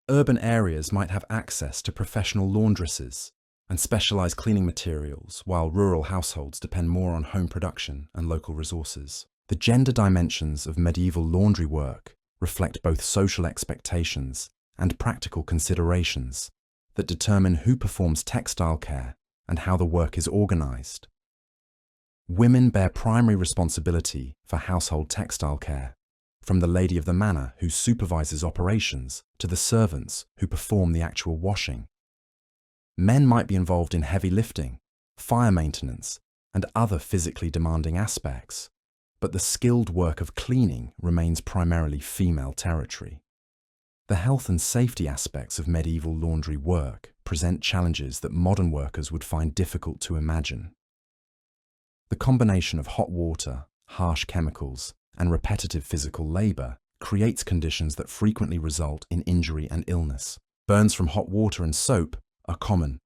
Urban areas might have access to professional laundresses and specialized cleaning materials, while rural households depend more on home production and local resources. The gender dimensions of medieval laundry work reflect both social expectations and practical considerations that determine who performs textile care and how the work is organized. Women bear primary responsibility for household textile care, from the lady of the manor who supervises operations to the servants who perform the actual washing. Men might be involved in heavy lifting, fire maintenance, and other physically demanding aspects, but the skilled work of cleaning remains primarily female territory. The health and safety aspects of medieval laundry work present challenges that modern workers would find difficult to imagine. The combination of hot water, harsh chemicals, and repetitive physical labor creates conditions that frequently result in injury and illness. Burns from hot water and soap are common.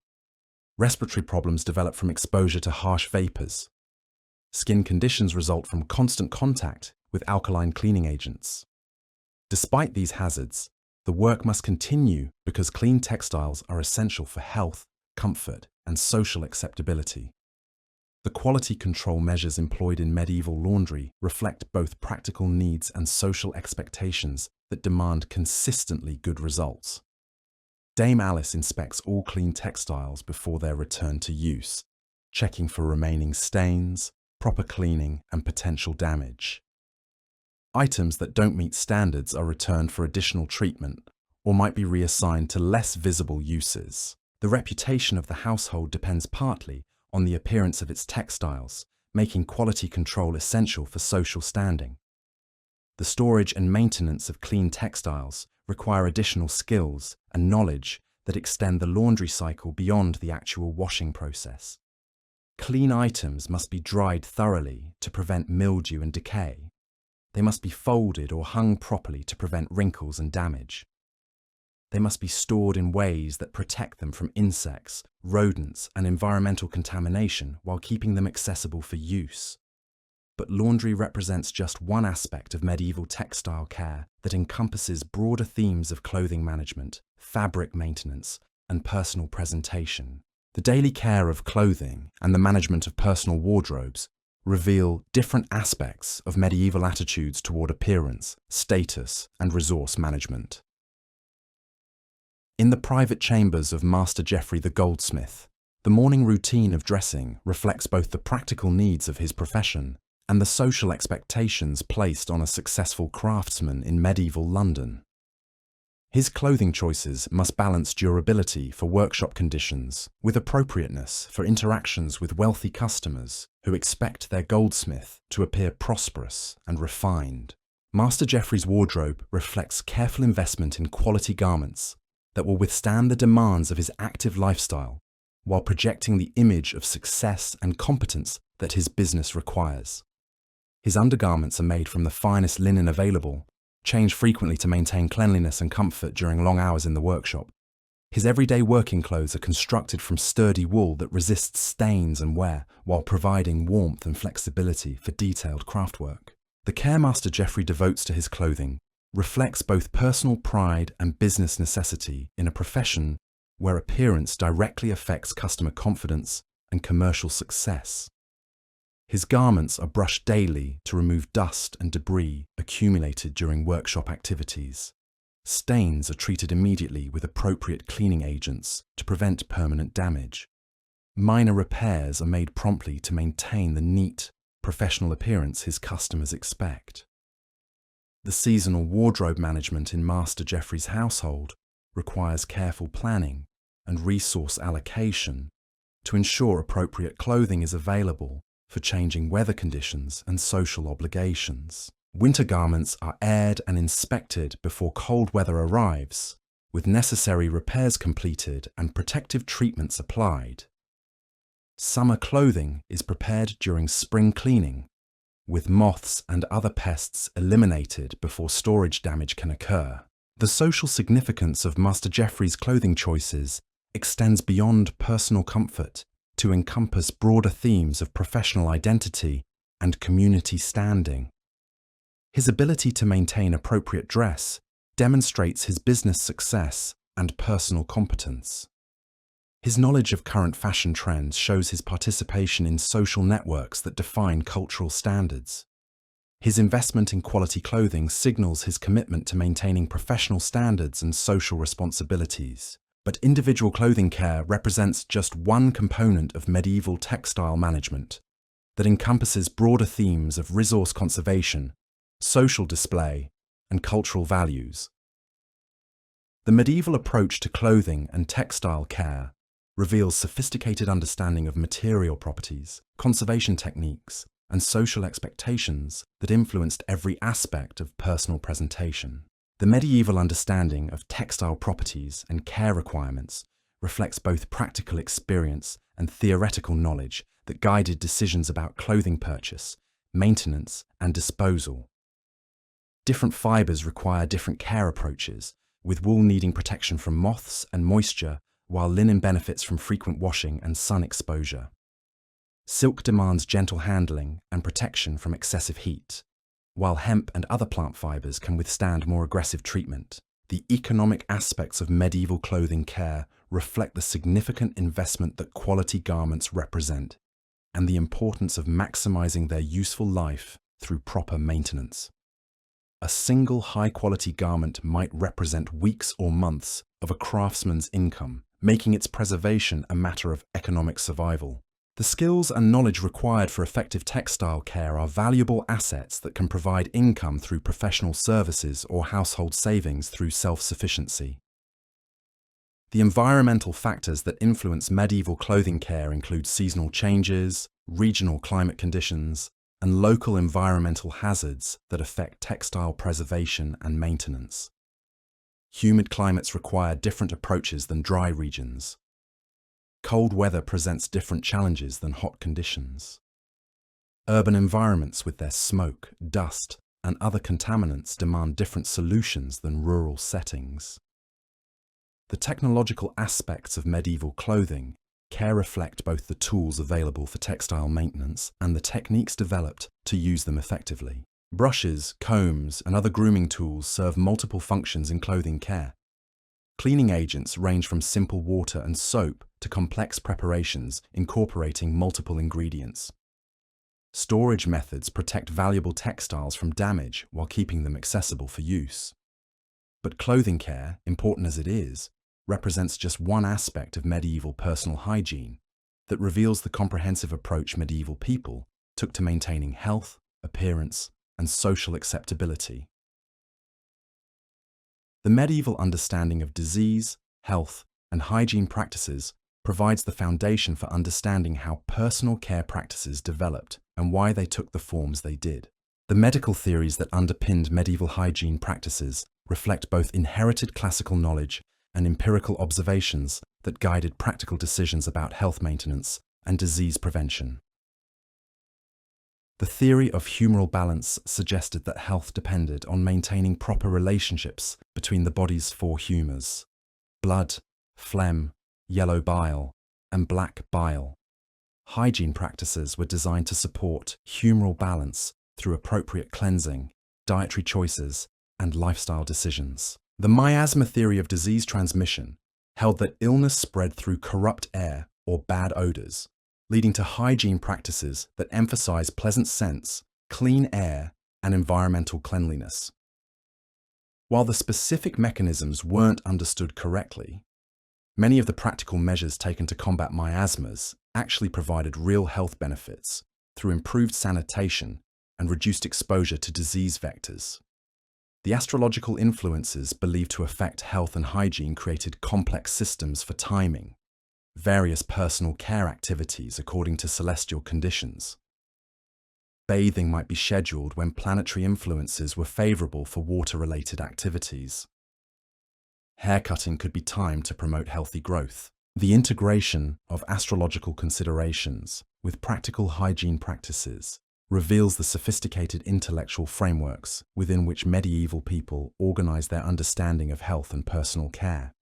Respiratory problems develop from exposure to harsh vapors. Skin conditions result from constant contact with alkaline cleaning agents. Despite these hazards, the work must continue because clean textiles are essential for health, comfort, and social acceptability. The quality control measures employed in medieval laundry reflect both practical needs and social expectations that demand consistently good results. Dame Alice inspects all clean textiles before their return to use, checking for remaining stains, proper cleaning, and potential damage. Items that don't meet standards are returned for additional treatment or might be reassigned to less visible uses. The reputation of the household depends partly on the appearance of its textiles, making quality control essential for social standing. The storage and maintenance of clean textiles require additional skills and knowledge that extend the laundry cycle beyond the actual washing process. Clean items must be dried thoroughly to prevent mildew and decay. They must be folded or hung properly to prevent wrinkles and damage. They must be stored in ways that protect them from insects, rodents, and environmental contamination while keeping them accessible for use. But laundry represents just one aspect of medieval textile care that encompasses broader themes of clothing management, fabric maintenance, and personal presentation. The daily care of clothing and the management of personal wardrobes reveal different aspects of medieval attitudes toward appearance, status, and resource management. In the private chambers of Master Geoffrey the goldsmith, the morning routine of dressing reflects both the practical needs of his profession and the social expectations placed on a successful craftsman in medieval London. His clothing choices must balance durability for workshop conditions with appropriateness for interactions with wealthy customers who expect their goldsmith to appear prosperous and refined. Master Geoffrey's wardrobe reflects careful investment in quality garments that will withstand the demands of his active lifestyle while projecting the image of success and competence that his business requires. His undergarments are made from the finest linen available, changed frequently to maintain cleanliness and comfort during long hours in the workshop. His everyday working clothes are constructed from sturdy wool that resists stains and wear while providing warmth and flexibility for detailed craftwork. The care Master Geoffrey devotes to his clothing reflects both personal pride and business necessity in a profession where appearance directly affects customer confidence and commercial success. His garments are brushed daily to remove dust and debris accumulated during workshop activities. Stains are treated immediately with appropriate cleaning agents to prevent permanent damage. Minor repairs are made promptly to maintain the neat, professional appearance his customers expect. The seasonal wardrobe management in Master Geoffrey's household requires careful planning and resource allocation to ensure appropriate clothing is available for changing weather conditions and social obligations. Winter garments are aired and inspected before cold weather arrives, with necessary repairs completed and protective treatments applied. Summer clothing is prepared during spring cleaning, with moths and other pests eliminated before storage damage can occur. The social significance of Master Geoffrey's clothing choices extends beyond personal comfort to encompass broader themes of professional identity and community standing. His ability to maintain appropriate dress demonstrates his business success and personal competence. His knowledge of current fashion trends shows his participation in social networks that define cultural standards. His investment in quality clothing signals his commitment to maintaining professional standards and social responsibilities. But individual clothing care represents just one component of medieval textile management that encompasses broader themes of resource conservation, social display, and cultural values. The medieval approach to clothing and textile care reveals sophisticated understanding of material properties, conservation techniques, and social expectations that influenced every aspect of personal presentation. The medieval understanding of textile properties and care requirements reflects both practical experience and theoretical knowledge that guided decisions about clothing purchase, maintenance, and disposal. Different fibers require different care approaches, with wool needing protection from moths and moisture, while linen benefits from frequent washing and sun exposure. Silk demands gentle handling and protection from excessive heat, while hemp and other plant fibers can withstand more aggressive treatment. The economic aspects of medieval clothing care reflect the significant investment that quality garments represent and the importance of maximizing their useful life through proper maintenance. A single high-quality garment might represent weeks or months of a craftsman's income, making its preservation a matter of economic survival. The skills and knowledge required for effective textile care are valuable assets that can provide income through professional services or household savings through self-sufficiency. The environmental factors that influence medieval clothing care include seasonal changes, regional climate conditions, and local environmental hazards that affect textile preservation and maintenance. Humid climates require different approaches than dry regions. Cold weather presents different challenges than hot conditions. Urban environments with their smoke, dust, and other contaminants demand different solutions than rural settings. The technological aspects of medieval clothing care reflect both the tools available for textile maintenance and the techniques developed to use them effectively. Brushes, combs, and other grooming tools serve multiple functions in clothing care. Cleaning agents range from simple water and soap to complex preparations incorporating multiple ingredients. Storage methods protect valuable textiles from damage while keeping them accessible for use. But clothing care, important as it is, represents just one aspect of medieval personal hygiene that reveals the comprehensive approach medieval people took to maintaining health, appearance, and social acceptability. The medieval understanding of disease, health, and hygiene practices provides the foundation for understanding how personal care practices developed and why they took the forms they did. The medical theories that underpinned medieval hygiene practices reflect both inherited classical knowledge and empirical observations that guided practical decisions about health maintenance and disease prevention. The theory of humoral balance suggested that health depended on maintaining proper relationships between the body's four humors: blood, phlegm, yellow bile, and black bile. Hygiene practices were designed to support humoral balance through appropriate cleansing, dietary choices, and lifestyle decisions. The miasma theory of disease transmission held that illness spread through corrupt air or bad odors, leading to hygiene practices that emphasize pleasant scents, clean air, and environmental cleanliness. While the specific mechanisms weren't understood correctly, many of the practical measures taken to combat miasmas actually provided real health benefits through improved sanitation and reduced exposure to disease vectors. The astrological influences believed to affect health and hygiene created complex systems for timing various personal care activities according to celestial conditions. Bathing might be scheduled when planetary influences were favorable for water-related activities. Haircutting could be timed to promote healthy growth. The integration of astrological considerations with practical hygiene practices reveals the sophisticated intellectual frameworks within which medieval people organized their understanding of health and personal care.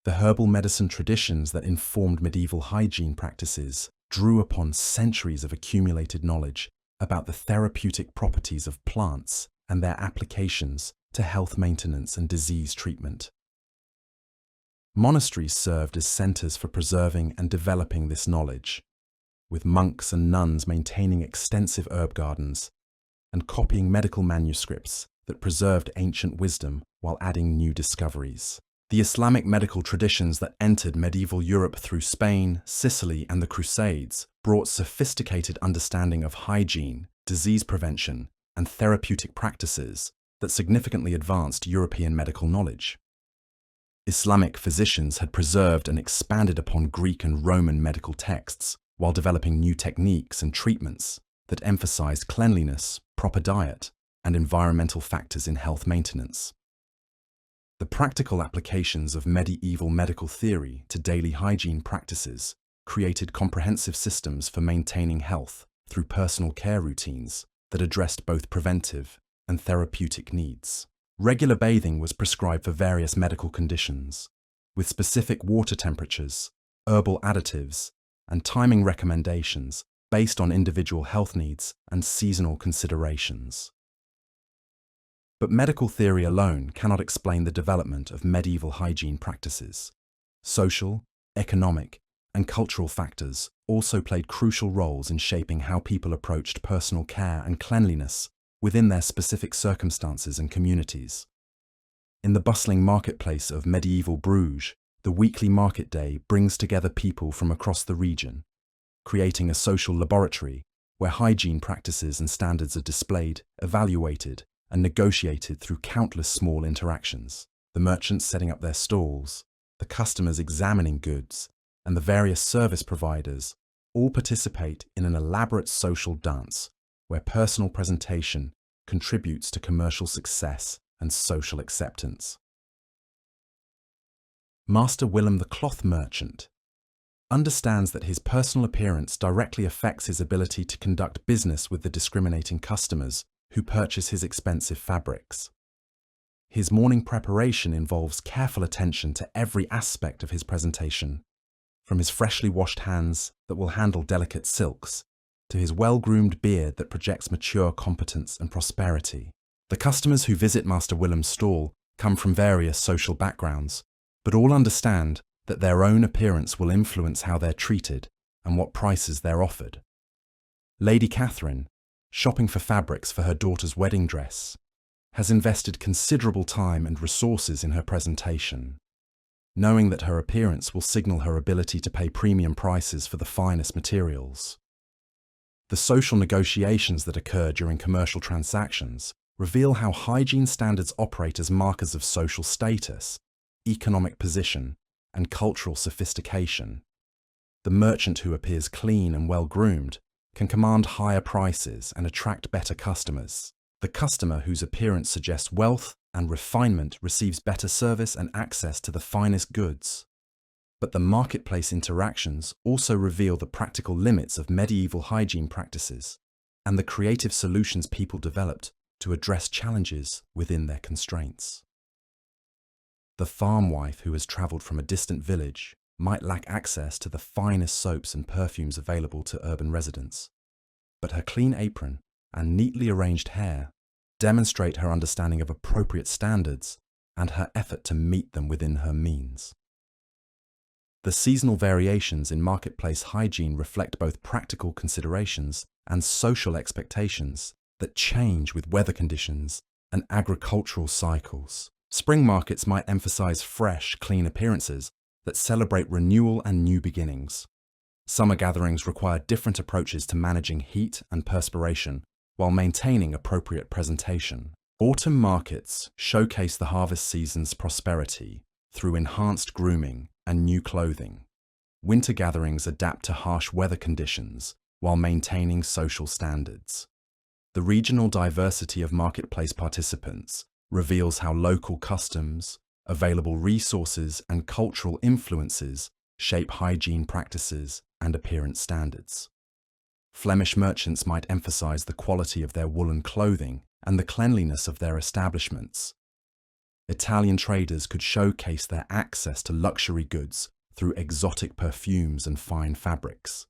The herbal medicine traditions that informed medieval hygiene practices drew upon centuries of accumulated knowledge about the therapeutic properties of plants and their applications to health maintenance and disease treatment. Monasteries served as centers for preserving and developing this knowledge, with monks and nuns maintaining extensive herb gardens and copying medical manuscripts that preserved ancient wisdom while adding new discoveries. The Islamic medical traditions that entered medieval Europe through Spain, Sicily, and the Crusades brought sophisticated understanding of hygiene, disease prevention, and therapeutic practices that significantly advanced European medical knowledge. Islamic physicians had preserved and expanded upon Greek and Roman medical texts while developing new techniques and treatments that emphasized cleanliness, proper diet, and environmental factors in health maintenance. The practical applications of medieval medical theory to daily hygiene practices created comprehensive systems for maintaining health through personal care routines that addressed both preventive and therapeutic needs. Regular bathing was prescribed for various medical conditions, with specific water temperatures, herbal additives, and timing recommendations based on individual health needs and seasonal considerations. But medical theory alone cannot explain the development of medieval hygiene practices. Social, economic, and cultural factors also played crucial roles in shaping how people approached personal care and cleanliness within their specific circumstances and communities. In the bustling marketplace of medieval Bruges, the weekly market day brings together people from across the region, creating a social laboratory where hygiene practices and standards are displayed, evaluated, and negotiated through countless small interactions. The merchants setting up their stalls, the customers examining goods, and the various service providers all participate in an elaborate social dance where personal presentation contributes to commercial success and social acceptance. Master Willem the cloth merchant understands that his personal appearance directly affects his ability to conduct business with the discriminating customers who purchase his expensive fabrics. His morning preparation involves careful attention to every aspect of his presentation, from his freshly washed hands that will handle delicate silks, to his well-groomed beard that projects mature competence and prosperity. The customers who visit Master Willem's stall come from various social backgrounds, but all understand that their own appearance will influence how they're treated and what prices they're offered. Lady Catherine, shopping for fabrics for her daughter's wedding dress, has invested considerable time and resources in her presentation, knowing that her appearance will signal her ability to pay premium prices for the finest materials. The social negotiations that occur during commercial transactions reveal how hygiene standards operate as markers of social status, economic position, and cultural sophistication. The merchant who appears clean and well-groomed can command higher prices and attract better customers. The customer whose appearance suggests wealth and refinement receives better service and access to the finest goods. But the marketplace interactions also reveal the practical limits of medieval hygiene practices and the creative solutions people developed to address challenges within their constraints. The farm wife who has travelled from a distant village might lack access to the finest soaps and perfumes available to urban residents, but her clean apron and neatly arranged hair demonstrate her understanding of appropriate standards and her effort to meet them within her means. The seasonal variations in marketplace hygiene reflect both practical considerations and social expectations that change with weather conditions and agricultural cycles. Spring markets might emphasize fresh, clean appearances that celebrate renewal and new beginnings. Summer gatherings require different approaches to managing heat and perspiration while maintaining appropriate presentation. Autumn markets showcase the harvest season's prosperity through enhanced grooming and new clothing. Winter gatherings adapt to harsh weather conditions while maintaining social standards. The regional diversity of marketplace participants reveals how local customs, available resources, and cultural influences shape hygiene practices and appearance standards. Flemish merchants might emphasize the quality of their woolen clothing and the cleanliness of their establishments. Italian traders could showcase their access to luxury goods through exotic perfumes and fine fabrics.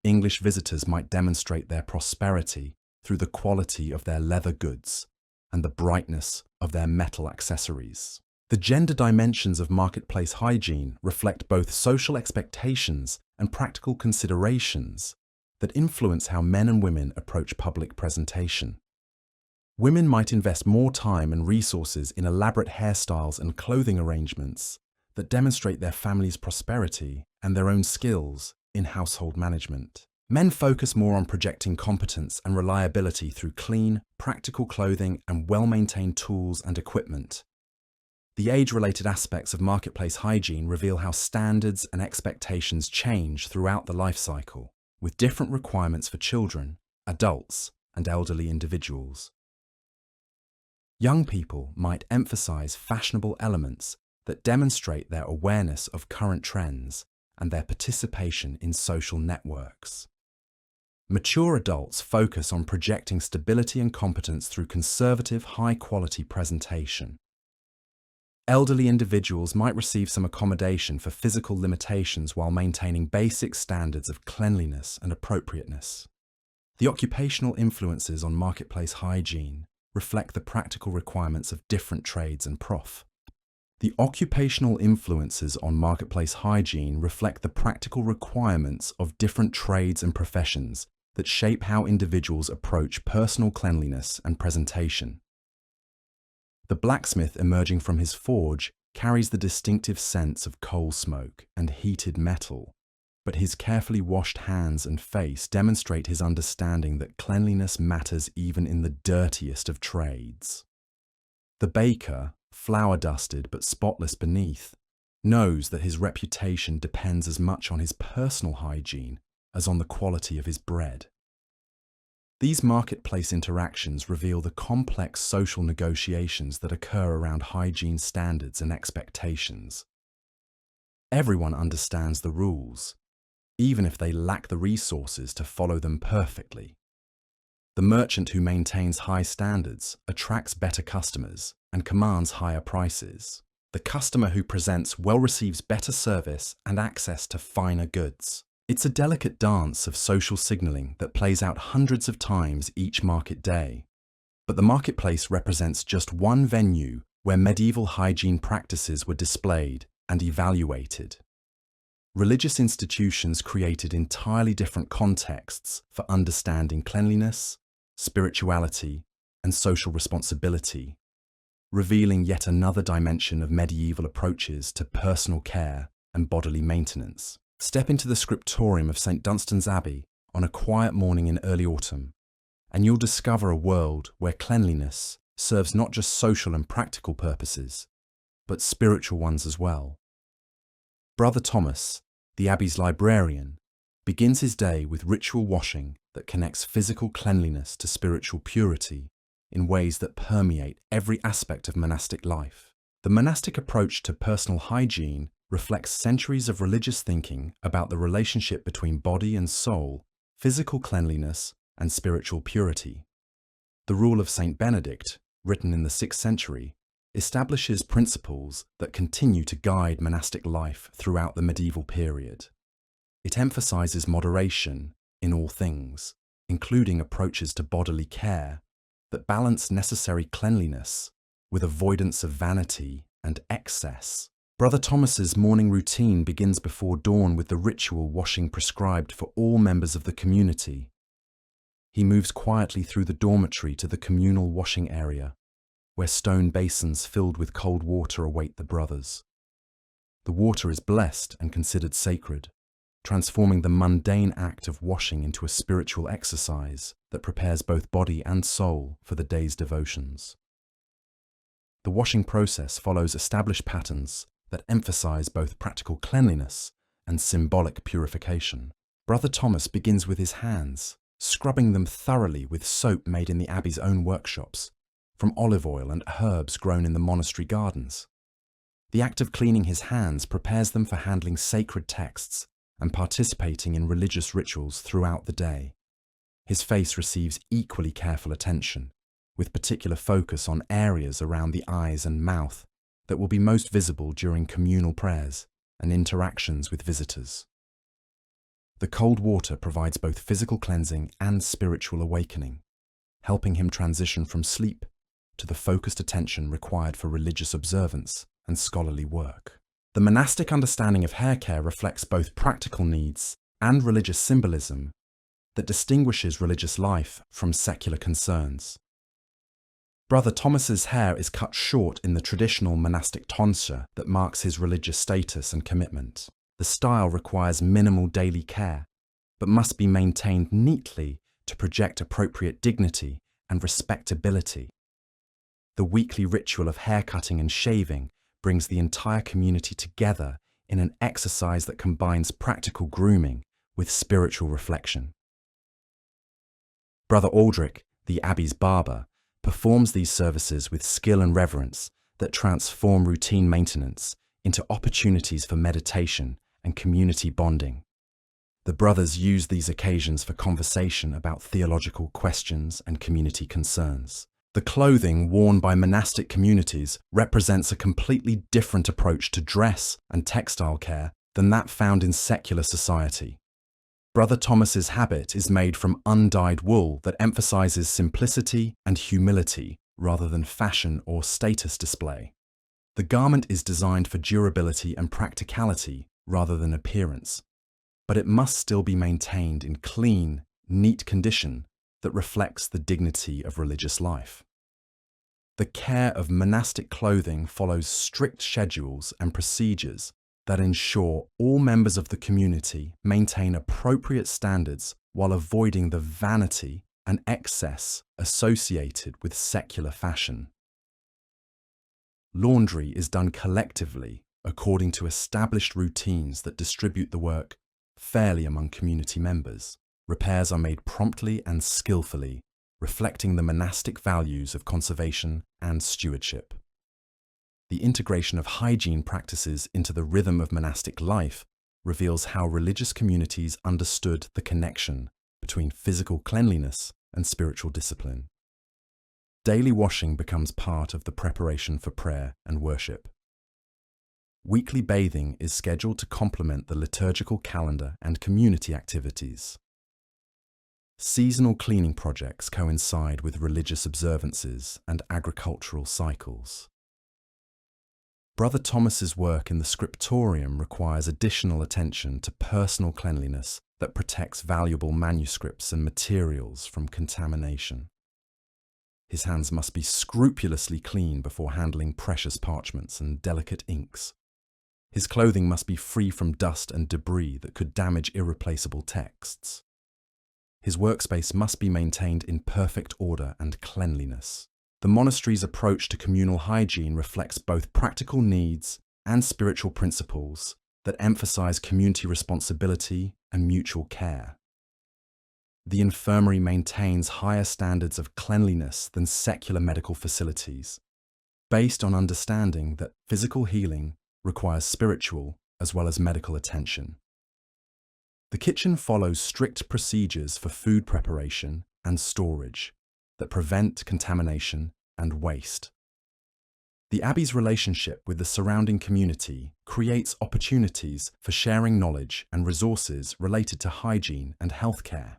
English visitors might demonstrate their prosperity through the quality of their leather goods and the brightness of their metal accessories. The gender dimensions of marketplace hygiene reflect both social expectations and practical considerations that influence how men and women approach public presentation. Women might invest more time and resources in elaborate hairstyles and clothing arrangements that demonstrate their family's prosperity and their own skills in household management. Men focus more on projecting competence and reliability through clean, practical clothing and well-maintained tools and equipment. The age-related aspects of marketplace hygiene reveal how standards and expectations change throughout the life cycle, with different requirements for children, adults, and elderly individuals. Young people might emphasize fashionable elements that demonstrate their awareness of current trends and their participation in social networks. Mature adults focus on projecting stability and competence through conservative, high-quality presentation. Elderly individuals might receive some accommodation for physical limitations while maintaining basic standards of cleanliness and appropriateness. The occupational influences on marketplace hygiene reflect the practical requirements of different trades and prof. The occupational influences on marketplace hygiene reflect the practical requirements of different trades and professions that shape how individuals approach personal cleanliness and presentation. The blacksmith emerging from his forge carries the distinctive sense of coal smoke and heated metal, but his carefully washed hands and face demonstrate his understanding that cleanliness matters even in the dirtiest of trades. The baker, flour-dusted but spotless beneath, knows that his reputation depends as much on his personal hygiene as on the quality of his bread. These marketplace interactions reveal the complex social negotiations that occur around hygiene standards and expectations. Everyone understands the rules, even if they lack the resources to follow them perfectly. The merchant who maintains high standards attracts better customers and commands higher prices. The customer who presents well receives better service and access to finer goods. It's a delicate dance of social signaling that plays out hundreds of times each market day. But the marketplace represents just one venue where medieval hygiene practices were displayed and evaluated. Religious institutions created entirely different contexts for understanding cleanliness, spirituality, and social responsibility, revealing yet another dimension of medieval approaches to personal care and bodily maintenance. Step into the scriptorium of St. Dunstan's Abbey on a quiet morning in early autumn, and you'll discover a world where cleanliness serves not just social and practical purposes, but spiritual ones as well. Brother Thomas, the Abbey's librarian, begins his day with ritual washing that connects physical cleanliness to spiritual purity in ways that permeate every aspect of monastic life. The monastic approach to personal hygiene reflects centuries of religious thinking about the relationship between body and soul, physical cleanliness, and spiritual purity. The Rule of St. Benedict, written in the 6th century, establishes principles that continue to guide monastic life throughout the medieval period. It emphasizes moderation in all things, including approaches to bodily care that balance necessary cleanliness with avoidance of vanity and excess. Brother Thomas's morning routine begins before dawn with the ritual washing prescribed for all members of the community. He moves quietly through the dormitory to the communal washing area, where stone basins filled with cold water await the brothers. The water is blessed and considered sacred, transforming the mundane act of washing into a spiritual exercise that prepares both body and soul for the day's devotions. The washing process follows established patterns that emphasize both practical cleanliness and symbolic purification. Brother Thomas begins with his hands, scrubbing them thoroughly with soap made in the Abbey's own workshops, from olive oil and herbs grown in the monastery gardens. The act of cleaning his hands prepares them for handling sacred texts and participating in religious rituals throughout the day. His face receives equally careful attention, with particular focus on areas around the eyes and mouth that will be most visible during communal prayers and interactions with visitors. The cold water provides both physical cleansing and spiritual awakening, helping him transition from sleep to the focused attention required for religious observance and scholarly work. The monastic understanding of hair care reflects both practical needs and religious symbolism that distinguishes religious life from secular concerns. Brother Thomas's hair is cut short in the traditional monastic tonsure that marks his religious status and commitment. The style requires minimal daily care, but must be maintained neatly to project appropriate dignity and respectability. The weekly ritual of haircutting and shaving brings the entire community together in an exercise that combines practical grooming with spiritual reflection. Brother Aldrich, the Abbey's barber, performs these services with skill and reverence that transform routine maintenance into opportunities for meditation and community bonding. The brothers use these occasions for conversation about theological questions and community concerns. The clothing worn by monastic communities represents a completely different approach to dress and textile care than that found in secular society. Brother Thomas's habit is made from undyed wool that emphasizes simplicity and humility rather than fashion or status display. The garment is designed for durability and practicality rather than appearance, but it must still be maintained in clean, neat condition that reflects the dignity of religious life. The care of monastic clothing follows strict schedules and procedures that ensure all members of the community maintain appropriate standards while avoiding the vanity and excess associated with secular fashion. Laundry is done collectively according to established routines that distribute the work fairly among community members. Repairs are made promptly and skillfully, reflecting the monastic values of conservation and stewardship. The integration of hygiene practices into the rhythm of monastic life reveals how religious communities understood the connection between physical cleanliness and spiritual discipline. Daily washing becomes part of the preparation for prayer and worship. Weekly bathing is scheduled to complement the liturgical calendar and community activities. Seasonal cleaning projects coincide with religious observances and agricultural cycles. Brother Thomas's work in the scriptorium requires additional attention to personal cleanliness that protects valuable manuscripts and materials from contamination. His hands must be scrupulously clean before handling precious parchments and delicate inks. His clothing must be free from dust and debris that could damage irreplaceable texts. His workspace must be maintained in perfect order and cleanliness. The monastery's approach to communal hygiene reflects both practical needs and spiritual principles that emphasize community responsibility and mutual care. The infirmary maintains higher standards of cleanliness than secular medical facilities, based on understanding that physical healing requires spiritual as well as medical attention. The kitchen follows strict procedures for food preparation and storage that prevent contamination and waste. The Abbey's relationship with the surrounding community creates opportunities for sharing knowledge and resources related to hygiene and healthcare.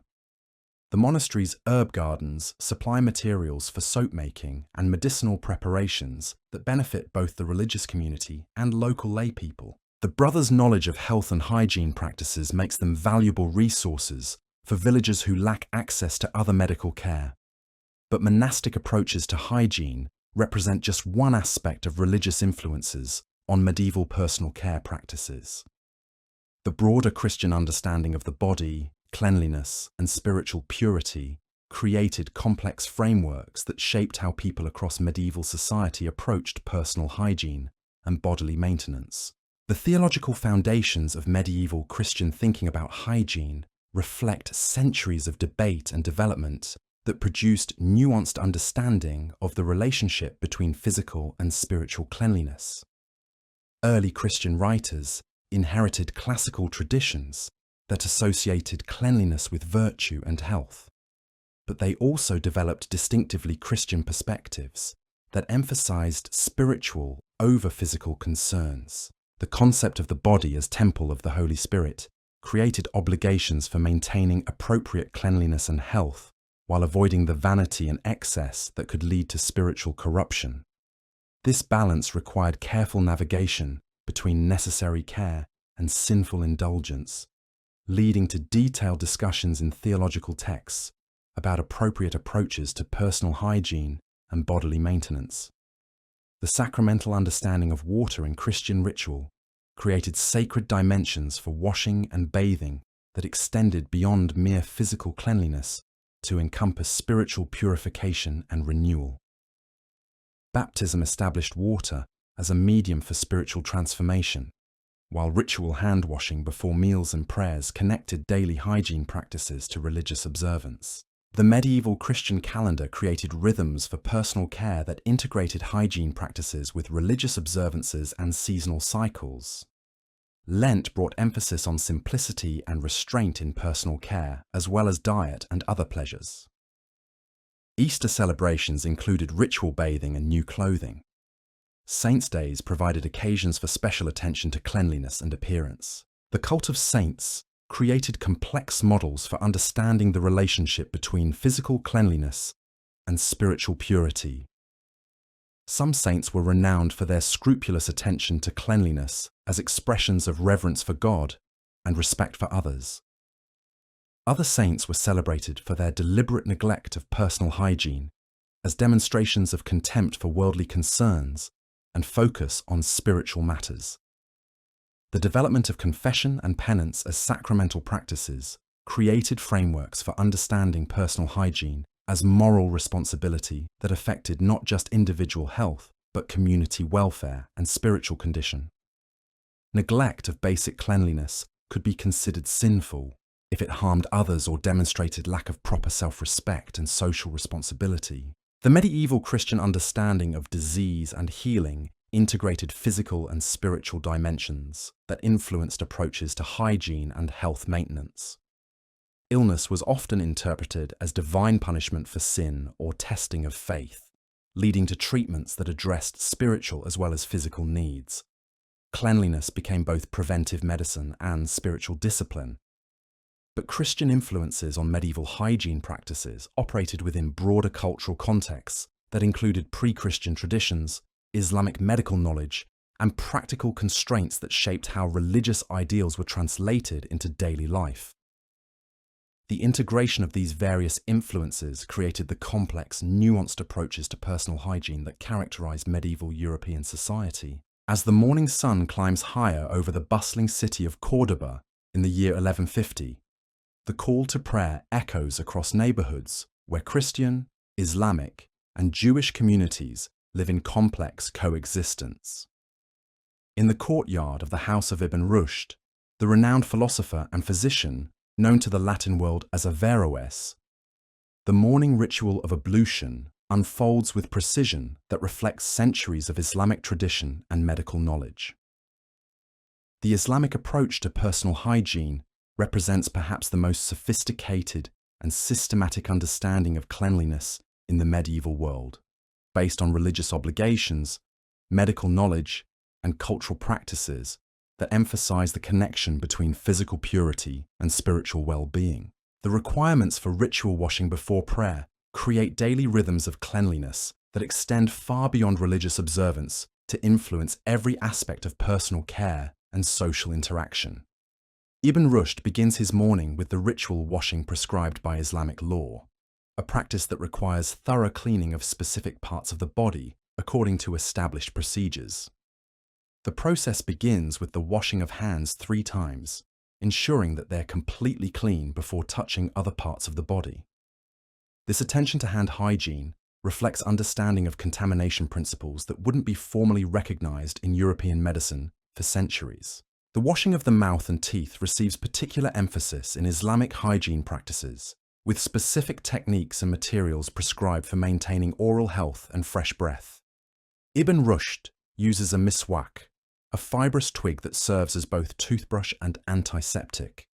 The monastery's herb gardens supply materials for soap making and medicinal preparations that benefit both the religious community and local lay people. The brothers' knowledge of health and hygiene practices makes them valuable resources for villagers who lack access to other medical care. But monastic approaches to hygiene represent just one aspect of religious influences on medieval personal care practices. The broader Christian understanding of the body, cleanliness, and spiritual purity created complex frameworks that shaped how people across medieval society approached personal hygiene and bodily maintenance. The theological foundations of medieval Christian thinking about hygiene reflect centuries of debate and development that produced nuanced understanding of the relationship between physical and spiritual cleanliness. Early Christian writers inherited classical traditions that associated cleanliness with virtue and health, but they also developed distinctively Christian perspectives that emphasized spiritual over physical concerns. The concept of the body as temple of the Holy Spirit created obligations for maintaining appropriate cleanliness and health while avoiding the vanity and excess that could lead to spiritual corruption. This balance required careful navigation between necessary care and sinful indulgence, leading to detailed discussions in theological texts about appropriate approaches to personal hygiene and bodily maintenance. The sacramental understanding of water in Christian ritual created sacred dimensions for washing and bathing that extended beyond mere physical cleanliness to encompass spiritual purification and renewal. Baptism established water as a medium for spiritual transformation, while ritual hand-washing before meals and prayers connected daily hygiene practices to religious observance. The medieval Christian calendar created rhythms for personal care that integrated hygiene practices with religious observances and seasonal cycles. Lent brought emphasis on simplicity and restraint in personal care, as well as diet and other pleasures. Easter celebrations included ritual bathing and new clothing. Saints' days provided occasions for special attention to cleanliness and appearance. The cult of saints created complex models for understanding the relationship between physical cleanliness and spiritual purity. Some saints were renowned for their scrupulous attention to cleanliness as expressions of reverence for God and respect for others. Other saints were celebrated for their deliberate neglect of personal hygiene as demonstrations of contempt for worldly concerns and focus on spiritual matters. The development of confession and penance as sacramental practices created frameworks for understanding personal hygiene as moral responsibility that affected not just individual health, but community welfare and spiritual condition. Neglect of basic cleanliness could be considered sinful if it harmed others or demonstrated lack of proper self-respect and social responsibility. The medieval Christian understanding of disease and healing integrated physical and spiritual dimensions that influenced approaches to hygiene and health maintenance. Illness was often interpreted as divine punishment for sin or testing of faith, leading to treatments that addressed spiritual as well as physical needs. Cleanliness became both preventive medicine and spiritual discipline. But Christian influences on medieval hygiene practices operated within broader cultural contexts that included pre-Christian traditions, Islamic medical knowledge, and practical constraints that shaped how religious ideals were translated into daily life. The integration of these various influences created the complex, nuanced approaches to personal hygiene that characterized medieval European society. As the morning sun climbs higher over the bustling city of Córdoba in the year 1150, the call to prayer echoes across neighborhoods where Christian, Islamic, and Jewish communities live in complex coexistence. In the courtyard of the house of Ibn Rushd, the renowned philosopher and physician, known to the Latin world as Averroes, the morning ritual of ablution unfolds with precision that reflects centuries of Islamic tradition and medical knowledge. The Islamic approach to personal hygiene represents perhaps the most sophisticated and systematic understanding of cleanliness in the medieval world, based on religious obligations, medical knowledge, and cultural practices that emphasize the connection between physical purity and spiritual well-being. The requirements for ritual washing before prayer create daily rhythms of cleanliness that extend far beyond religious observance to influence every aspect of personal care and social interaction. Ibn Rushd begins his morning with the ritual washing prescribed by Islamic law, a practice that requires thorough cleaning of specific parts of the body according to established procedures. The process begins with the washing of hands 3 times, ensuring that they're completely clean before touching other parts of the body. This attention to hand hygiene reflects understanding of contamination principles that wouldn't be formally recognized in European medicine for centuries. The washing of the mouth and teeth receives particular emphasis in Islamic hygiene practices, with specific techniques and materials prescribed for maintaining oral health and fresh breath. Ibn Rushd uses a miswak, a fibrous twig that serves as both toothbrush and antiseptic,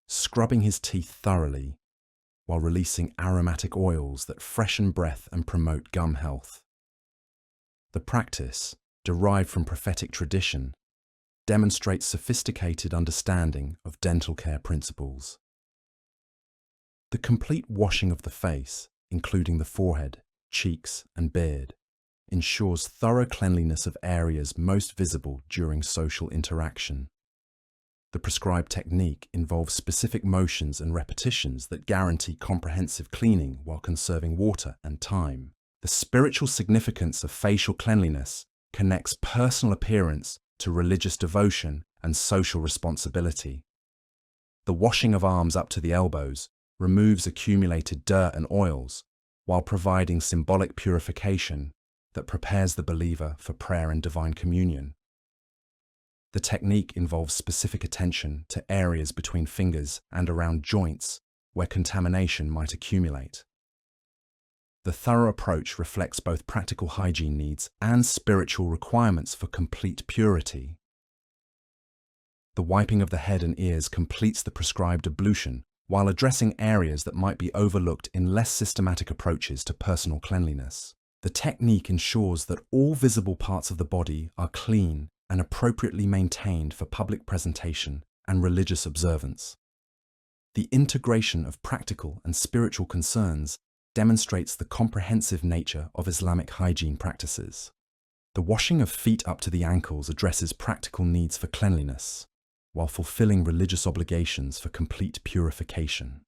scrubbing his teeth thoroughly while releasing aromatic oils that freshen breath and promote gum health. The practice, derived from prophetic tradition, demonstrates sophisticated understanding of dental care principles. The complete washing of the face, including the forehead, cheeks, and beard, ensures thorough cleanliness of areas most visible during social interaction. The prescribed technique involves specific motions and repetitions that guarantee comprehensive cleaning while conserving water and time. The spiritual significance of facial cleanliness connects personal appearance to religious devotion and social responsibility. The washing of arms up to the elbows removes accumulated dirt and oils while providing symbolic purification that prepares the believer for prayer and divine communion. The technique involves specific attention to areas between fingers and around joints where contamination might accumulate. The thorough approach reflects both practical hygiene needs and spiritual requirements for complete purity. The wiping of the head and ears completes the prescribed ablution while addressing areas that might be overlooked in less systematic approaches to personal cleanliness. The technique ensures that all visible parts of the body are clean and appropriately maintained for public presentation and religious observance. The integration of practical and spiritual concerns demonstrates the comprehensive nature of Islamic hygiene practices. The washing of feet up to the ankles addresses practical needs for cleanliness, while fulfilling religious obligations for complete purification.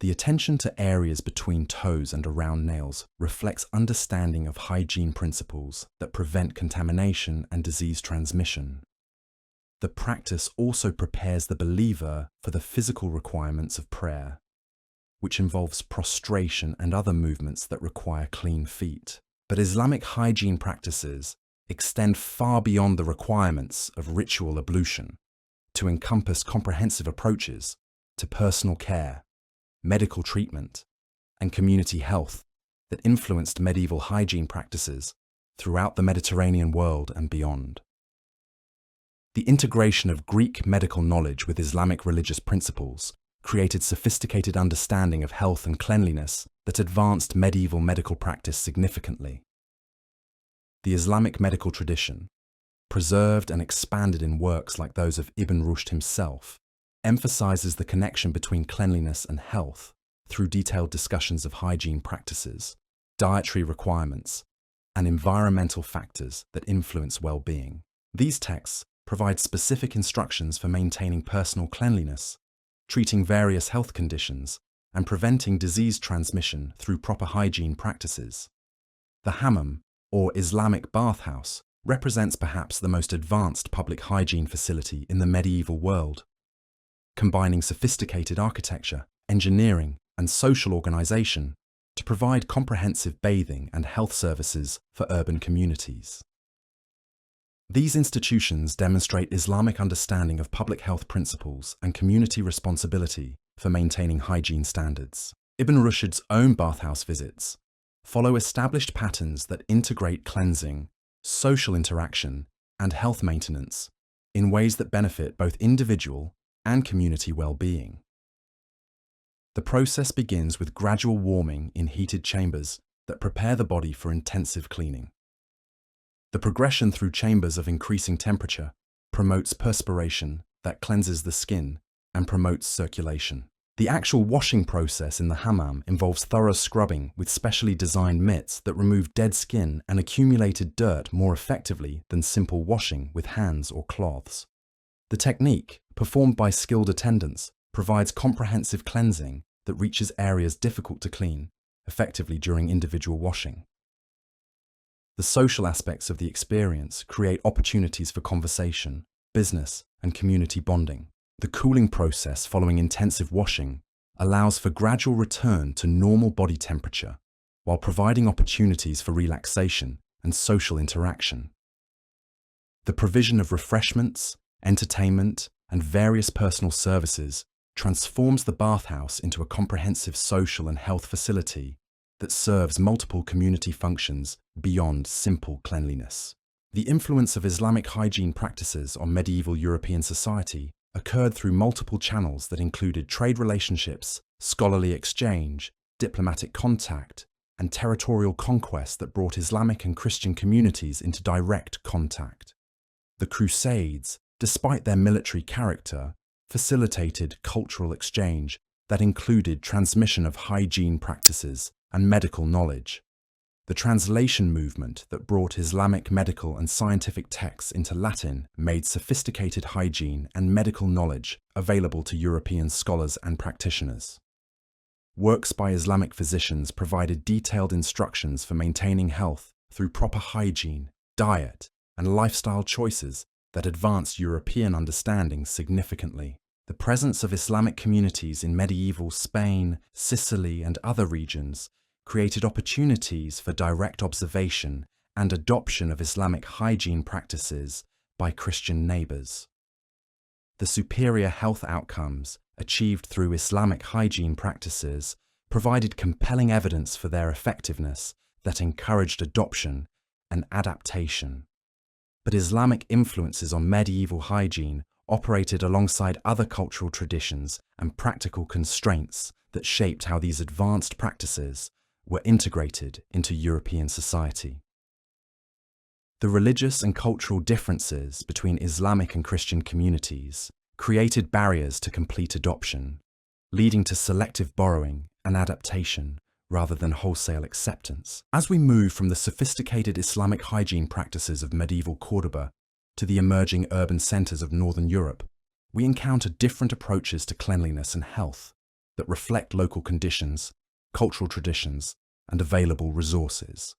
The attention to areas between toes and around nails reflects understanding of hygiene principles that prevent contamination and disease transmission. The practice also prepares the believer for the physical requirements of prayer, which involves prostration and other movements that require clean feet. But Islamic hygiene practices extend far beyond the requirements of ritual ablution to encompass comprehensive approaches to personal care, medical treatment, and community health that influenced medieval hygiene practices throughout the Mediterranean world and beyond. The integration of Greek medical knowledge with Islamic religious principles created sophisticated understanding of health and cleanliness that advanced medieval medical practice significantly. The Islamic medical tradition, preserved and expanded in works like those of Ibn Rushd himself, emphasizes the connection between cleanliness and health through detailed discussions of hygiene practices, dietary requirements, and environmental factors that influence well-being. These texts provide specific instructions for maintaining personal cleanliness, treating various health conditions, and preventing disease transmission through proper hygiene practices. The hammam, or Islamic bathhouse, represents perhaps the most advanced public hygiene facility in the medieval world, combining sophisticated architecture, engineering, and social organization to provide comprehensive bathing and health services for urban communities. These institutions demonstrate Islamic understanding of public health principles and community responsibility for maintaining hygiene standards. Ibn Rushd's own bathhouse visits follow established patterns that integrate cleansing, social interaction, and health maintenance in ways that benefit both individual and community well-being. The process begins with gradual warming in heated chambers that prepare the body for intensive cleaning. The progression through chambers of increasing temperature promotes perspiration that cleanses the skin and promotes circulation. The actual washing process in the hammam involves thorough scrubbing with specially designed mitts that remove dead skin and accumulated dirt more effectively than simple washing with hands or cloths. The technique, performed by skilled attendants, provides comprehensive cleansing that reaches areas difficult to clean effectively during individual washing. The social aspects of the experience create opportunities for conversation, business, and community bonding. The cooling process following intensive washing allows for gradual return to normal body temperature while providing opportunities for relaxation and social interaction. The provision of refreshments, entertainment, and various personal services transforms the bathhouse into a comprehensive social and health facility that serves multiple community functions beyond simple cleanliness. The influence of Islamic hygiene practices on medieval European society occurred through multiple channels that included trade relationships, scholarly exchange, diplomatic contact, and territorial conquest that brought Islamic and Christian communities into direct contact. The Crusades, despite their military character, facilitated cultural exchange that included transmission of hygiene practices and medical knowledge. The translation movement that brought Islamic medical and scientific texts into Latin made sophisticated hygiene and medical knowledge available to European scholars and practitioners. Works by Islamic physicians provided detailed instructions for maintaining health through proper hygiene, diet, and lifestyle choices that advanced European understanding significantly. The presence of Islamic communities in medieval Spain, Sicily, and other regions created opportunities for direct observation and adoption of Islamic hygiene practices by Christian neighbors. The superior health outcomes achieved through Islamic hygiene practices provided compelling evidence for their effectiveness that encouraged adoption and adaptation. But Islamic influences on medieval hygiene operated alongside other cultural traditions and practical constraints that shaped how these advanced practices were integrated into European society. The religious and cultural differences between Islamic and Christian communities created barriers to complete adoption, leading to selective borrowing and adaptation rather than wholesale acceptance. As we move from the sophisticated Islamic hygiene practices of medieval Cordoba to the emerging urban centers of Northern Europe, we encounter different approaches to cleanliness and health that reflect local conditions, cultural traditions, and available resources.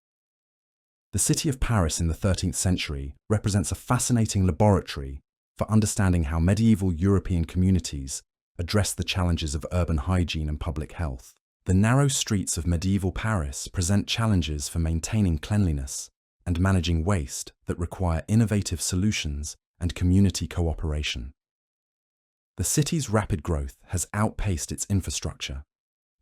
The city of Paris in the 13th century represents a fascinating laboratory for understanding how medieval European communities addressed the challenges of urban hygiene and public health. The narrow streets of medieval Paris present challenges for maintaining cleanliness and managing waste that require innovative solutions and community cooperation. The city's rapid growth has outpaced its infrastructure,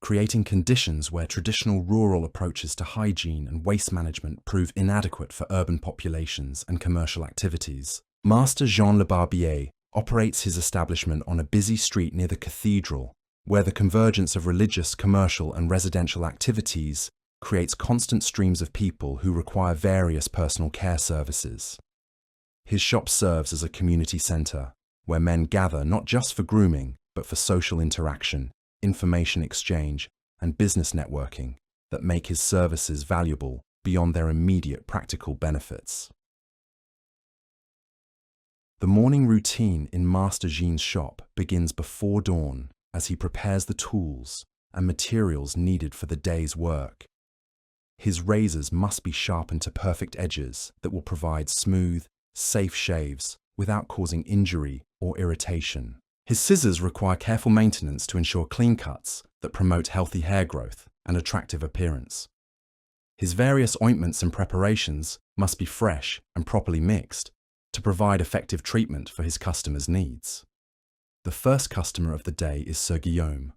creating conditions where traditional rural approaches to hygiene and waste management prove inadequate for urban populations and commercial activities. Master Jean Le Barbier operates his establishment on a busy street near the cathedral, where the convergence of religious, commercial, and residential activities creates constant streams of people who require various personal care services. His shop serves as a community centre, where men gather not just for grooming, but for social interaction, information exchange, and business networking that make his services valuable beyond their immediate practical benefits. The morning routine in Master Jean's shop begins before dawn as he prepares the tools and materials needed for the day's work. His razors must be sharpened to perfect edges that will provide smooth, safe shaves without causing injury or irritation. His scissors require careful maintenance to ensure clean cuts that promote healthy hair growth and attractive appearance. His various ointments and preparations must be fresh and properly mixed to provide effective treatment for his customers' needs. The first customer of the day is Sir Guillaume,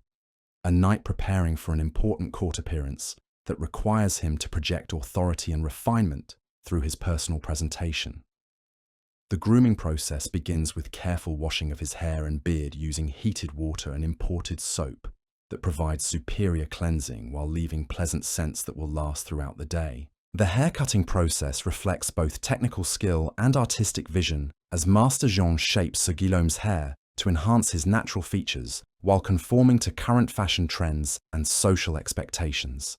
a knight preparing for an important court appearance that requires him to project authority and refinement through his personal presentation. The grooming process begins with careful washing of his hair and beard using heated water and imported soap that provides superior cleansing while leaving pleasant scents that will last throughout the day. The haircutting process reflects both technical skill and artistic vision as Master Jean shapes Sir Guillaume's hair to enhance his natural features while conforming to current fashion trends and social expectations.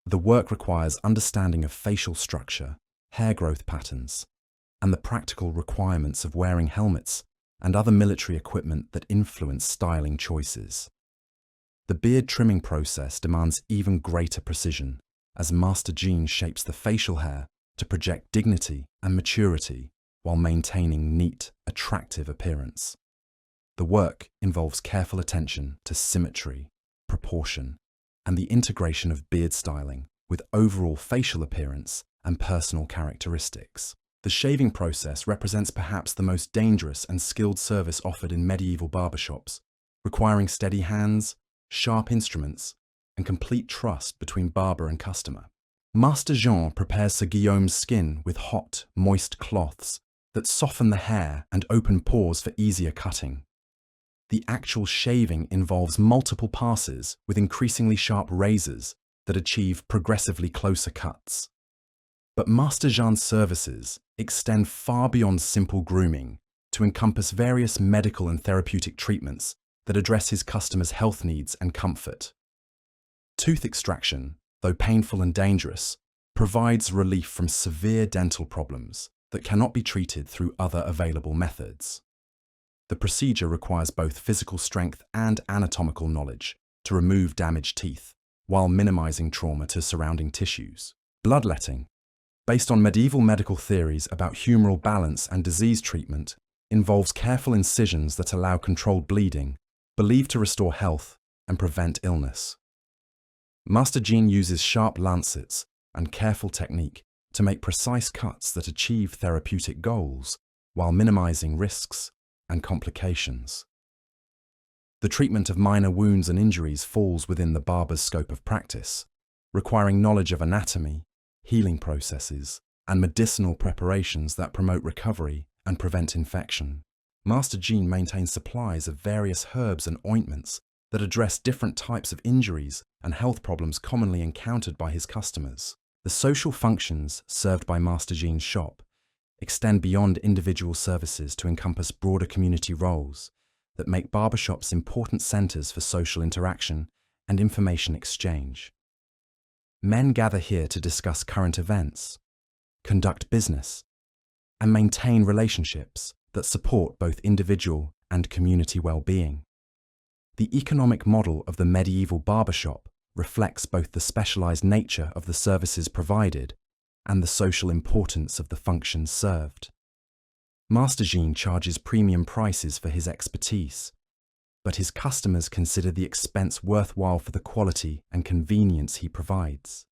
The work requires understanding of facial structure, hair growth patterns, and the practical requirements of wearing helmets and other military equipment that influence styling choices. The beard trimming process demands even greater precision as Master Jean shapes the facial hair to project dignity and maturity while maintaining neat, attractive appearance. The work involves careful attention to symmetry, proportion, and the integration of beard styling with overall facial appearance and personal characteristics. The shaving process represents perhaps the most dangerous and skilled service offered in medieval barbershops, requiring steady hands, sharp instruments, and complete trust between barber and customer. Master Jean prepares Sir Guillaume's skin with hot, moist cloths that soften the hair and open pores for easier cutting. The actual shaving involves multiple passes with increasingly sharp razors that achieve progressively closer cuts. But Master Jean's services extend far beyond simple grooming to encompass various medical and therapeutic treatments that address his customers' health needs and comfort. Tooth extraction, though painful and dangerous, provides relief from severe dental problems that cannot be treated through other available methods. The procedure requires both physical strength and anatomical knowledge to remove damaged teeth, while minimizing trauma to surrounding tissues. Bloodletting, based on medieval medical theories about humoral balance and disease treatment, involves careful incisions that allow controlled bleeding, believed to restore health and prevent illness. Master Jean uses sharp lancets and careful technique to make precise cuts that achieve therapeutic goals while minimizing risks and complications. The treatment of minor wounds and injuries falls within the barber's scope of practice, requiring knowledge of anatomy, healing processes, and medicinal preparations that promote recovery and prevent infection. Master Jean maintains supplies of various herbs and ointments that address different types of injuries and health problems commonly encountered by his customers. The social functions served by Master Jean's shop extend beyond individual services to encompass broader community roles that make barbershops important centers for social interaction and information exchange. Men gather here to discuss current events, conduct business, and maintain relationships that support both individual and community well-being. The economic model of the medieval barbershop reflects both the specialized nature of the services provided and the social importance of the functions served. Master Jean charges premium prices for his expertise, but his customers consider the expense worthwhile for the quality and convenience he provides.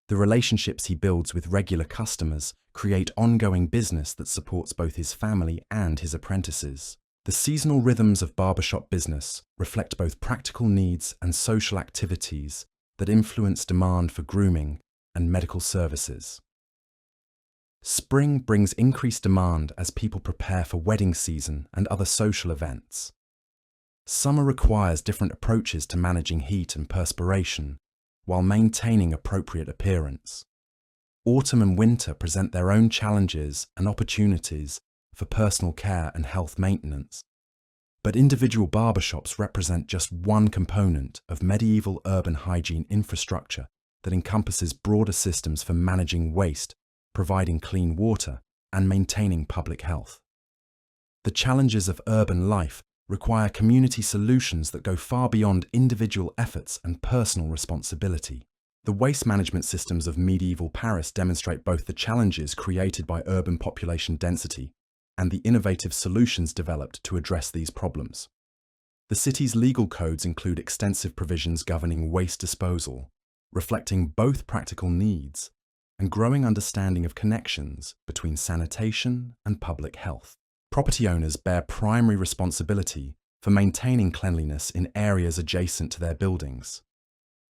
The relationships he builds with regular customers create ongoing business that supports both his family and his apprentices. The seasonal rhythms of barbershop business reflect both practical needs and social activities that influence demand for grooming and medical services. Spring brings increased demand as people prepare for wedding season and other social events. Summer requires different approaches to managing heat and perspiration, while maintaining appropriate appearance. Autumn and winter present their own challenges and opportunities for personal care and health maintenance. But individual barbershops represent just one component of medieval urban hygiene infrastructure that encompasses broader systems for managing waste, providing clean water, and maintaining public health. The challenges of urban life require community solutions that go far beyond individual efforts and personal responsibility. The waste management systems of medieval Paris demonstrate both the challenges created by urban population density and the innovative solutions developed to address these problems. The city's legal codes include extensive provisions governing waste disposal, reflecting both practical needs and growing understanding of connections between sanitation and public health. Property owners bear primary responsibility for maintaining cleanliness in areas adjacent to their buildings,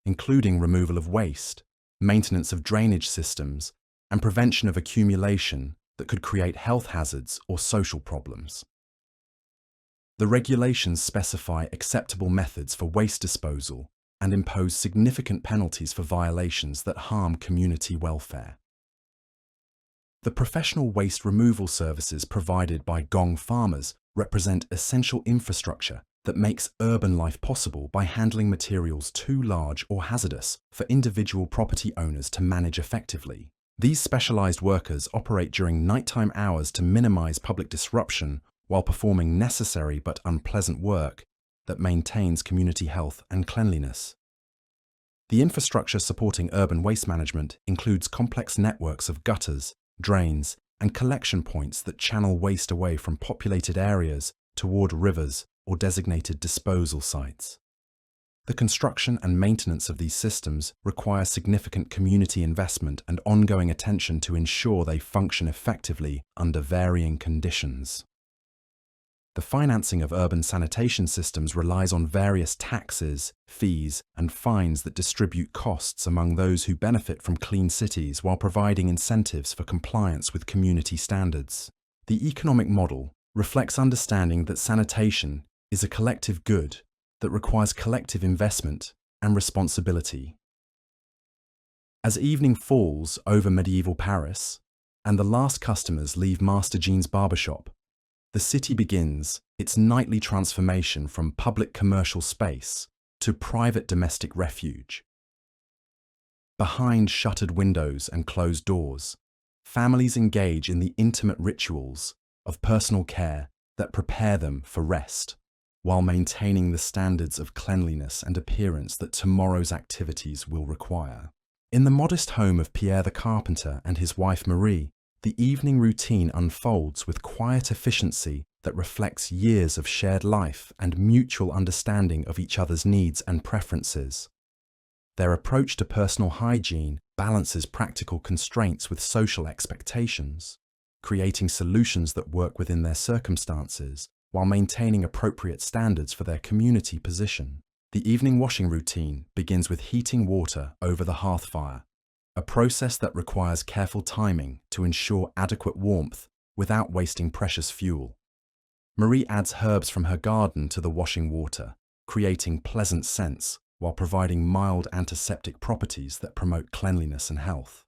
including removal of waste, maintenance of drainage systems, and prevention of accumulation that could create health hazards or social problems. The regulations specify acceptable methods for waste disposal and impose significant penalties for violations that harm community welfare. The professional waste removal services provided by Gong farmers represent essential infrastructure that makes urban life possible by handling materials too large or hazardous for individual property owners to manage effectively. These specialized workers operate during nighttime hours to minimize public disruption while performing necessary but unpleasant work that maintains community health and cleanliness. The infrastructure supporting urban waste management includes complex networks of gutters, drains, and collection points that channel waste away from populated areas toward rivers or designated disposal sites. The construction and maintenance of these systems require significant community investment and ongoing attention to ensure they function effectively under varying conditions. The financing of urban sanitation systems relies on various taxes, fees, and fines that distribute costs among those who benefit from clean cities while providing incentives for compliance with community standards. The economic model reflects understanding that sanitation is a collective good that requires collective investment and responsibility. As evening falls over medieval Paris and the last customers leave Master Jean's barbershop, the city begins its nightly transformation from public commercial space to private domestic refuge. Behind shuttered windows and closed doors, families engage in the intimate rituals of personal care that prepare them for rest, while maintaining the standards of cleanliness and appearance that tomorrow's activities will require. In the modest home of Pierre the carpenter and his wife Marie, the evening routine unfolds with quiet efficiency that reflects years of shared life and mutual understanding of each other's needs and preferences. Their approach to personal hygiene balances practical constraints with social expectations, creating solutions that work within their circumstances while maintaining appropriate standards for their community position. The evening washing routine begins with heating water over the hearth fire, a process that requires careful timing to ensure adequate warmth without wasting precious fuel. Marie adds herbs from her garden to the washing water, creating pleasant scents while providing mild antiseptic properties that promote cleanliness and health.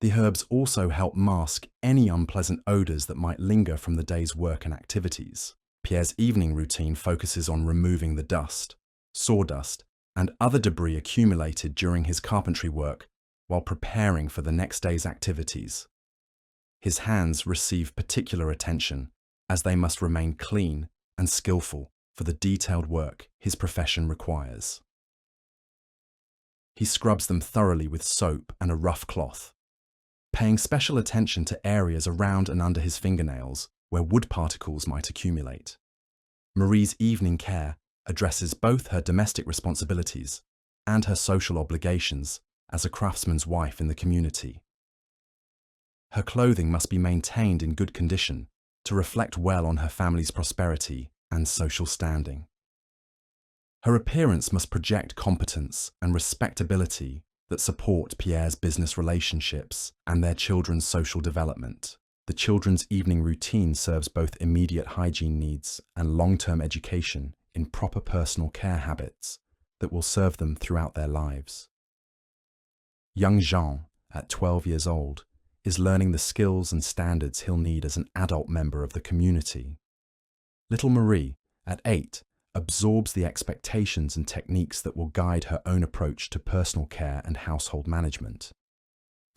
The herbs also help mask any unpleasant odors that might linger from the day's work and activities. Pierre's evening routine focuses on removing the dust, sawdust, and other debris accumulated during his carpentry work while preparing for the next day's activities. His hands receive particular attention as they must remain clean and skillful for the detailed work his profession requires. He scrubs them thoroughly with soap and a rough cloth, paying special attention to areas around and under his fingernails where wood particles might accumulate. Marie's evening care addresses both her domestic responsibilities and her social obligations as a craftsman's wife in the community. Her clothing must be maintained in good condition to reflect well on her family's prosperity and social standing. Her appearance must project competence and respectability that support Pierre's business relationships and their children's social development. The children's evening routine serves both immediate hygiene needs and long-term education in proper personal care habits that will serve them throughout their lives. Young Jean, at 12 years old, is learning the skills and standards he'll need as an adult member of the community. Little Marie, at 8, absorbs the expectations and techniques that will guide her own approach to personal care and household management.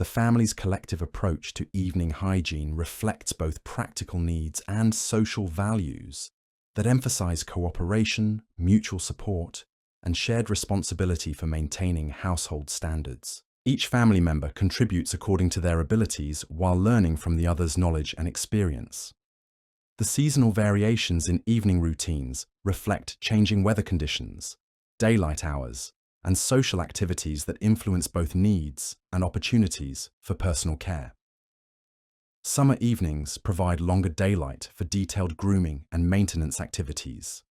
The family's collective approach to evening hygiene reflects both practical needs and social values that emphasize cooperation, mutual support, and shared responsibility for maintaining household standards. Each family member contributes according to their abilities while learning from the other's knowledge and experience. The seasonal variations in evening routines reflect changing weather conditions, daylight hours, and social activities that influence both needs and opportunities for personal care. Summer evenings provide longer daylight for detailed grooming and maintenance activities.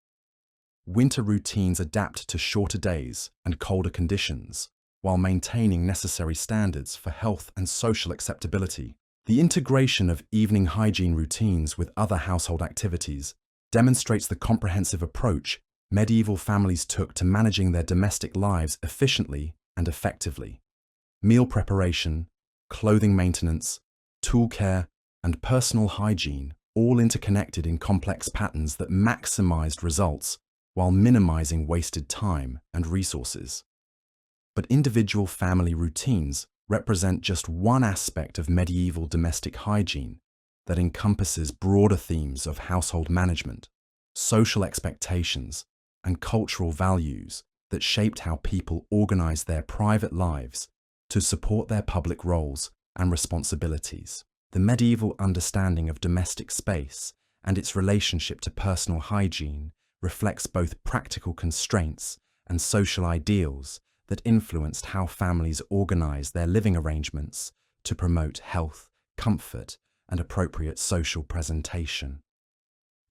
Winter routines adapt to shorter days and colder conditions, while maintaining necessary standards for health and social acceptability. The integration of evening hygiene routines with other household activities demonstrates the comprehensive approach medieval families took to managing their domestic lives efficiently and effectively. Meal preparation, clothing maintenance, tool care, and personal hygiene all interconnected in complex patterns that maximized results while minimizing wasted time and resources. But individual family routines represent just one aspect of medieval domestic hygiene that encompasses broader themes of household management, social expectations, and cultural values that shaped how people organized their private lives to support their public roles and responsibilities. The medieval understanding of domestic space and its relationship to personal hygiene reflects both practical constraints and social ideals that influenced how families organized their living arrangements to promote health, comfort, and appropriate social presentation.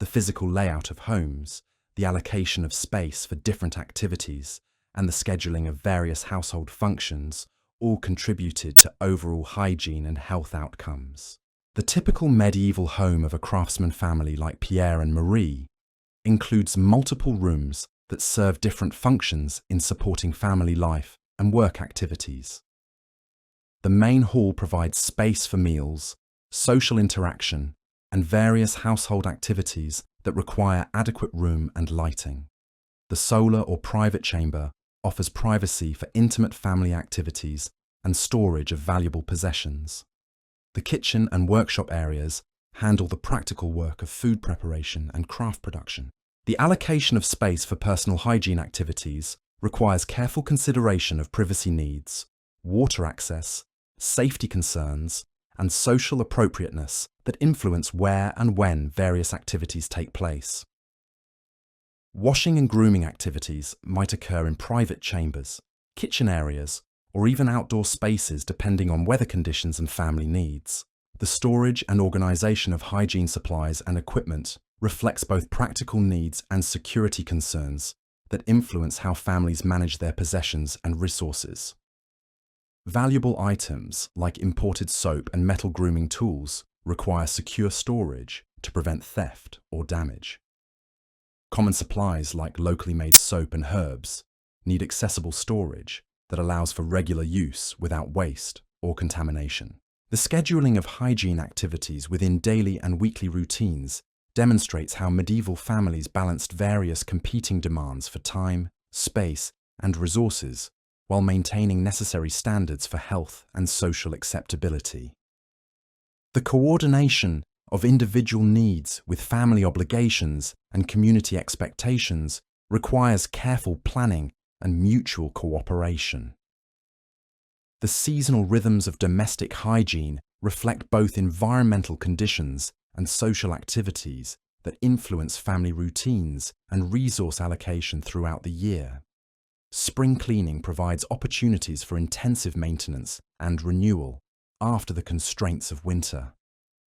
The physical layout of homes, the allocation of space for different activities, and the scheduling of various household functions all contributed to overall hygiene and health outcomes. The typical medieval home of a craftsman family like Pierre and Marie includes multiple rooms that serve different functions in supporting family life and work activities. The main hall provides space for meals, social interaction, and various household activities that require adequate room and lighting. The solar or private chamber offers privacy for intimate family activities and storage of valuable possessions. The kitchen and workshop areas handle the practical work of food preparation and craft production. The allocation of space for personal hygiene activities requires careful consideration of privacy needs, water access, safety concerns, and social appropriateness that influence where and when various activities take place. Washing and grooming activities might occur in private chambers, kitchen areas, or even outdoor spaces depending on weather conditions and family needs. The storage and organization of hygiene supplies and equipment reflects both practical needs and security concerns that influence how families manage their possessions and resources. Valuable items like imported soap and metal grooming tools require secure storage to prevent theft or damage. Common supplies like locally made soap and herbs need accessible storage that allows for regular use without waste or contamination. The scheduling of hygiene activities within daily and weekly routines demonstrates how medieval families balanced various competing demands for time, space, and resources while maintaining necessary standards for health and social acceptability. The coordination of individual needs with family obligations and community expectations requires careful planning and mutual cooperation. The seasonal rhythms of domestic hygiene reflect both environmental conditions and social activities that influence family routines and resource allocation throughout the year. Spring cleaning provides opportunities for intensive maintenance and renewal after the constraints of winter.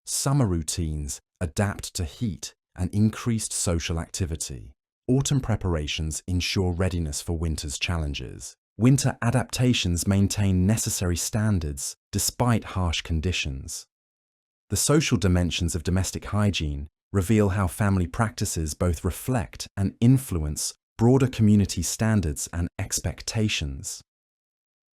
Summer routines adapt to heat and increased social activity. Autumn preparations ensure readiness for winter's challenges. Winter adaptations maintain necessary standards despite harsh conditions. The social dimensions of domestic hygiene reveal how family practices both reflect and influence broader community standards and expectations.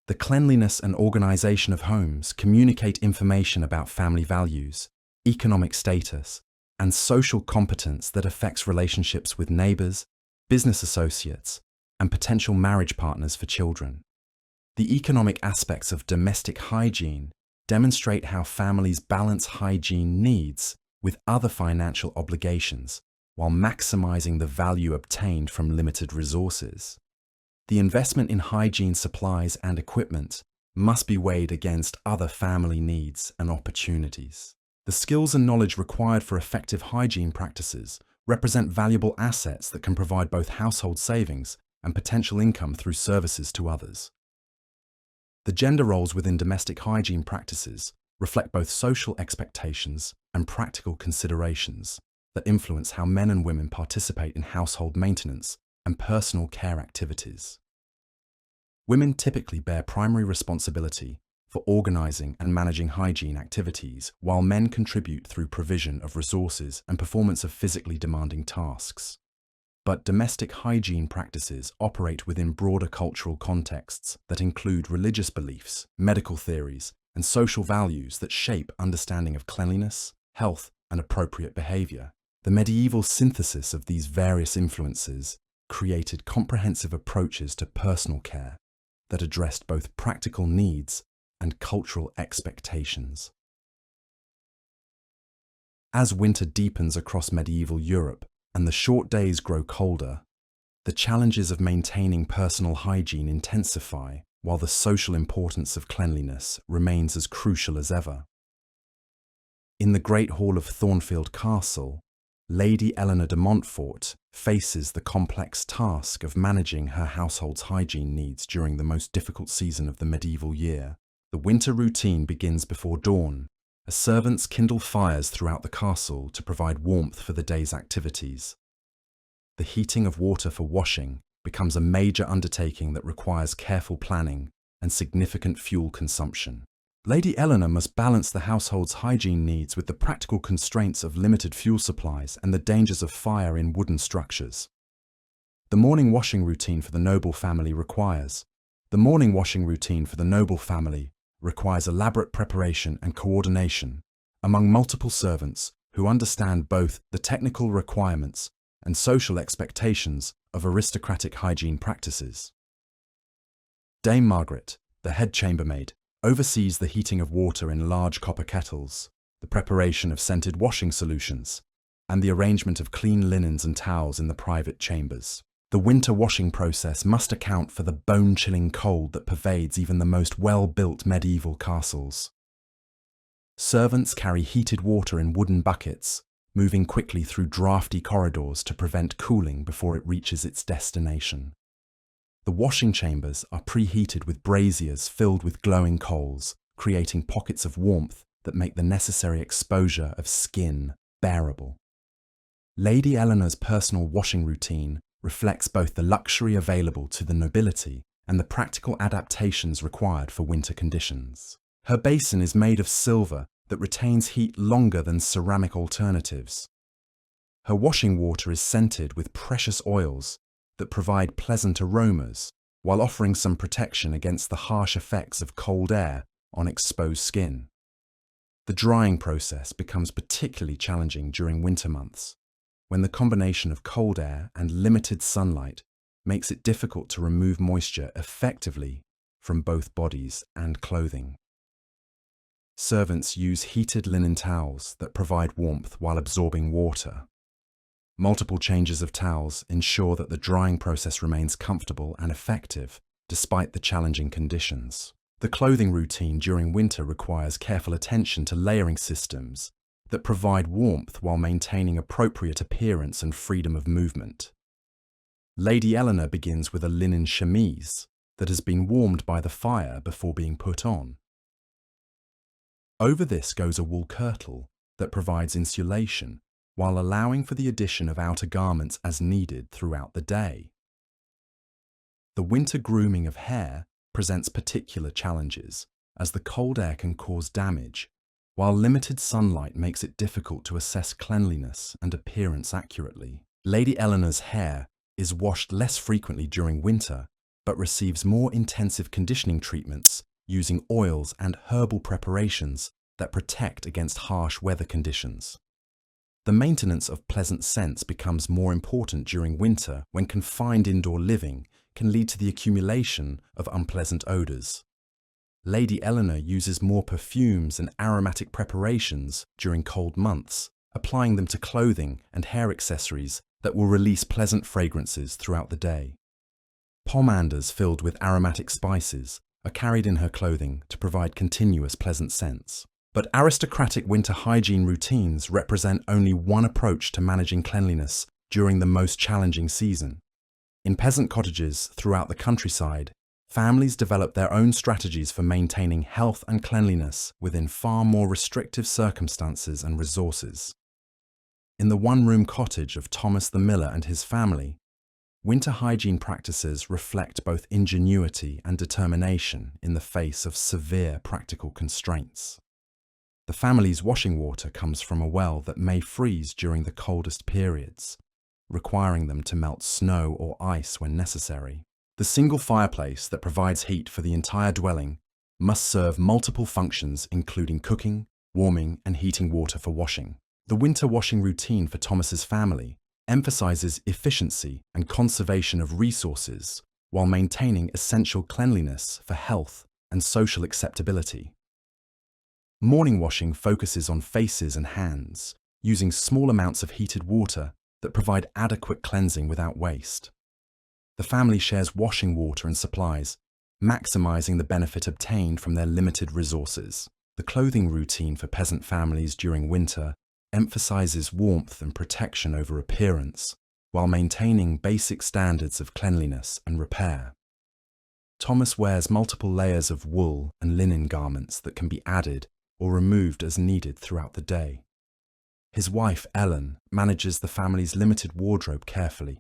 The cleanliness and organization of homes communicate information about family values, economic status, and social competence that affects relationships with neighbors, business associates, and potential marriage partners for children. The economic aspects of domestic hygiene demonstrate how families balance hygiene needs with other financial obligations while maximizing the value obtained from limited resources. The investment in hygiene supplies and equipment must be weighed against other family needs and opportunities. The skills and knowledge required for effective hygiene practices represent valuable assets that can provide both household savings and potential income through services to others. The gender roles within domestic hygiene practices reflect both social expectations and practical considerations that influence how men and women participate in household maintenance and personal care activities. Women typically bear primary responsibility for organizing and managing hygiene activities, while men contribute through provision of resources and performance of physically demanding tasks. But domestic hygiene practices operate within broader cultural contexts that include religious beliefs, medical theories, and social values that shape understanding of cleanliness, health, and appropriate behavior. The medieval synthesis of these various influences created comprehensive approaches to personal care that addressed both practical needs and cultural expectations. As winter deepens across medieval Europe and the short days grow colder, the challenges of maintaining personal hygiene intensify, while the social importance of cleanliness remains as crucial as ever. In the Great Hall of Thornfield Castle, Lady Eleanor de Montfort faces the complex task of managing her household's hygiene needs during the most difficult season of the medieval year. The winter routine begins before dawn, as servants kindle fires throughout the castle to provide warmth for the day's activities. The heating of water for washing becomes a major undertaking that requires careful planning and significant fuel consumption. Lady Eleanor must balance the household's hygiene needs with the practical constraints of limited fuel supplies and the dangers of fire in wooden structures. The morning washing routine for the noble family requires elaborate preparation and coordination among multiple servants who understand both the technical requirements and social expectations of aristocratic hygiene practices. Dame Margaret, the head chambermaid, oversees the heating of water in large copper kettles, the preparation of scented washing solutions, and the arrangement of clean linens and towels in the private chambers. The winter washing process must account for the bone-chilling cold that pervades even the most well-built medieval castles. Servants carry heated water in wooden buckets, moving quickly through drafty corridors to prevent cooling before it reaches its destination. The washing chambers are preheated with braziers filled with glowing coals, creating pockets of warmth that make the necessary exposure of skin bearable. Lady Eleanor's personal washing routine reflects both the luxury available to the nobility and the practical adaptations required for winter conditions. Her basin is made of silver that retains heat longer than ceramic alternatives. Her washing water is scented with precious oils that provide pleasant aromas while offering some protection against the harsh effects of cold air on exposed skin. The drying process becomes particularly challenging during winter months, when the combination of cold air and limited sunlight makes it difficult to remove moisture effectively from both bodies and clothing. Servants use heated linen towels that provide warmth while absorbing water. Multiple changes of towels ensure that the drying process remains comfortable and effective despite the challenging conditions. The clothing routine during winter requires careful attention to layering systems that provide warmth while maintaining appropriate appearance and freedom of movement. Lady Eleanor begins with a linen chemise that has been warmed by the fire before being put on. Over this goes a wool kirtle that provides insulation while allowing for the addition of outer garments as needed throughout the day. The winter grooming of hair presents particular challenges, as the cold air can cause damage, While limited sunlight makes it difficult to assess cleanliness and appearance accurately, Lady Eleanor's hair is washed less frequently during winter, but receives more intensive conditioning treatments using oils and herbal preparations that protect against harsh weather conditions. The maintenance of pleasant scents becomes more important during winter when confined indoor living can lead to the accumulation of unpleasant odours. Lady Eleanor uses more perfumes and aromatic preparations during cold months, applying them to clothing and hair accessories that will release pleasant fragrances throughout the day. Pomanders filled with aromatic spices are carried in her clothing to provide continuous pleasant scents. But aristocratic winter hygiene routines represent only one approach to managing cleanliness during the most challenging season. In peasant cottages throughout the countryside, families develop their own strategies for maintaining health and cleanliness within far more restrictive circumstances and resources. In the one-room cottage of Thomas the Miller and his family, winter hygiene practices reflect both ingenuity and determination in the face of severe practical constraints. The family's washing water comes from a well that may freeze during the coldest periods, requiring them to melt snow or ice when necessary. The single fireplace that provides heat for the entire dwelling must serve multiple functions, including cooking, warming, and heating water for washing. The winter washing routine for Thomas's family emphasizes efficiency and conservation of resources while maintaining essential cleanliness for health and social acceptability. Morning washing focuses on faces and hands, using small amounts of heated water that provide adequate cleansing without waste. The family shares washing water and supplies, maximizing the benefit obtained from their limited resources. The clothing routine for peasant families during winter emphasizes warmth and protection over appearance, while maintaining basic standards of cleanliness and repair. Thomas wears multiple layers of wool and linen garments that can be added or removed as needed throughout the day. His wife, Ellen, manages the family's limited wardrobe carefully,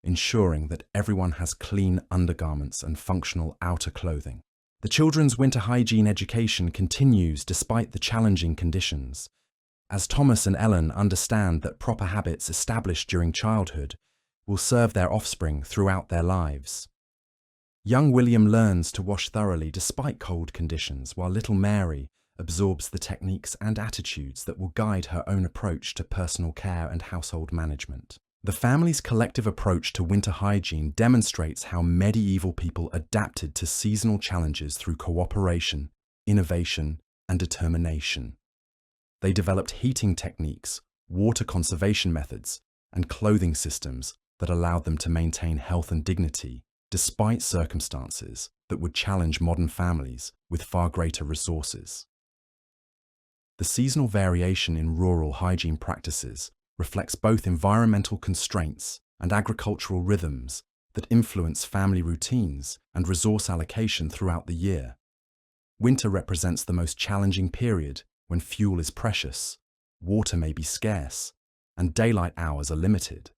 ensuring that everyone has clean undergarments and functional outer clothing. The children's winter hygiene education continues despite the challenging conditions, as Thomas and Ellen understand that proper habits established during childhood will serve their offspring throughout their lives. Young William learns to wash thoroughly despite cold conditions, while little Mary absorbs the techniques and attitudes that will guide her own approach to personal care and household management. The family's collective approach to winter hygiene demonstrates how medieval people adapted to seasonal challenges through cooperation, innovation, and determination. They developed heating techniques, water conservation methods, and clothing systems that allowed them to maintain health and dignity despite circumstances that would challenge modern families with far greater resources. The seasonal variation in rural hygiene practices reflects both environmental constraints and agricultural rhythms that influence family routines and resource allocation throughout the year. Winter represents the most challenging period when fuel is precious, water may be scarce, and daylight hours are limited.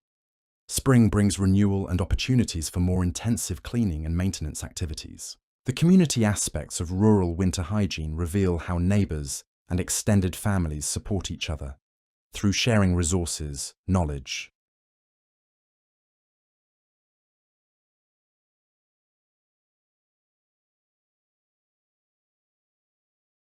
Spring brings renewal and opportunities for more intensive cleaning and maintenance activities. The community aspects of rural winter hygiene reveal how neighbours and extended families support each other through sharing resources, knowledge,